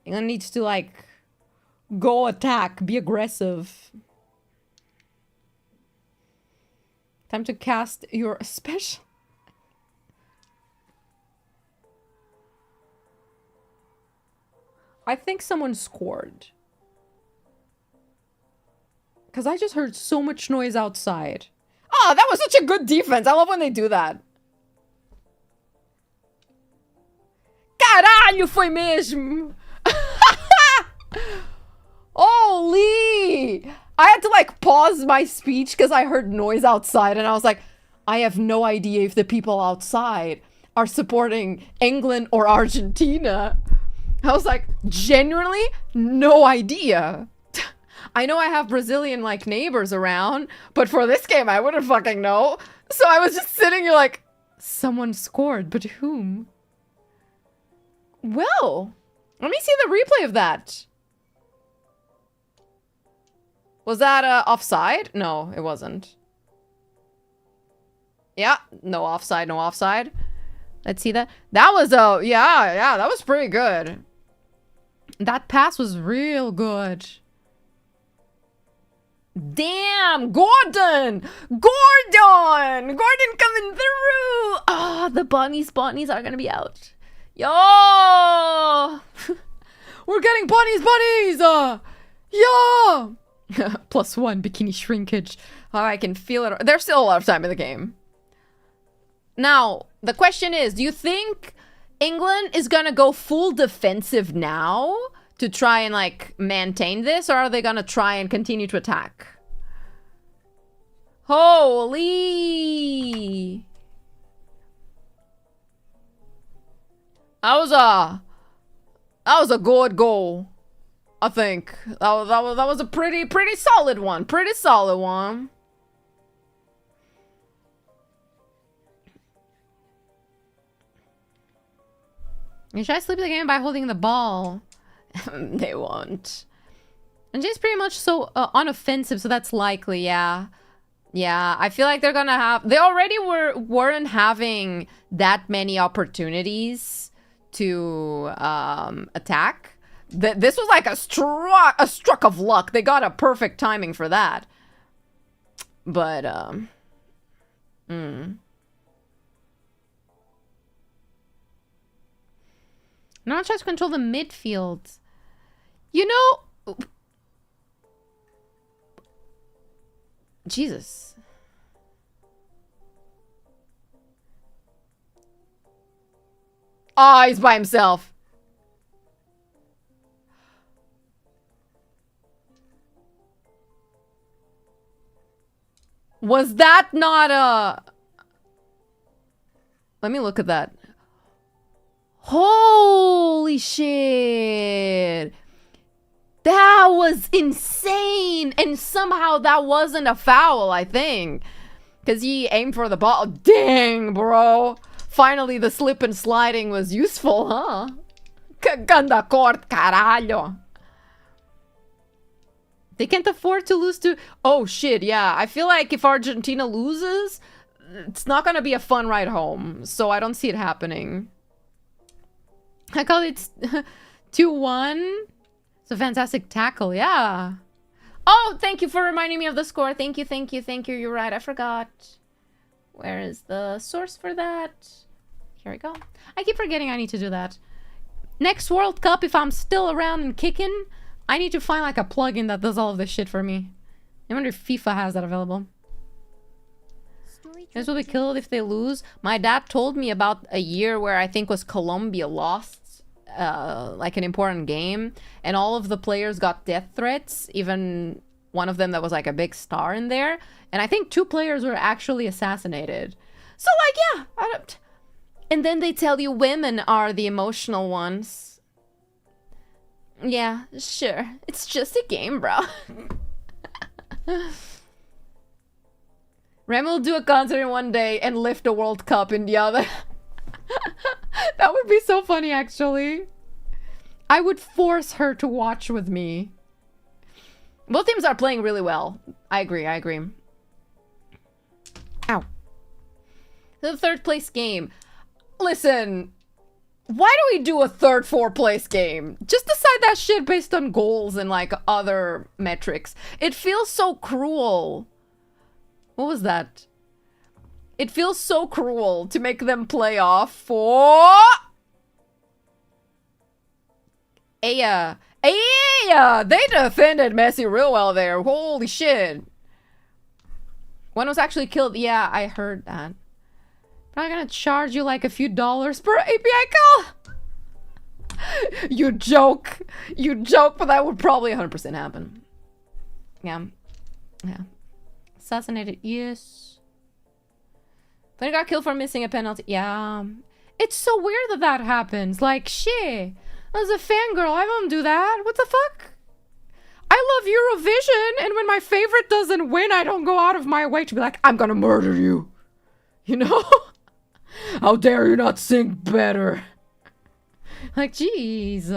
England needs to, like, go attack, be aggressive. Time to cast your special. I think someone scored. Because I just heard so much noise outside. Oh, that was such a good defense. I love when they do that. Caralho, foi mesmo. Holy! I had to, like, pause my speech because I heard noise outside. And I was like, I have no idea if the people outside are supporting England or Argentina. I was like, genuinely, no idea. I know I have Brazilian, like, neighbors around, but for this game, I wouldn't fucking know. So I was just sitting here like, someone scored, but whom? Well, let me see the replay of that. Was that offside? No, it wasn't. Yeah, no offside, no offside. Let's see that. That was yeah, that was pretty good. That pass was real good. Damn, Gordon! Gordon coming through! Ah, the bunnies are gonna be out. Yo! We're getting bunnies! Yo! +1 bikini shrinkage. Oh, I can feel it. There's still a lot of time in the game. Now, the question is, do you think England is gonna go full defensive now to try and, like, maintain this, or are they gonna try and continue to attack? Holy! That was a good goal. I think that was a pretty solid one. Pretty solid one. You try to sleep the game by holding the ball. They won't. And she's pretty much so unoffensive, so that's likely, yeah. Yeah, I feel like they're gonna have... They already weren't having that many opportunities to attack. This was like a struck of luck. They got a perfect timing for that. But, No one tries to control the midfield. You know... Jesus. Oh, he's by himself. Was that not a... Let me look at that. Holy shit. That was insane. And somehow that wasn't a foul, I think. Because he aimed for the ball. Dang, bro. Finally, the slip and sliding was useful, huh? Ganda court, caralho. They can't afford to lose to... Oh, shit, yeah. I feel like if Argentina loses, it's not going to be a fun ride home. So I don't see it happening. I call it 2-1. It's a fantastic tackle, yeah. Oh, thank you for reminding me of the score. Thank you, thank you, thank you. You're right, I forgot. Where is the source for that? Here we go. I keep forgetting I need to do that. Next World Cup, if I'm still around and kicking, I need to find like a plugin that does all of this shit for me. I wonder if FIFA has that available. Guys will be killed if they lose. My dad told me about a year where I think was Colombia lost like an important game, and all of the players got death threats, even one of them that was like a big star in there, and I think 2 players were actually assassinated. So like, yeah, I don't... And then they tell you women are the emotional ones. Yeah, sure. It's just a game, bro. Rem will do a concert in one day and lift a World Cup in the other. That would be so funny, actually. I would force her to watch with me. Both teams are playing really well. I agree, I agree. Ow. The 3rd place game. Listen, why do we do a 3rd, 4th place game? Just decide that shit based on goals and like other metrics. It feels so cruel. What was that? It feels so cruel to make them play off for... Aya. Aya! They defended Messi real well there. Holy shit. One was actually killed. Yeah, I heard that. But I'm gonna charge you like a few dollars per API call. You joke. You joke, but that would probably 100% happen. Yeah. Yeah. Assassinated, yes. But he got killed for missing a penalty. Yeah. It's so weird that that happens. Like, shit. As a fangirl, I won't do that. What the fuck? I love Eurovision, and when my favorite doesn't win, I don't go out of my way to be like, I'm gonna murder you. You know? How dare you not sing better? Like, jeez.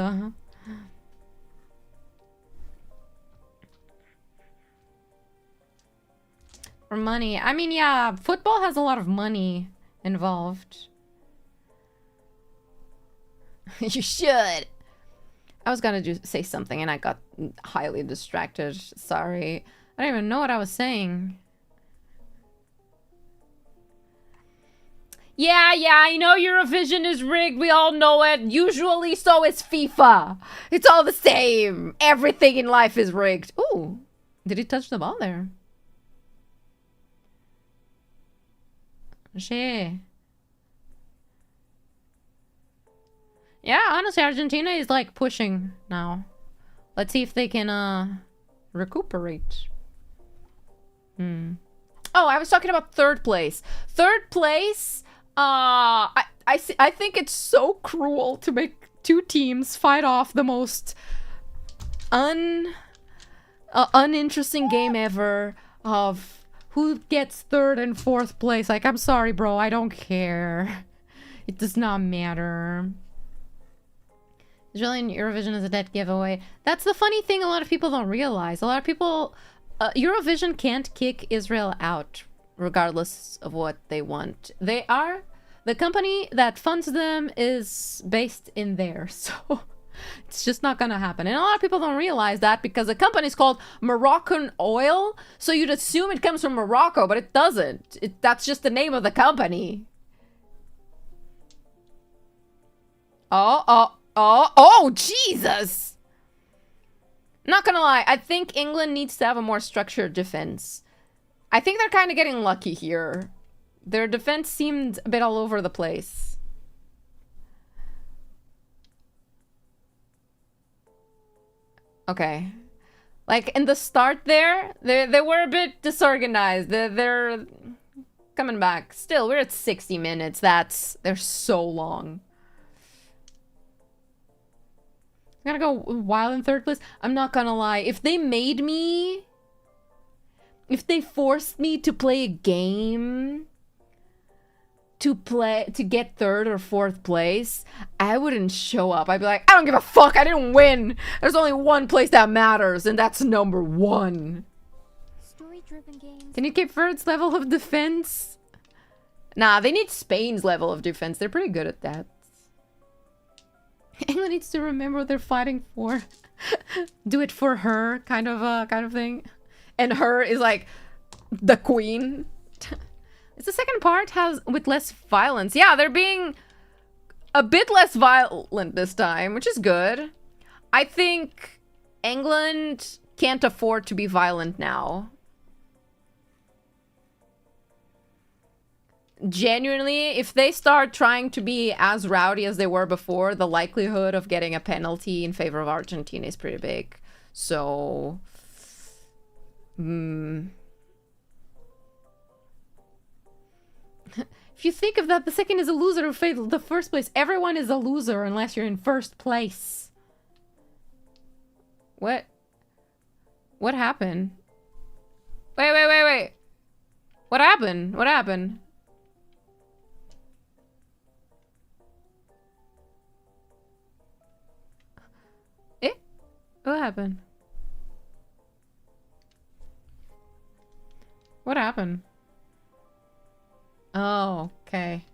For money. I mean, yeah, football has a lot of money involved. You should. I was gonna say something and I got highly distracted. Sorry. I don't even know what I was saying. Yeah, I know Eurovision is rigged. We all know it. Usually so is FIFA. It's all the same. Everything in life is rigged. Ooh. Did he touch the ball there? Shit. Yeah, honestly, Argentina is like pushing now. Let's see if they can recuperate. Oh, I was talking about 3rd place. 3rd place, I think it's so cruel to make 2 teams fight off the most uninteresting game ever of who gets 3rd and 4th place. Like, I'm sorry, bro, I don't care. It does not matter. Australian Eurovision is a dead giveaway. That's the funny thing a lot of people don't realize. A lot of people... Eurovision can't kick Israel out, regardless of what they want. They are... The company that funds them is based in there, so... It's just not gonna happen. And a lot of people don't realize that because the company is called Moroccan Oil, so you'd assume it comes from Morocco, but it doesn't. That's just the name of the company. Oh, Jesus! Not gonna lie, I think England needs to have a more structured defense. I think they're kind of getting lucky here. Their defense seemed a bit all over the place. Okay. Like, in the start there, they were a bit disorganized. They're coming back. Still, we're at 60 minutes. They're so long. I'm gonna go wild in third place. I'm not gonna lie. If they forced me to play a game to get third or fourth place, I wouldn't show up. I'd be like, I don't give a fuck. I didn't win. There's only one place that matters, and that's number 1. Story-driven games. Can you keep Verd's level of defense? Nah, they need Spain's level of defense. They're pretty good at that. England needs to remember what they're fighting for. Do it for her, kind of thing. And her is like the queen. It's the second part with less violence. Yeah, they're being a bit less violent this time, which is good. I think England can't afford to be violent now. Genuinely, if they start trying to be as rowdy as they were before, the likelihood of getting a penalty in favor of Argentina is pretty big. So... If you think of that, the second is a loser who failed the first place. Everyone is a loser unless you're in first place. What? What happened? Wait. What happened? What happened? Eh? What happened? What happened? Oh, okay.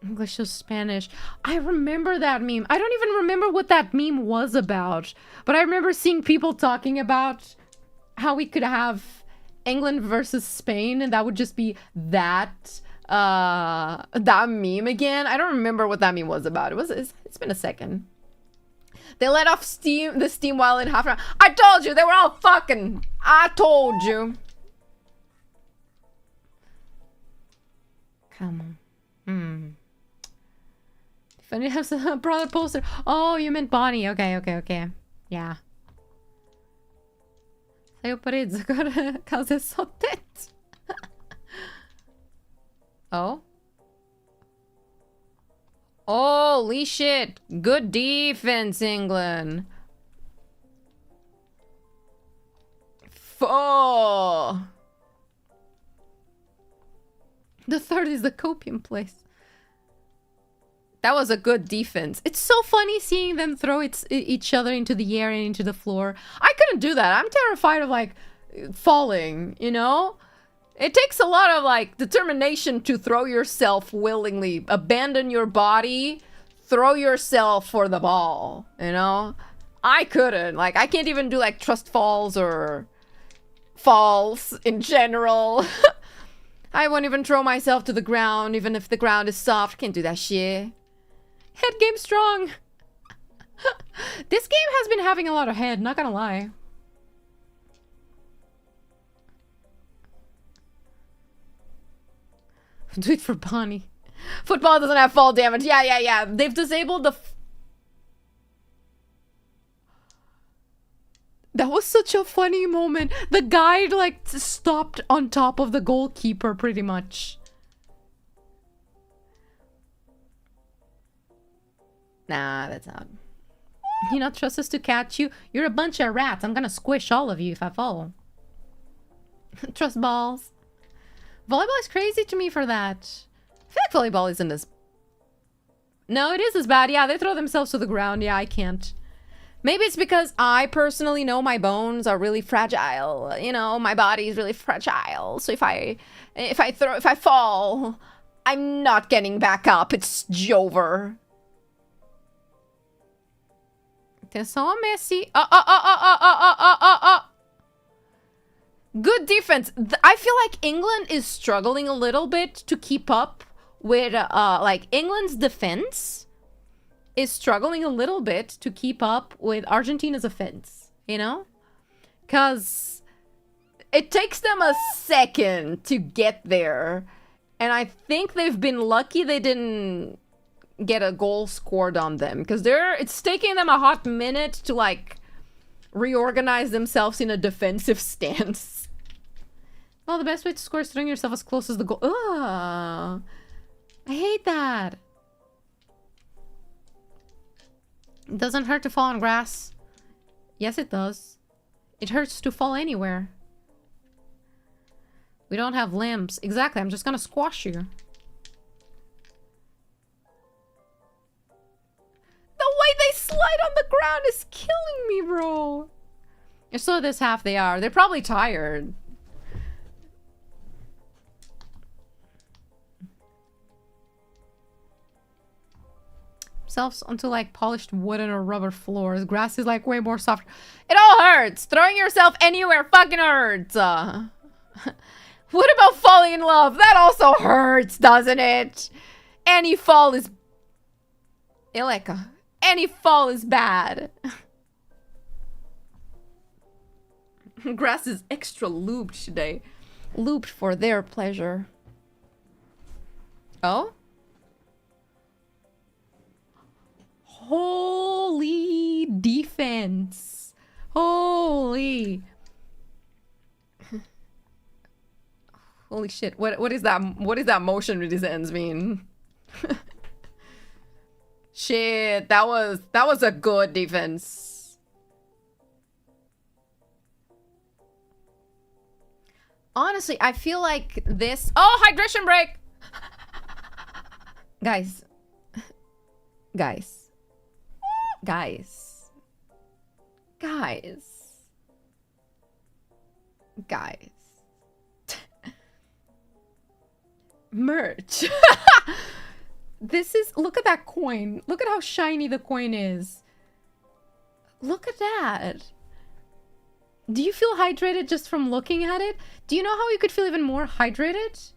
English or Spanish. I remember that meme. I don't even remember what that meme was about. But I remember seeing people talking about how we could have England versus Spain, and that would just be that meme again. I don't remember what that meme was about. It's been a second. They let off the steam while in half an hour. I told you, they were all fucking. I told you. Come on. Funny has a brother poster. Oh, you meant Bonnie. Okay. Yeah. Saiu paredes agora causa é só teto. Oh. Holy shit. Good defense, England. Oh. The third is the copium place. That was a good defense. It's so funny seeing them throw each other into the air and into the floor. I couldn't do that. I'm terrified of, like, falling, you know? It takes a lot of, like, determination to throw yourself willingly. Abandon your body. Throw yourself for the ball, you know? I couldn't. Like, I can't even do, like, trust falls or falls in general. I won't even throw myself to the ground, even if the ground is soft. Can't do that shit. Head game strong. This game has been having a lot of head, not gonna lie. Do it for Bonnie. Football doesn't have fall damage. Yeah. They've disabled the... That was such a funny moment. The guy, like, stopped on top of the goalkeeper, pretty much. Nah, that's not. You not trust us to catch you? You're a bunch of rats. I'm gonna squish all of you if I fall. Trust balls. Volleyball is crazy to me for that. feel like volleyball isn't as... No, it is as bad. Yeah, they throw themselves to the ground. Yeah, I can't. Maybe it's because I personally know my bones are really fragile. You know, my body is really fragile. So if I fall, I'm not getting back up. It's over. Atenção, Messi. Good defense. I feel like England is struggling a little bit to keep up with, like, England's defense is struggling a little bit to keep up with Argentina's offense, you know? Because it takes them a second to get there. And I think they've been lucky they didn't get a goal scored on them. Because it's taking them a hot minute to, like, reorganize themselves in a defensive stance. Well, the best way to score is throwing yourself as close as the goal. Ugh. I hate that. It doesn't hurt to fall on grass. Yes, it does. It hurts to fall anywhere. We don't have limbs. Exactly, I'm just gonna squash you. The way they slide on the ground is killing me, bro. So this half they are. They're probably tired. Themselves onto like polished wooden or rubber floors. Grass is like way more soft. It all hurts. Throwing yourself anywhere fucking hurts. What about falling in love? That also hurts, doesn't it? Any fall is... Eleka. Any fall is bad. Grass is extra lubed today. Lubed for their pleasure. Oh? Holy defense. Holy. Holy shit. What is that motion with his ends mean? Shit, that was a good defense. Honestly, I feel like this... Oh, hydration break! Guys. Guys. Guys. Guys. Guys. Merch. This is... Look at that coin. Look at how shiny the coin is. Look at that. Do you feel hydrated just from looking at it? Do you know how you could feel even more hydrated?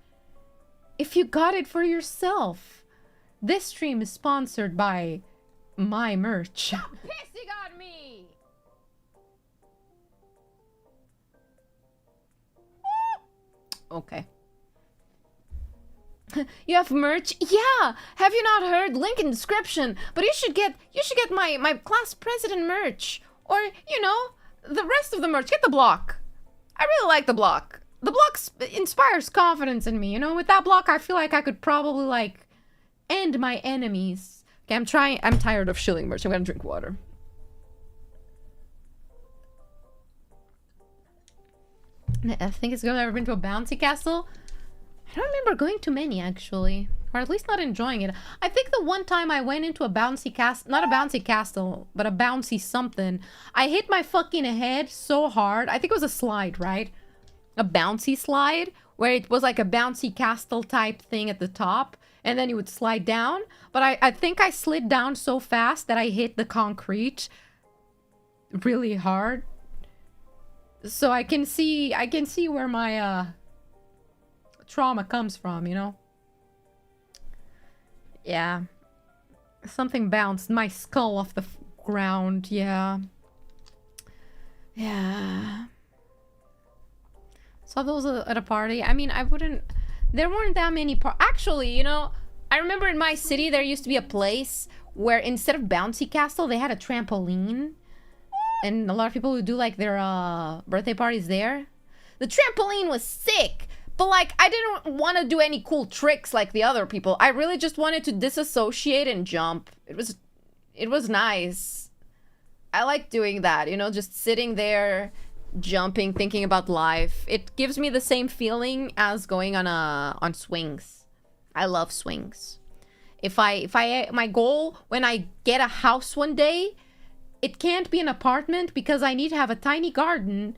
If you got it for yourself. This stream is sponsored by my merch. Stop pissing on me! Okay. You have merch? Yeah! Have you not heard? Link in description. But you should get my class president merch. Or, you know, the rest of the merch. Get the block. I really like the block. The block inspires confidence in me, you know? With that block, I feel like I could probably, like, end my enemies. Okay, I'm tired of shilling merch. I'm gonna drink water. I think it's good. I've ever been to a bouncy castle. I don't remember going to many, actually. Or at least not enjoying it. I think the one time I went into a bouncy castle... Not a bouncy castle, but a bouncy something. I hit my fucking head so hard. I think it was a slide, right? A bouncy slide. Where it was like a bouncy castle type thing at the top. And then you would slide down. But I think I slid down so fast that I hit the concrete really hard. So I can see where my trauma comes from, you know? Yeah. Something bounced my skull off the ground, yeah. Yeah. Saw those at a party. I mean, I wouldn't... There weren't that many actually, you know, I remember in my city there used to be a place where instead of bouncy castle, they had a trampoline. And a lot of people would do like their birthday parties there. The trampoline was sick, but like I didn't want to do any cool tricks like the other people. I really just wanted to disassociate and jump. It was nice. I like doing that, you know, just sitting there, jumping, thinking about life. It gives me the same feeling as going on swings. I love swings. My goal when I get a house one day, it can't be an apartment because I need to have a tiny garden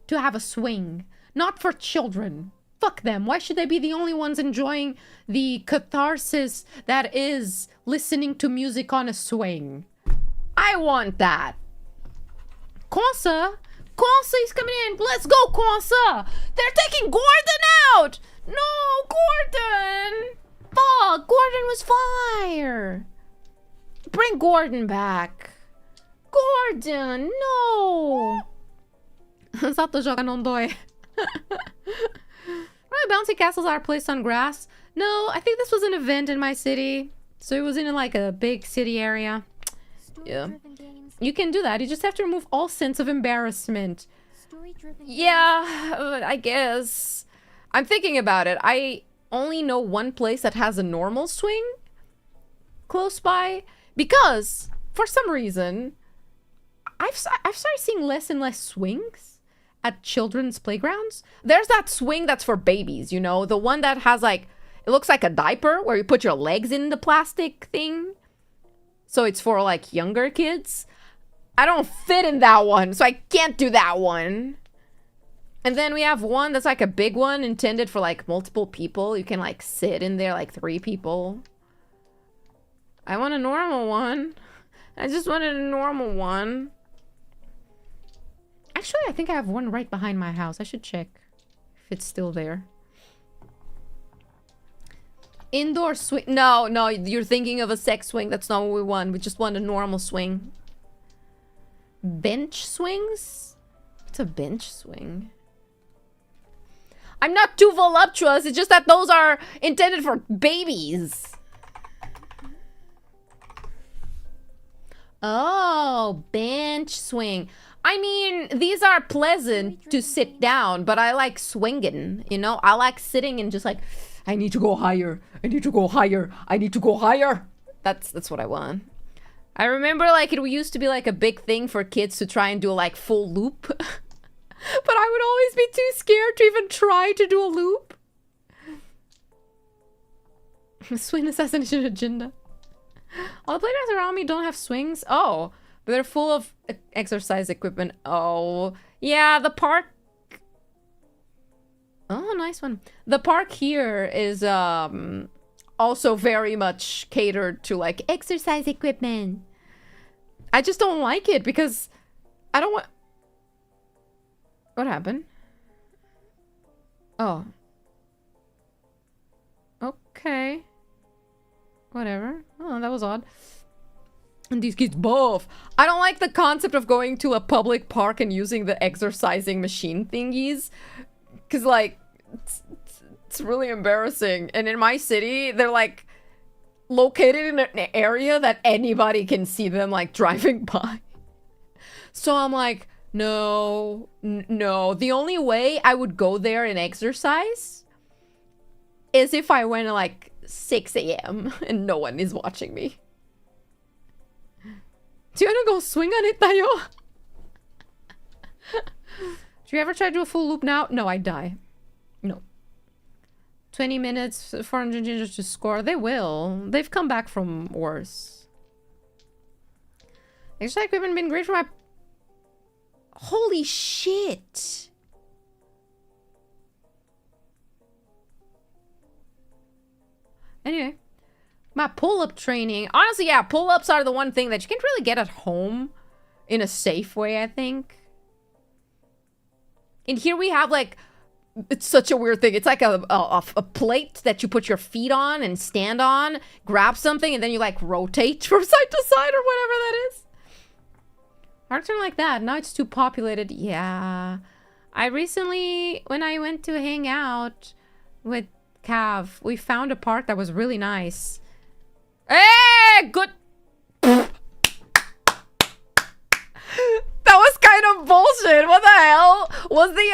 to have a swing. Not for children. Fuck them. Why should they be the only ones enjoying the catharsis that is listening to music on a swing? I want that. Kwanzaa? Kwanzaa is coming in. Let's go, Kwanzaa. They're taking Gordon out. No, Gordon. Fuck, Gordon was fire. Bring Gordon back. Gordon, no. Sato joga não dói. Right, bouncy castles are placed on grass. No, I think this was an event in my city. So it was in like a big city area. Yeah. You can do that. You just have to remove all sense of embarrassment. Yeah, I guess. I'm thinking about it. I only know one place that has a normal swing close by. Because, for some reason, I've started seeing less and less swings at children's playgrounds. There's that swing that's for babies, you know? The one that has like, it looks like a diaper where you put your legs in the plastic thing. So it's for like younger kids. I don't fit in that one, so I can't do that one. And then we have one that's like a big one intended for like multiple people. You can like sit in there like 3 people. I want a normal one. I just wanted a normal one. Actually, I think I have one right behind my house. I should check if it's still there. Indoor swing. No, no, you're thinking of a sex swing. That's not what we want. We just want a normal swing. Bench swings? What's a bench swing? I'm not too voluptuous. It's just that those are intended for babies. Oh, bench swing. I mean, these are pleasant to sit down, but I like swinging, you know? I like sitting and just like, I need to go higher. I need to go higher. I need to go higher. That's what I want. I remember like it used to be like a big thing for kids to try and do like full loop. But I would always be too scared to even try to do a loop. Swing assassination agenda. All the playgrounds around me don't have swings. Oh, but they're full of exercise equipment. Oh, yeah, the park. Oh, nice one. The park here is also very much catered to like exercise equipment. I just don't like it because I don't want... What happened? Oh. Okay. Whatever. Oh, that was odd. And these kids both. I don't like the concept of going to a public park and using the exercising machine thingies. Because, like, it's really embarrassing. And in my city, they're, like, located in an area that anybody can see them, like, driving by. So I'm like, no, no. The only way I would go there and exercise is if I went at, like, 6 a.m. and no one is watching me. Do you wanna go swing on it, Tayo? Do you ever try to do a full loop now? No, I die. No. 20 minutes for Argentina to score. They will. They've come back from worse. Extra equipment been great for my... Holy shit! Anyway. My pull-up training. Honestly, yeah, pull-ups are the one thing that you can't really get at home in a safe way, I think. And here we have, like, it's such a weird thing. It's like a plate that you put your feet on and stand on, grab something, and then you, like, rotate from side to side or whatever that is. Parks are like that. Now it's too populated. Yeah. I recently, when I went to hang out with Cav, we found a park that was really nice. Hey, good. That was kind of bullshit. What the hell? Was the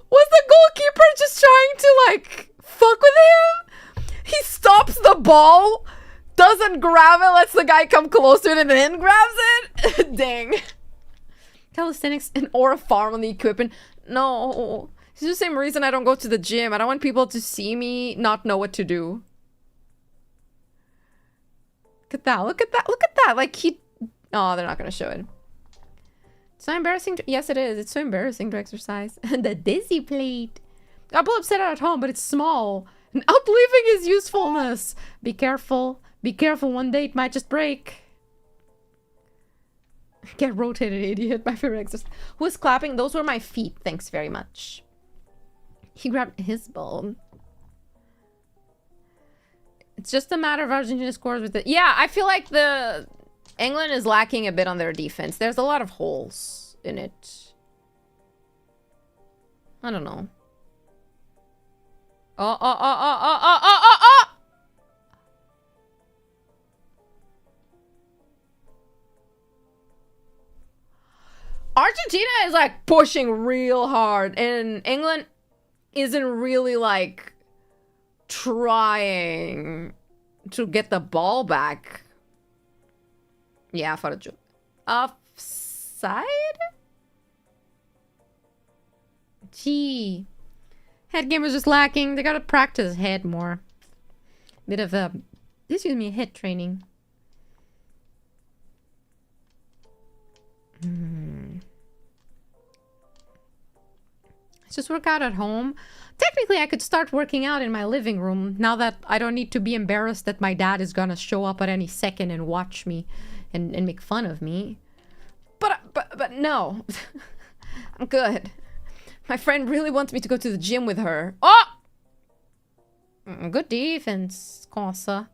was the goalkeeper just trying to like fuck with him? He stops the ball, doesn't grab it, lets the guy come close to it, and then grabs it. Dang. Calisthenics and or a farm on the equipment. No. It's the same reason I don't go to the gym. I don't want people to see me not know what to do. Look at that. Look at that. Look at that. Like he... Oh, they're not going to show it. It's not embarrassing to... Yes, it is. It's so embarrassing to exercise. The dizzy plate. Got a pull-up set at home, but it's small. And outliving his usefulness. Be careful. Be careful. One day it might just break. Get rotated, idiot. My favorite exercise. Who was clapping? Those were my feet. Thanks very much. He grabbed his ball. It's just a matter of Argentina scores with it. Yeah, I feel like the... England is lacking a bit on their defense. There's a lot of holes in it. I don't know. Oh. Argentina is like pushing real hard, and England isn't really like trying to get the ball back. Yeah, for a joke. Offside? Gee. Head game was just lacking. They gotta practice head more. Bit of a... Excuse me, head training. Let's just work out at home. Technically, I could start working out in my living room now that I don't need to be embarrassed that my dad is gonna show up at any second and watch me and make fun of me. But no. I'm good. My friend really wants me to go to the gym with her. Oh! Good defense, Consa.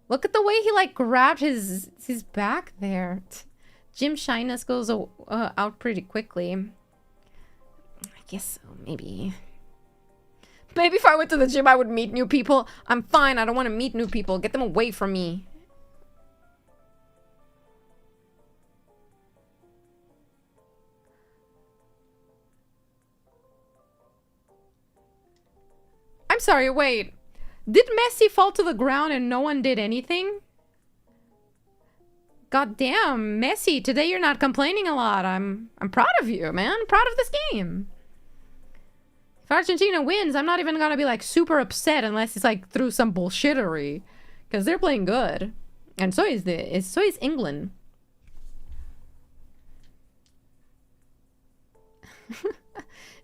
Look at the way he like grabbed his back there. Gym shyness goes out pretty quickly. I guess so, maybe. Maybe if I went to the gym, I would meet new people. I'm fine. I don't want to meet new people. Get them away from me. I'm sorry, wait. Did Messi fall to the ground and no one did anything? God damn, Messi, today you're not complaining a lot. I'm proud of you, man. I'm proud of this game. If Argentina wins, I'm not even gonna be like super upset unless it's like through some bullshittery. Because they're playing good. And so is England.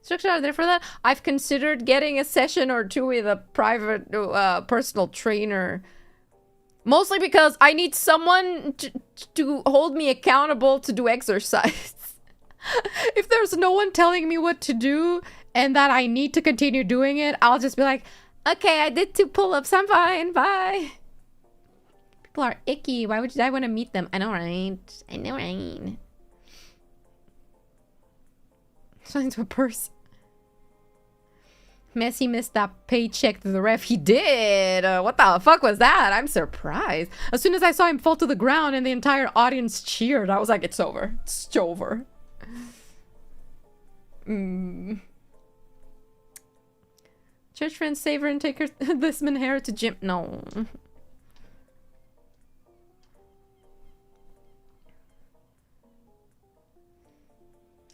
Structure out there for that. I've considered getting a session or two with a private personal trainer. Mostly because I need someone to hold me accountable to do exercise. If there's no one telling me what to do and that I need to continue doing it, I'll just be like, okay, I did 2 pull-ups, I'm fine, bye. People are icky. Why would I want to meet them? I know, right? I know, right? Something to a purse. Messi missed that paycheck to the ref. He did. What the fuck was that? I'm surprised. As soon as I saw him fall to the ground and the entire audience cheered, I was like, it's over. It's over. Church friends save her and take her this man hair to gym. No.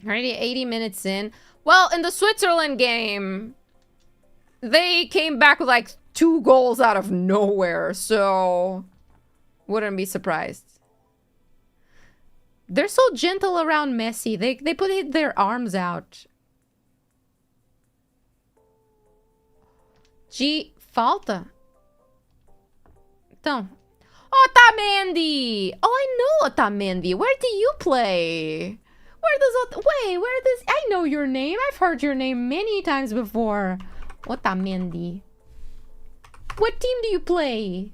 Already 80 minutes in. Well, in the Switzerland game, they came back with like 2 goals out of nowhere, so wouldn't be surprised. They're so gentle around Messi. They put their arms out. Falta. Então. Otamendi! Oh, I know Otamendi. Where do you play? Where does... I know your name. I've heard your name many times before. Otamendi. What team do you play?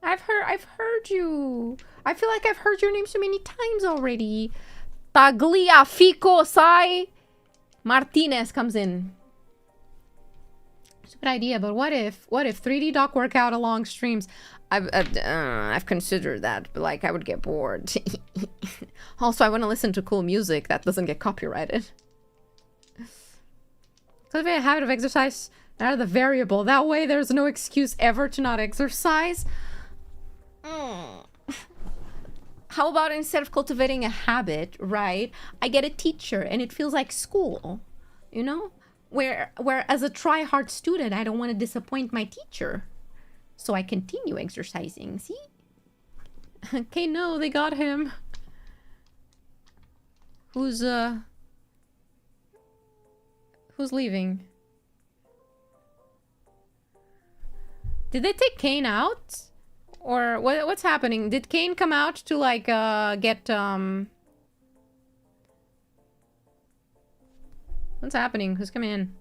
I've heard you. I feel like I've heard your name so many times already. Tagliafico Sai Martinez comes in. Stupid idea, but what if 3D doc workout along streams? I've considered that, but like I would get bored. Also, I want to listen to cool music that doesn't get copyrighted. Cultivate a habit of exercise out of the variable. That way, there's no excuse ever to not exercise. How about instead of cultivating a habit, right, I get a teacher and it feels like school, you know? Where as a try-hard student, I don't want to disappoint my teacher. So I continue exercising, see? Okay, no, they got him. Who's leaving? Did they take Kane out? Or what's happening? Did Kane come out to like get what's happening? Who's coming in?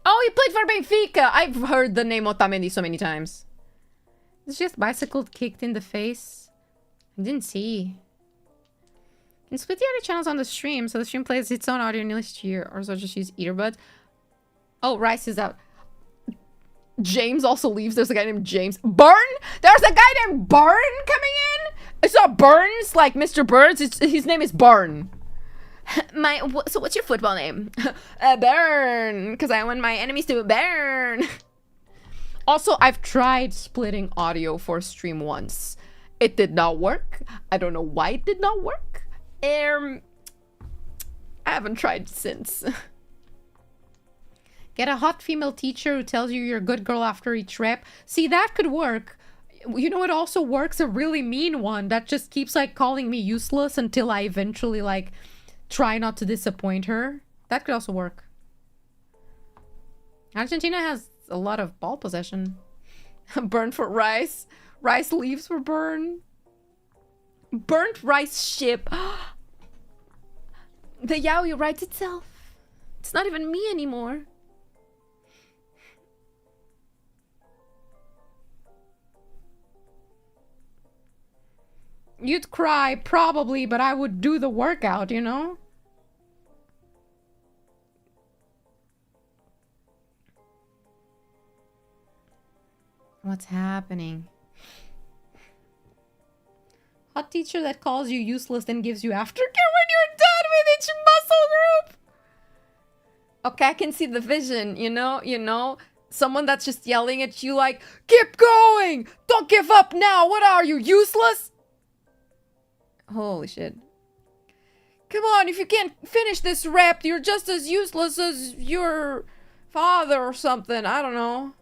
Oh, he played for Benfica! I've heard the name Otamendi so many times. It's just bicycle kicked in the face. I didn't see. Can split the other channels on the stream so the stream plays its own audio next year, or so just use earbuds. Oh, Rice is out. James also leaves. There's a guy named James. Burn? There's a guy named Burn coming in? It's not Burns like Mr. Burns. His name is Burn. So what's your football name? Burn. Because I want my enemies to burn. Also, I've tried splitting audio for stream once. It did not work. I don't know why it did not work. I haven't tried since. Get a hot female teacher who tells you you're a good girl after each rep. See, that could work. You know, it also works, a really mean one that just keeps like calling me useless until I eventually like try not to disappoint her. That could also work. Argentina has a lot of ball possession. Burn for Rice. Rice leaves for Burn. Burnt Rice ship. The yaoi writes itself. It's not even me anymore. You'd cry, probably, but I would do the workout, you know? What's happening? Hot teacher that calls you useless then gives you aftercare when you're done with each muscle group! Okay, I can see the vision, you know? Someone that's just yelling at you like, keep going! Don't give up now! What are you, useless? Holy shit. Come on, if you can't finish this rep, you're just as useless as your father or something. I don't know.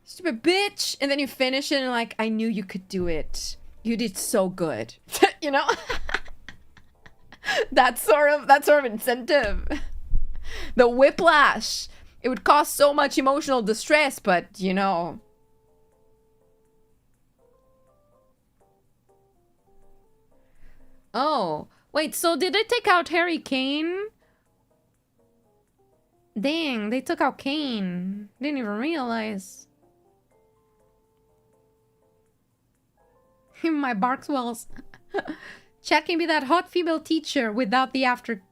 Stupid bitch. And then you finish it and like, I knew you could do it. You did so good. You know? That sort of incentive. The whiplash. It would cause so much emotional distress, but you know. Oh, wait, so did they take out Harry Kane? Dang, they took out Kane. Didn't even realize. My Barkswells. Chat can be that hot female teacher without the after...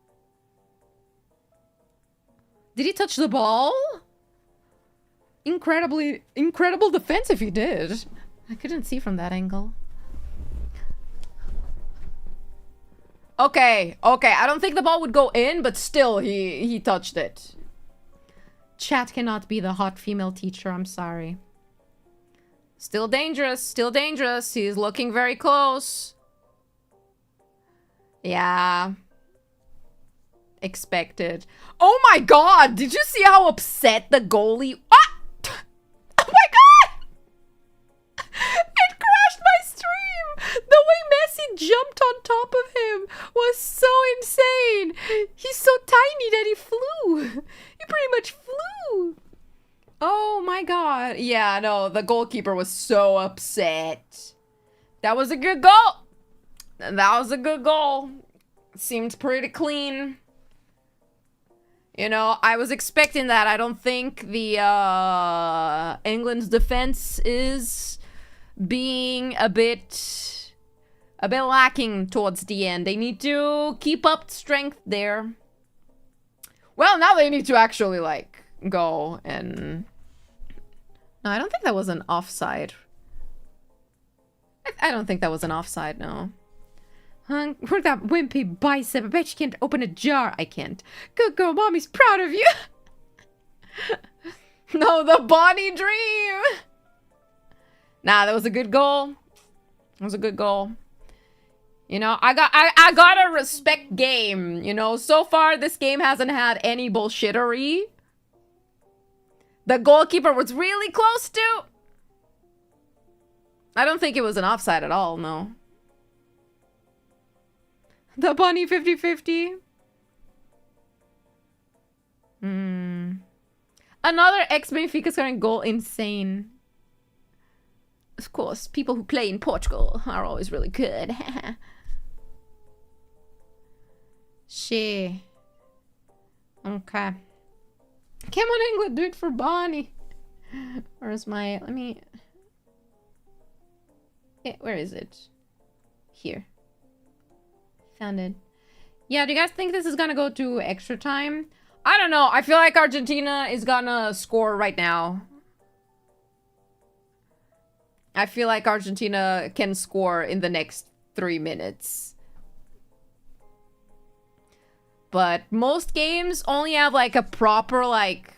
Did he touch the ball? Incredible defense if he did. I couldn't see from that angle. Okay. I don't think the ball would go in, but still, he touched it. Chat cannot be the hot female teacher, I'm sorry. Still dangerous. He's looking very close. Yeah. Expected. Oh my god! Did you see how upset the goalie... Ah! Oh my god! It crashed my stream! The way Messi jumped on top of him was so insane! He's so tiny that he flew! He pretty much flew! Oh my god. Yeah, no, the goalkeeper was so upset. That was a good goal. Seemed pretty clean. You know, I was expecting that. I don't think the England's defense is being a bit lacking towards the end. They need to keep up strength there. Well, now they need to actually like go and... No, I don't think that was an offside. I don't think that was an offside, no. Work that wimpy bicep. I bet you can't open a jar. I can't. Good girl, mommy's proud of you. No, the Bonnie dream. Nah, that was a good goal. It was a good goal. You know, I gotta respect game. You know, so far this game hasn't had any bullshittery. The goalkeeper was really close to. I don't think it was an offside at all, no. The bunny 50-50. Another ex-Benfica scoring goal, insane. Of course, people who play in Portugal are always really good. She. Okay. Come on, England, do it for Bonnie. Where's my... Let me... where is it? Here. Found it. Yeah, do you guys think this is gonna go to extra time? I don't know. I feel like Argentina is gonna score right now. I feel like Argentina can score in the next 3 minutes. But most games only have like a proper like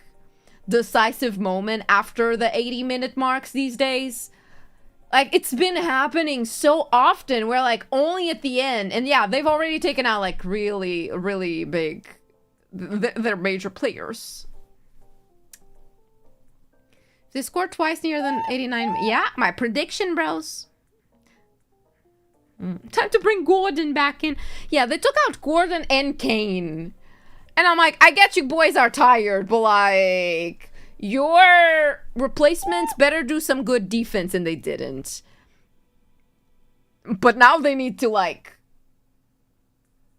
decisive moment after the 80-minute marks these days. Like, it's been happening so often where like only at the end, and yeah, they've already taken out like really, really big, they're major players. They scored twice near than 89. Yeah, my prediction, bros. Time to bring Gordon back in. Yeah, they took out Gordon and Kane. And I'm like, I get you boys are tired, but like, your replacements better do some good defense, and they didn't. But now they need to like,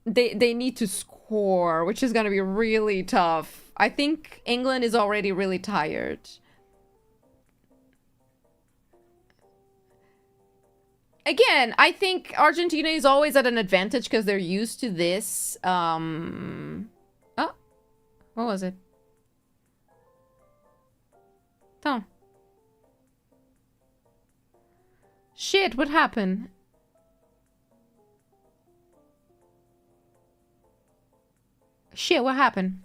they need to score, which is gonna be really tough. I think England is already really tired. Again, I think Argentina is always at an advantage because they're used to this. Oh, what was it? Oh. Shit, what happened? Shit, what happened?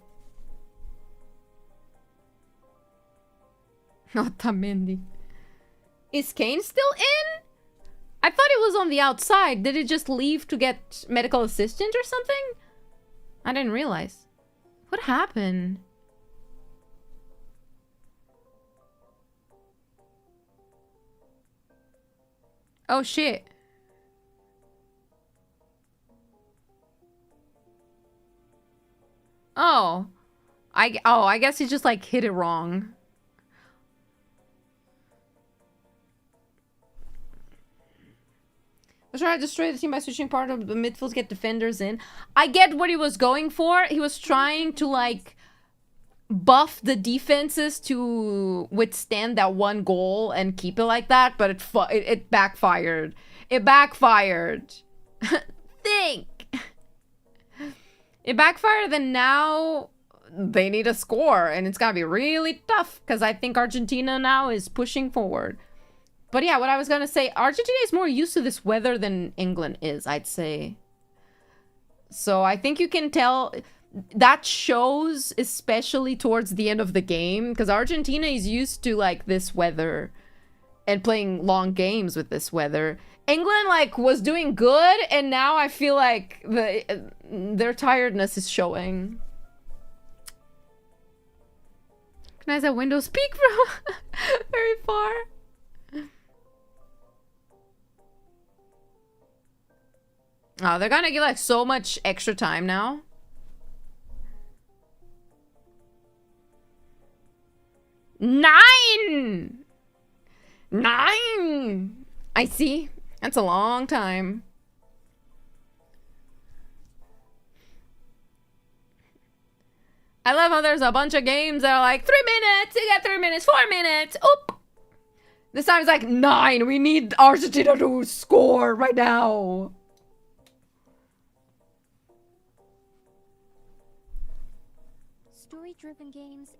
Otamendi. Is Kane still in? I thought it was on the outside. Did it just leave to get medical assistant or something? I didn't realize. What happened? Oh shit. Oh. I guess he just like hit it wrong. Was trying to destroy the team by switching part of the midfield to get defenders in. I get what he was going for. He was trying to like buff the defenses to withstand that one goal and keep it like that, but it backfired. It backfired. Think. It backfired, and now they need a score, and it's gonna be really tough because I think Argentina now is pushing forward. But yeah, what I was gonna say, Argentina is more used to this weather than England is, I'd say. So I think you can tell that shows, especially towards the end of the game, because Argentina is used to like this weather and playing long games with this weather. England like was doing good, and now I feel like their tiredness is showing. Can I say Windows speak from very far? Oh, they're gonna get like so much extra time now. Nine! I see. That's a long time. I love how there's a bunch of games that are like 3 minutes, you get 3 minutes, 4 minutes. Oop! This time it's like 9. We need Argentina to score right now. Story-driven games.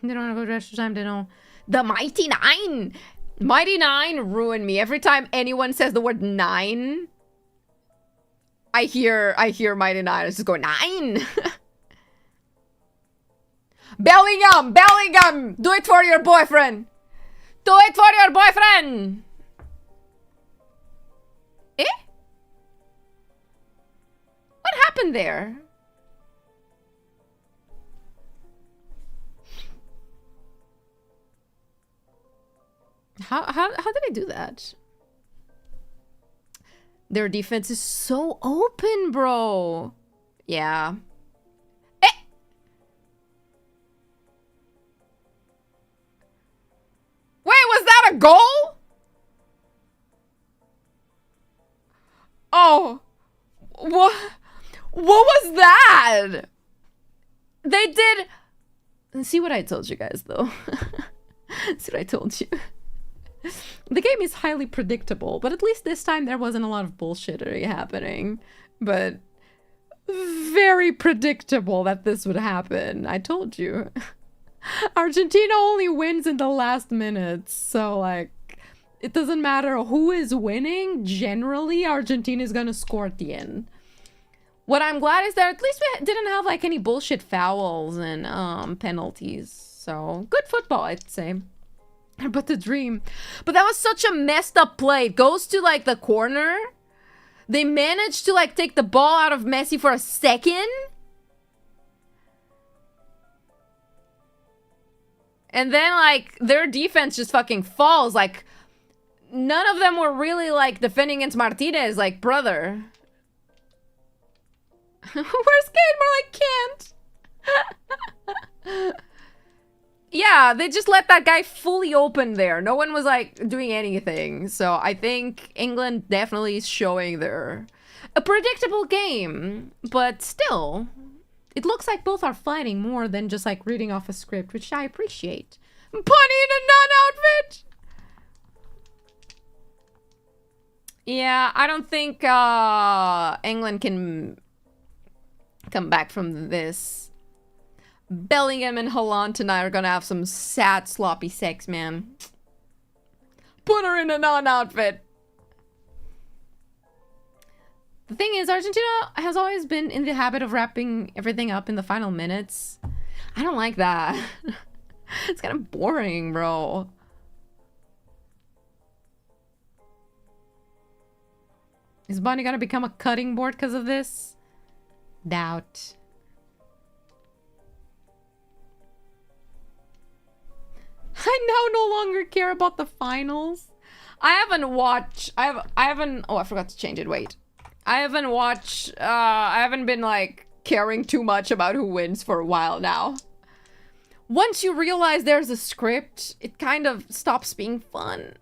They don't want to go to extra time, they don't. The Mighty Nine! Mighty Nine ruined me. Every time anyone says the word 9, I hear Mighty Nine. I just go 9. Bellingham! Bellingham! Do it for your boyfriend! Do it for your boyfriend! Eh? What happened there? How did I do that? Their defense is so open, bro. Yeah. Eh! Wait, was that a goal? Oh. What was that? They did... See what I told you guys, though. See what I told you. The game is highly predictable, but at least this time there wasn't a lot of bullshittery happening. But very predictable that this would happen. I told you. Argentina only wins in the last minutes, so like it doesn't matter who is winning. Generally, Argentina is gonna score at the end. What I'm glad is that at least we didn't have like any bullshit fouls and penalties. So good football, I'd say. But the dream. But that was such a messed up play. It goes to like the corner. They managed to like take the ball out of Messi for a second. And then like their defense just fucking falls. Like none of them were really like defending against Martinez. Like, brother. Where's Kane? More like can't. Yeah, they just let that guy fully open there. No one was like doing anything. So I think England definitely is showing a predictable game. But still, it looks like both are fighting more than just like reading off a script, which I appreciate. Punny in a nun-outfit! Yeah, I don't think England can come back from this. Bellingham and Haaland tonight are gonna have some sad, sloppy sex, man. Put her in a non-outfit. The thing is, Argentina has always been in the habit of wrapping everything up in the final minutes. I don't like that. It's kind of boring, bro. Is Bonnie gonna become a cutting board because of this? Doubt. I now no longer care about the finals. I haven't oh, I forgot to change it. Wait. I haven't been like caring too much about who wins for a while now. Once you realize there's a script, it kind of stops being fun.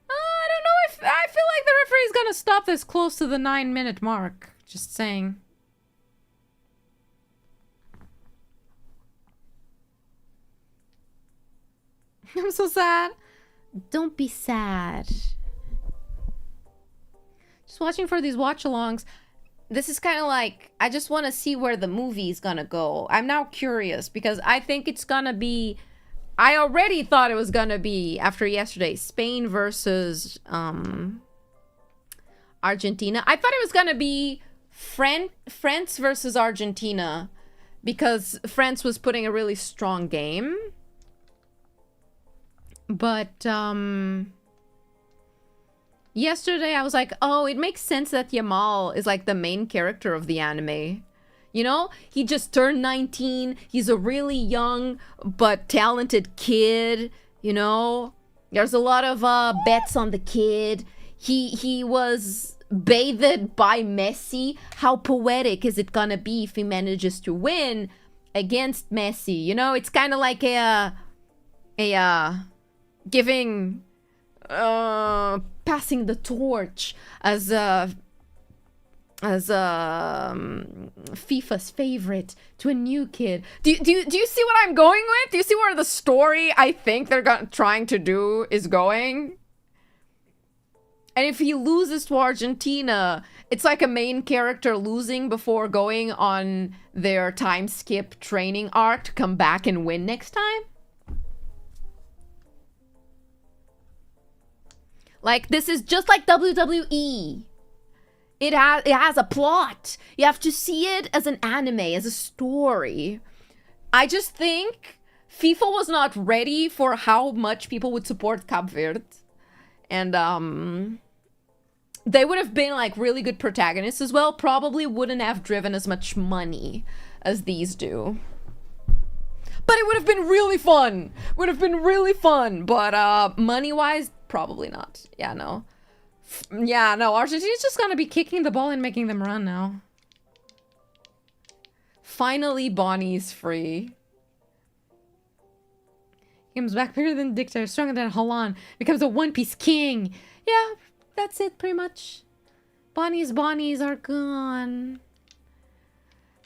I don't know if I feel like the referee's gonna stop this close to the 9-minute mark. Just saying. I'm so sad. Don't be sad. Just watching for these watch-alongs. This is kind of like, I just want to see where the movie is gonna go. I'm now curious because I think it's gonna be... I already thought it was gonna be, after yesterday, Spain versus Argentina. I thought it was gonna be France versus Argentina because France was putting a really strong game. But yesterday I was like, oh, it makes sense that Yamal is like the main character of the anime. You know, he just turned 19. He's a really young but talented kid, you know. There's a lot of bets on the kid. He was bathed by Messi. How poetic is it gonna be if he manages to win against Messi? You know, it's kind of like a giving passing the torch as FIFA's favorite to a new kid. Do you see what I'm going with? Do you see where the story I think they're trying to do is going? And if he loses to Argentina, it's like a main character losing before going on their time skip training arc to come back and win next time. Like, this is just like WWE. It has a plot. You have to see it as an anime, as a story. I just think FIFA was not ready for how much people would support Cape Verde. And they would have been like really good protagonists as well. Probably wouldn't have driven as much money as these do. But it would have been really fun. Would have been really fun. But money-wise, probably not. Yeah, no. Yeah, no. Argentina's just gonna be kicking the ball and making them run now. Finally, Bonnie's free. He comes back bigger than Dictator, stronger than Halan. Becomes a one-piece king. Yeah, that's it, pretty much. Bonnies are gone.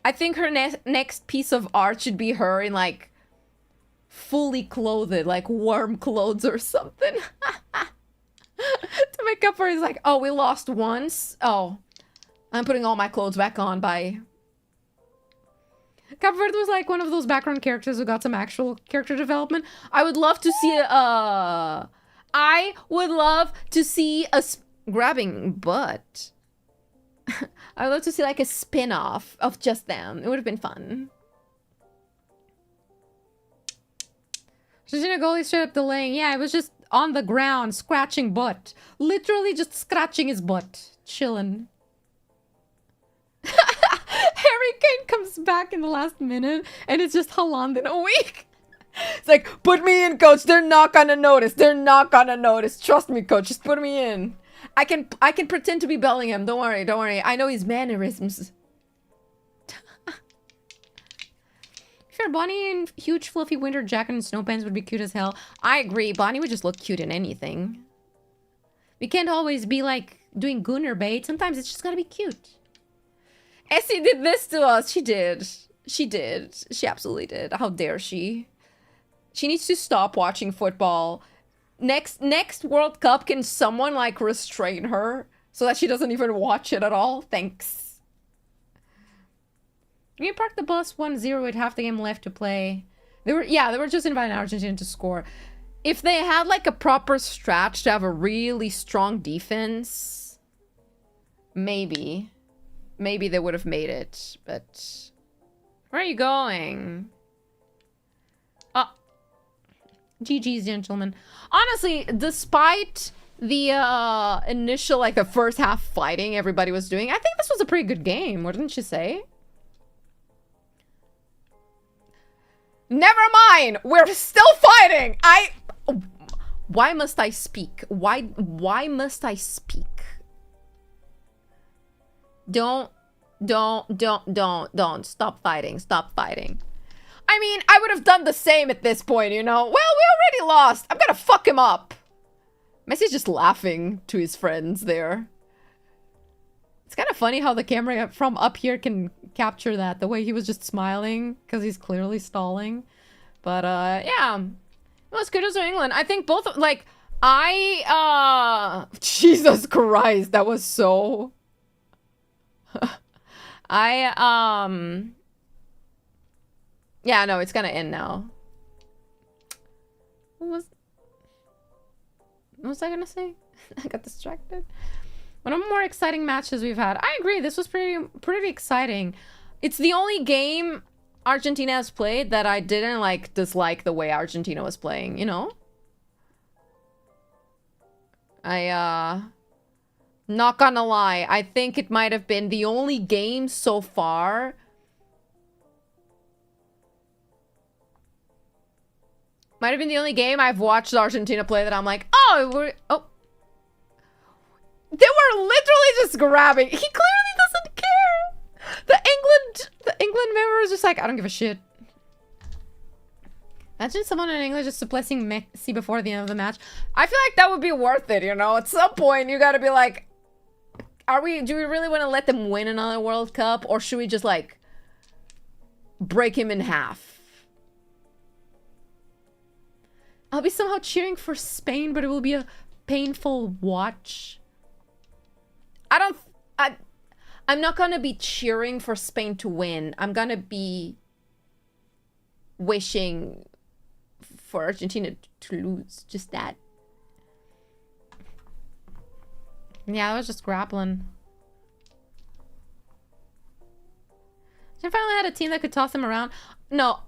I think her next piece of art should be her in, like, fully clothed, like warm clothes or something. To make up for it, it's like, oh, we lost once. Oh, I'm putting all my clothes back on by... Cape Verde was like one of those background characters who got some actual character development. I would love to see a... I would love to see a... grabbing butt. I would love to see like a spin-off of just them. It would have been fun. Argentina goalie straight up delaying. Yeah, it was just on the ground, scratching butt. Literally just scratching his butt. Chilling. Harry Kane comes back in the last minute, and it's just Haaland in a week. It's like, put me in, coach. They're not gonna notice. They're not gonna notice. Trust me, coach. Just put me in. I can pretend to be Bellingham. Don't worry, don't worry. I know his mannerisms. Sure, Bonnie in huge fluffy winter jacket and snow pants would be cute as hell. I agree. Bonnie would just look cute in anything. We can't always be like doing Gunner bait. Sometimes it's just gotta be cute. Essie did this to us. She did. She did. She absolutely did. How dare she? She needs to stop watching football. Next World Cup, can someone like restrain her so that she doesn't even watch it at all? Thanks. We parked the bus 1-0 with half the game left to play. They were just inviting Argentina to score. If they had like a proper stratch to have a really strong defense, maybe they would have made it. But where are you going? GG's, gentlemen. Honestly, despite the initial, like the first half fighting everybody was doing, I think this was a pretty good game, wouldn't you say? Never mind! We're still fighting! Why must I speak? Why must I speak? Don't. Stop fighting. Stop fighting. I mean, I would have done the same at this point, you know? Well, we already lost. I'm gonna fuck him up. Messi's just laughing to his friends there. It's kind of funny how the camera from up here can capture that. The way he was just smiling, because he's clearly stalling. But, yeah. Well, as good as England. I think both, like, Jesus Christ, that was so... Yeah, no, it's gonna end now. What was I gonna say? I got distracted. One of the more exciting matches we've had. I agree, this was pretty exciting. It's the only game Argentina has played that I didn't, like, dislike the way Argentina was playing, you know? Not gonna lie, I think it might have been the only game so far... Might have been the only game I've watched Argentina play that I'm like, oh. They were literally just grabbing. He clearly doesn't care. The England member was just like, I don't give a shit. Imagine someone in English just suppressing Messi before the end of the match. I feel like that would be worth it, you know? At some point, you gotta be like, do we really want to let them win another World Cup? Or should we just, like, break him in half? I'll be somehow cheering for Spain, but it will be a painful watch. I'm not gonna be cheering for Spain to win. I'm gonna be wishing for Argentina to lose. Just that. Yeah, that was just grappling. They finally had a team that could toss them around. No.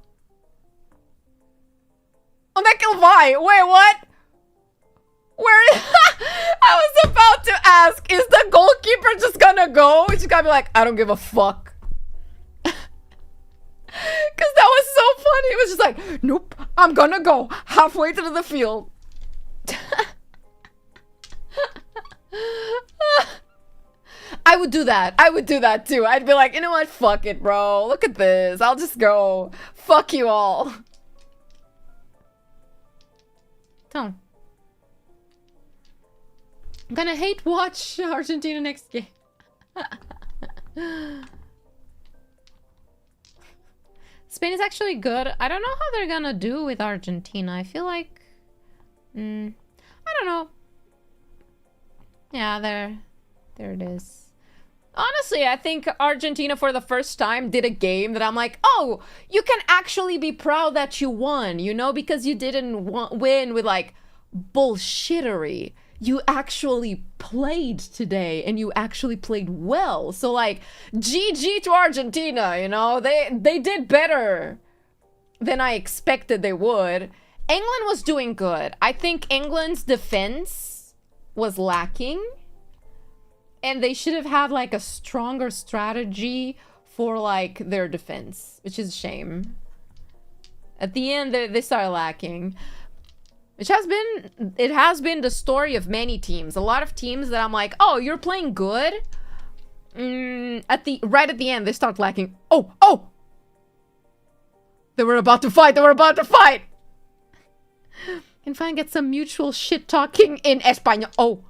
Oh, that killed Vi. Wait, what? Where? I was about to ask, is the goalkeeper just gonna go? She's gonna be like, I don't give a fuck. Because that was so funny. It was just like, nope, I'm gonna go halfway through the field. I would do that. I would do that too. I'd be like, you know what? Fuck it, bro. Look at this. I'll just go. Fuck you all. Don't. I'm gonna hate watch Argentina next game. Spain is actually good. I don't know how they're gonna do with Argentina. I feel like... I don't know. Yeah, there it is. Honestly, I think Argentina for the first time did a game that I'm like, oh, you can actually be proud that you won, you know, because you didn't win with like bullshittery. You actually played today and you actually played well. So like, GG to Argentina, you know, they did better than I expected they would. England was doing good. I think England's defense was lacking. And they should have had like a stronger strategy for like their defense, which is a shame. At the end, they started lacking, which has been the story of many teams. A lot of teams that I'm like, oh, you're playing good. Right at the end, they start lacking. Oh! They were about to fight. Can finally get some mutual shit talking in Espanol. Oh.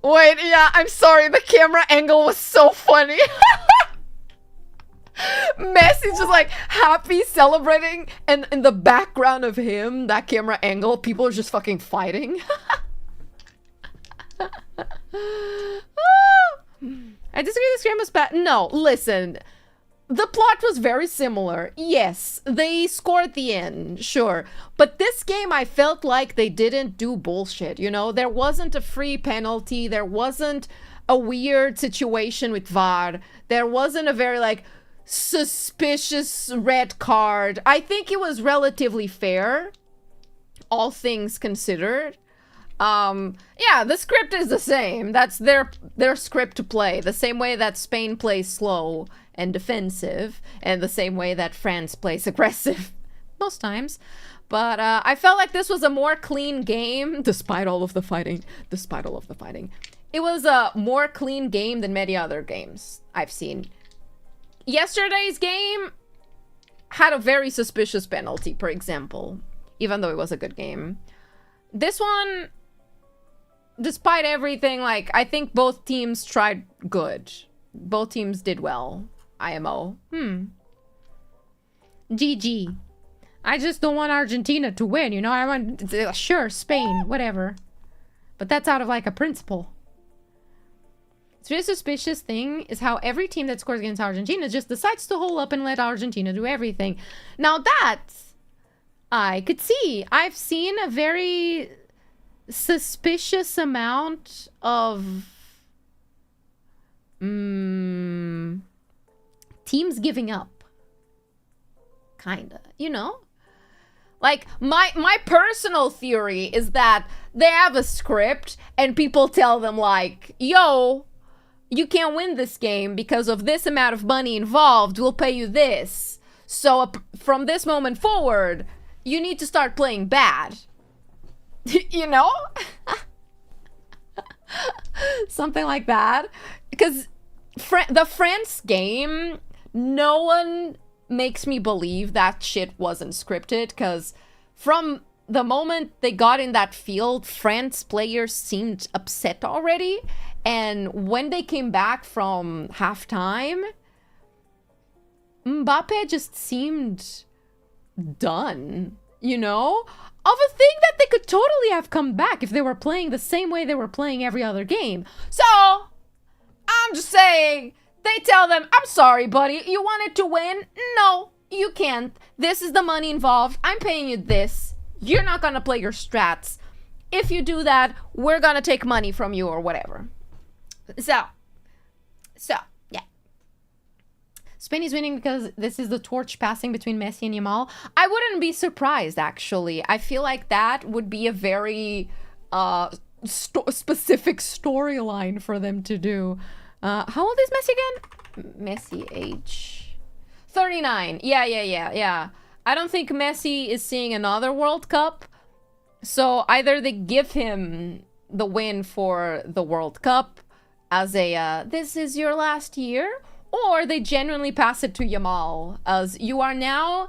Wait, yeah, I'm sorry. The camera angle was so funny. Messi's just like happy, celebrating, and in the background of him, that camera angle, people are just fucking fighting. I disagree this game was bad. No, listen. The plot was very similar. Yes, they scored at the end, sure. But this game, I felt like they didn't do bullshit, you know? There wasn't a free penalty. There wasn't a weird situation with VAR. There wasn't a very, like, suspicious red card. I think it was relatively fair, all things considered. Yeah, the script is the same. That's their script to play. The same way that Spain plays slow and defensive, and the same way that France plays aggressive most times. But I felt like this was a more clean game, despite all of the fighting. It was a more clean game than many other games I've seen. Yesterday's game had a very suspicious penalty, for example, even though it was a good game. This one, despite everything, like, I think both teams tried good. Both teams did well. IMO. GG. I just don't want Argentina to win, you know? I want, sure, Spain, whatever. But that's out of, like, a principle. It's really suspicious thing is how every team that scores against Argentina just decides to hole up and let Argentina do everything. Now that I could see. I've seen a very suspicious amount of teams giving up, kinda, you know? Like, my personal theory is that they have a script and people tell them like, yo, you can't win this game because of this amount of money involved, we'll pay you this, so from this moment forward you need to start playing bad. You know? Something like that. Because the France game, no one makes me believe that shit wasn't scripted, because from the moment they got in that field, France players seemed upset already. And when they came back from halftime, Mbappe just seemed done, you know? Of a thing that they could totally have come back if they were playing the same way they were playing every other game. So, I'm just saying, they tell them, I'm sorry, buddy, you wanted to win? No, you can't. This is the money involved. I'm paying you this. You're not gonna play your strats. If you do that, we're gonna take money from you or whatever. So, yeah. Spain is winning because this is the torch passing between Messi and Yamal. I wouldn't be surprised, actually. I feel like that would be a very specific storyline for them to do. How old is Messi again? Messi age 39. Yeah. I don't think Messi is seeing another World Cup. So either they give him the win for the World Cup as a this is your last year, or they genuinely pass it to Yamal as you are now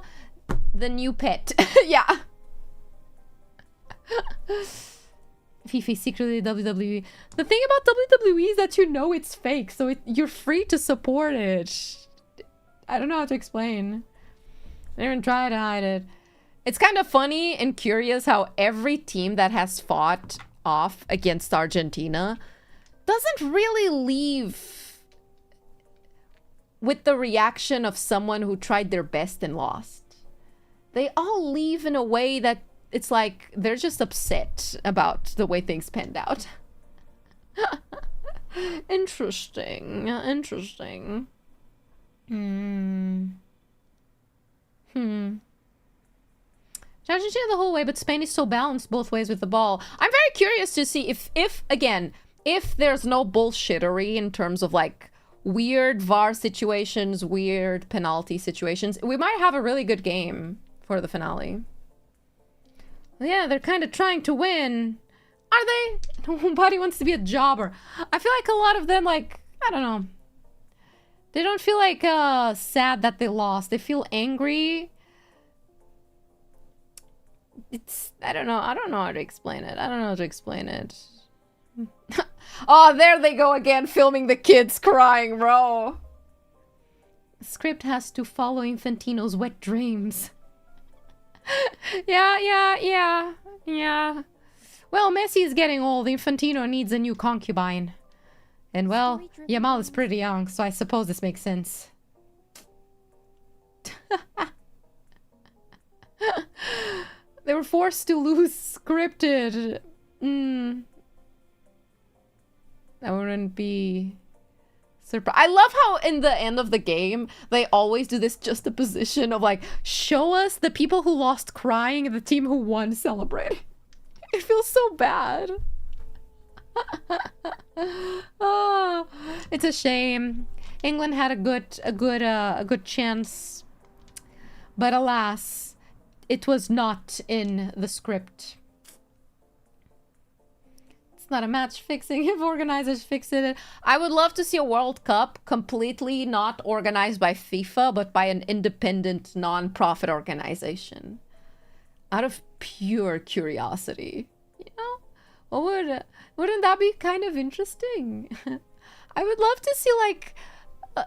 the new pet. Yeah. FIFA secretly WWE. The thing about WWE is that you know it's fake, so you're free to support it. I don't know how to explain. I didn't even try to hide it. It's kind of funny and curious how every team that has fought off against Argentina doesn't really leave with the reaction of someone who tried their best and lost. They all leave in a way that it's like they're just upset about the way things panned out. Interesting. Argentina the whole way, but Spain is so balanced both ways with the ball. I'm very curious to see if again, if there's no bullshittery in terms of like weird VAR situations, weird penalty situations, we might have a really good game for the finale. Yeah, they're kind of trying to win. Are they? Nobody wants to be a jobber. I feel like a lot of them, like, I don't know. They don't feel like sad that they lost. They feel angry. I don't know how to explain it. Oh, there they go again, filming the kids crying, bro. Script has to follow Infantino's wet dreams. Yeah. Well, Messi is getting old. Infantino needs a new concubine. And well, Yamal is pretty young, so I suppose this makes sense. They were forced to lose scripted. That wouldn't be surprised. I love how in the end of the game, they always do this juxtaposition of like, show us the people who lost crying and the team who won celebrating. It feels so bad. Oh, it's a shame. England had a good chance, but alas, it was not in the script. It's not a match fixing if organizers fix it. I would love to see a World Cup completely not organized by FIFA, but by an independent non-profit organization. Out of pure curiosity, you know? Wouldn't that be kind of interesting? I would love to see like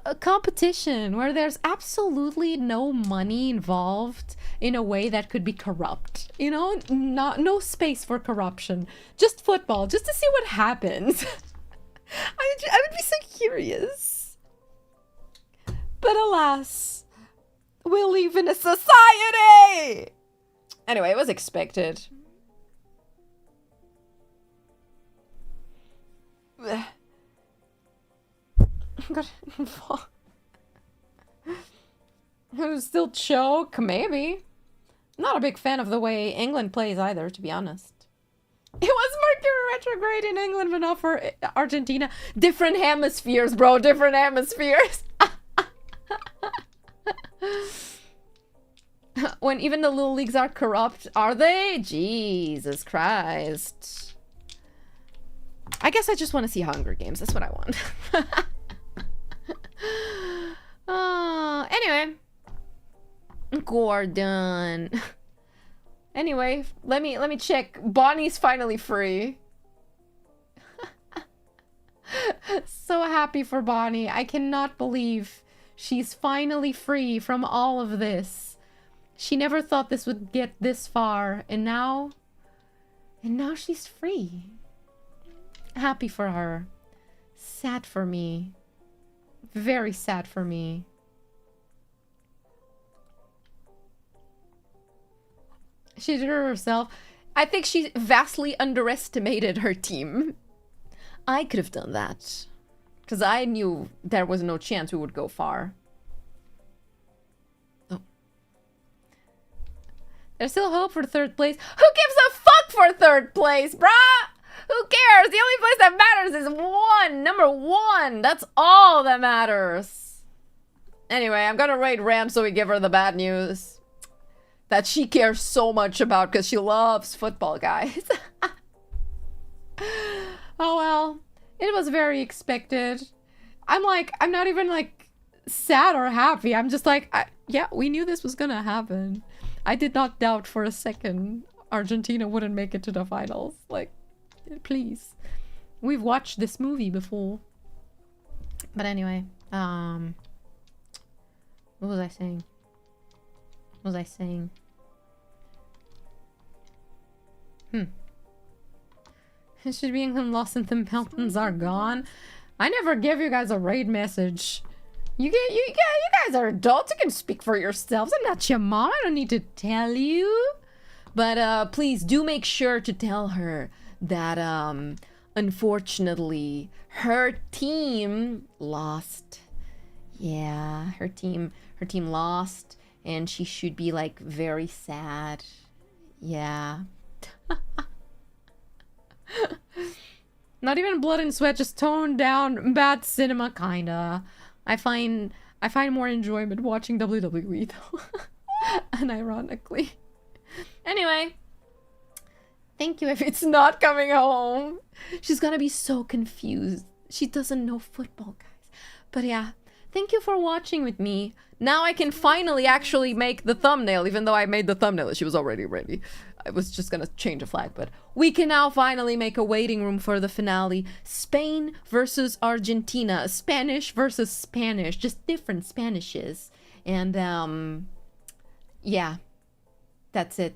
a competition where there's absolutely no money involved in a way that could be corrupt, you know? No space for corruption, just football, just to see what happens. I would be so curious, but alas, we live in a society. Anyway, it was expected. God. Still choke? Maybe. Not a big fan of the way England plays either, to be honest. It was Mercury retrograde in England, but not for Argentina. Different hemispheres, bro. Different hemispheres. When even the little leagues are corrupt, are they? Jesus Christ. I guess I just want to see Hunger Games. That's what I want. Anyway. Gordon. Anyway, let me check. Bonnie's finally free. So happy for Bonnie. I cannot believe she's finally free from all of this. She never thought this would get this far, and now she's free. Happy for her. Sad for me. Very sad for me. She did it herself. I think she vastly underestimated her team. I could have done that. Because I knew there was no chance we would go far. There's still hope for third place. Who gives a fuck for third place, brah? Who cares? The only place that matters is one. Number one. That's all that matters. Anyway, I'm gonna raid Ram so we give her the bad news that she cares so much about because she loves football, guys. Oh well. It was very expected. I'm not even like sad or happy. I'm just like, yeah, we knew this was gonna happen. I did not doubt for a second Argentina wouldn't make it to the finals. Like, please. We've watched this movie before. But anyway, what was I saying? What was I saying? It should be England lost and the mountains are gone. I never give you guys a raid message. You guys are adults. You can speak for yourselves. I'm not your mom. I don't need to tell you. But please do make sure to tell her that unfortunately her team lost. Yeah, her team lost, and she should be like very sad. Yeah. Not even blood and sweat, just toned down bad cinema, kinda. I find more enjoyment watching WWE though. Unironically. Anyway. Thank you if it's not coming home. She's gonna be so confused. She doesn't know football, guys. But yeah, thank you for watching with me. Now I can finally actually make the thumbnail, even though I made the thumbnail. She was already ready. I was just gonna change a flag, but we can now finally make a waiting room for the finale. Spain versus Argentina. Spanish versus Spanish. Just different Spanishes. And, yeah. That's it.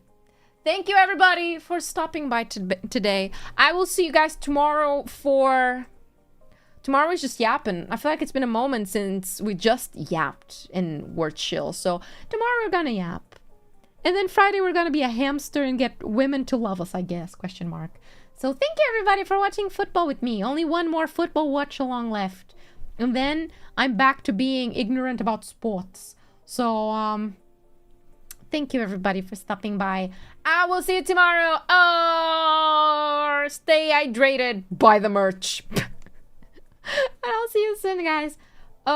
Thank you, everybody, for stopping by today. I will see you guys tomorrow for... Tomorrow is just yapping. I feel like it's been a moment since we just yapped and were chill. So tomorrow we're gonna yap. And then Friday we're gonna be a hamster and get women to love us, I guess, question mark. So thank you everybody for watching football with me. Only one more football watch along left. And then I'm back to being ignorant about sports. So, thank you everybody for stopping by. I will see you tomorrow. Oh, stay hydrated. Buy the merch. And I'll see you soon, guys. Bye.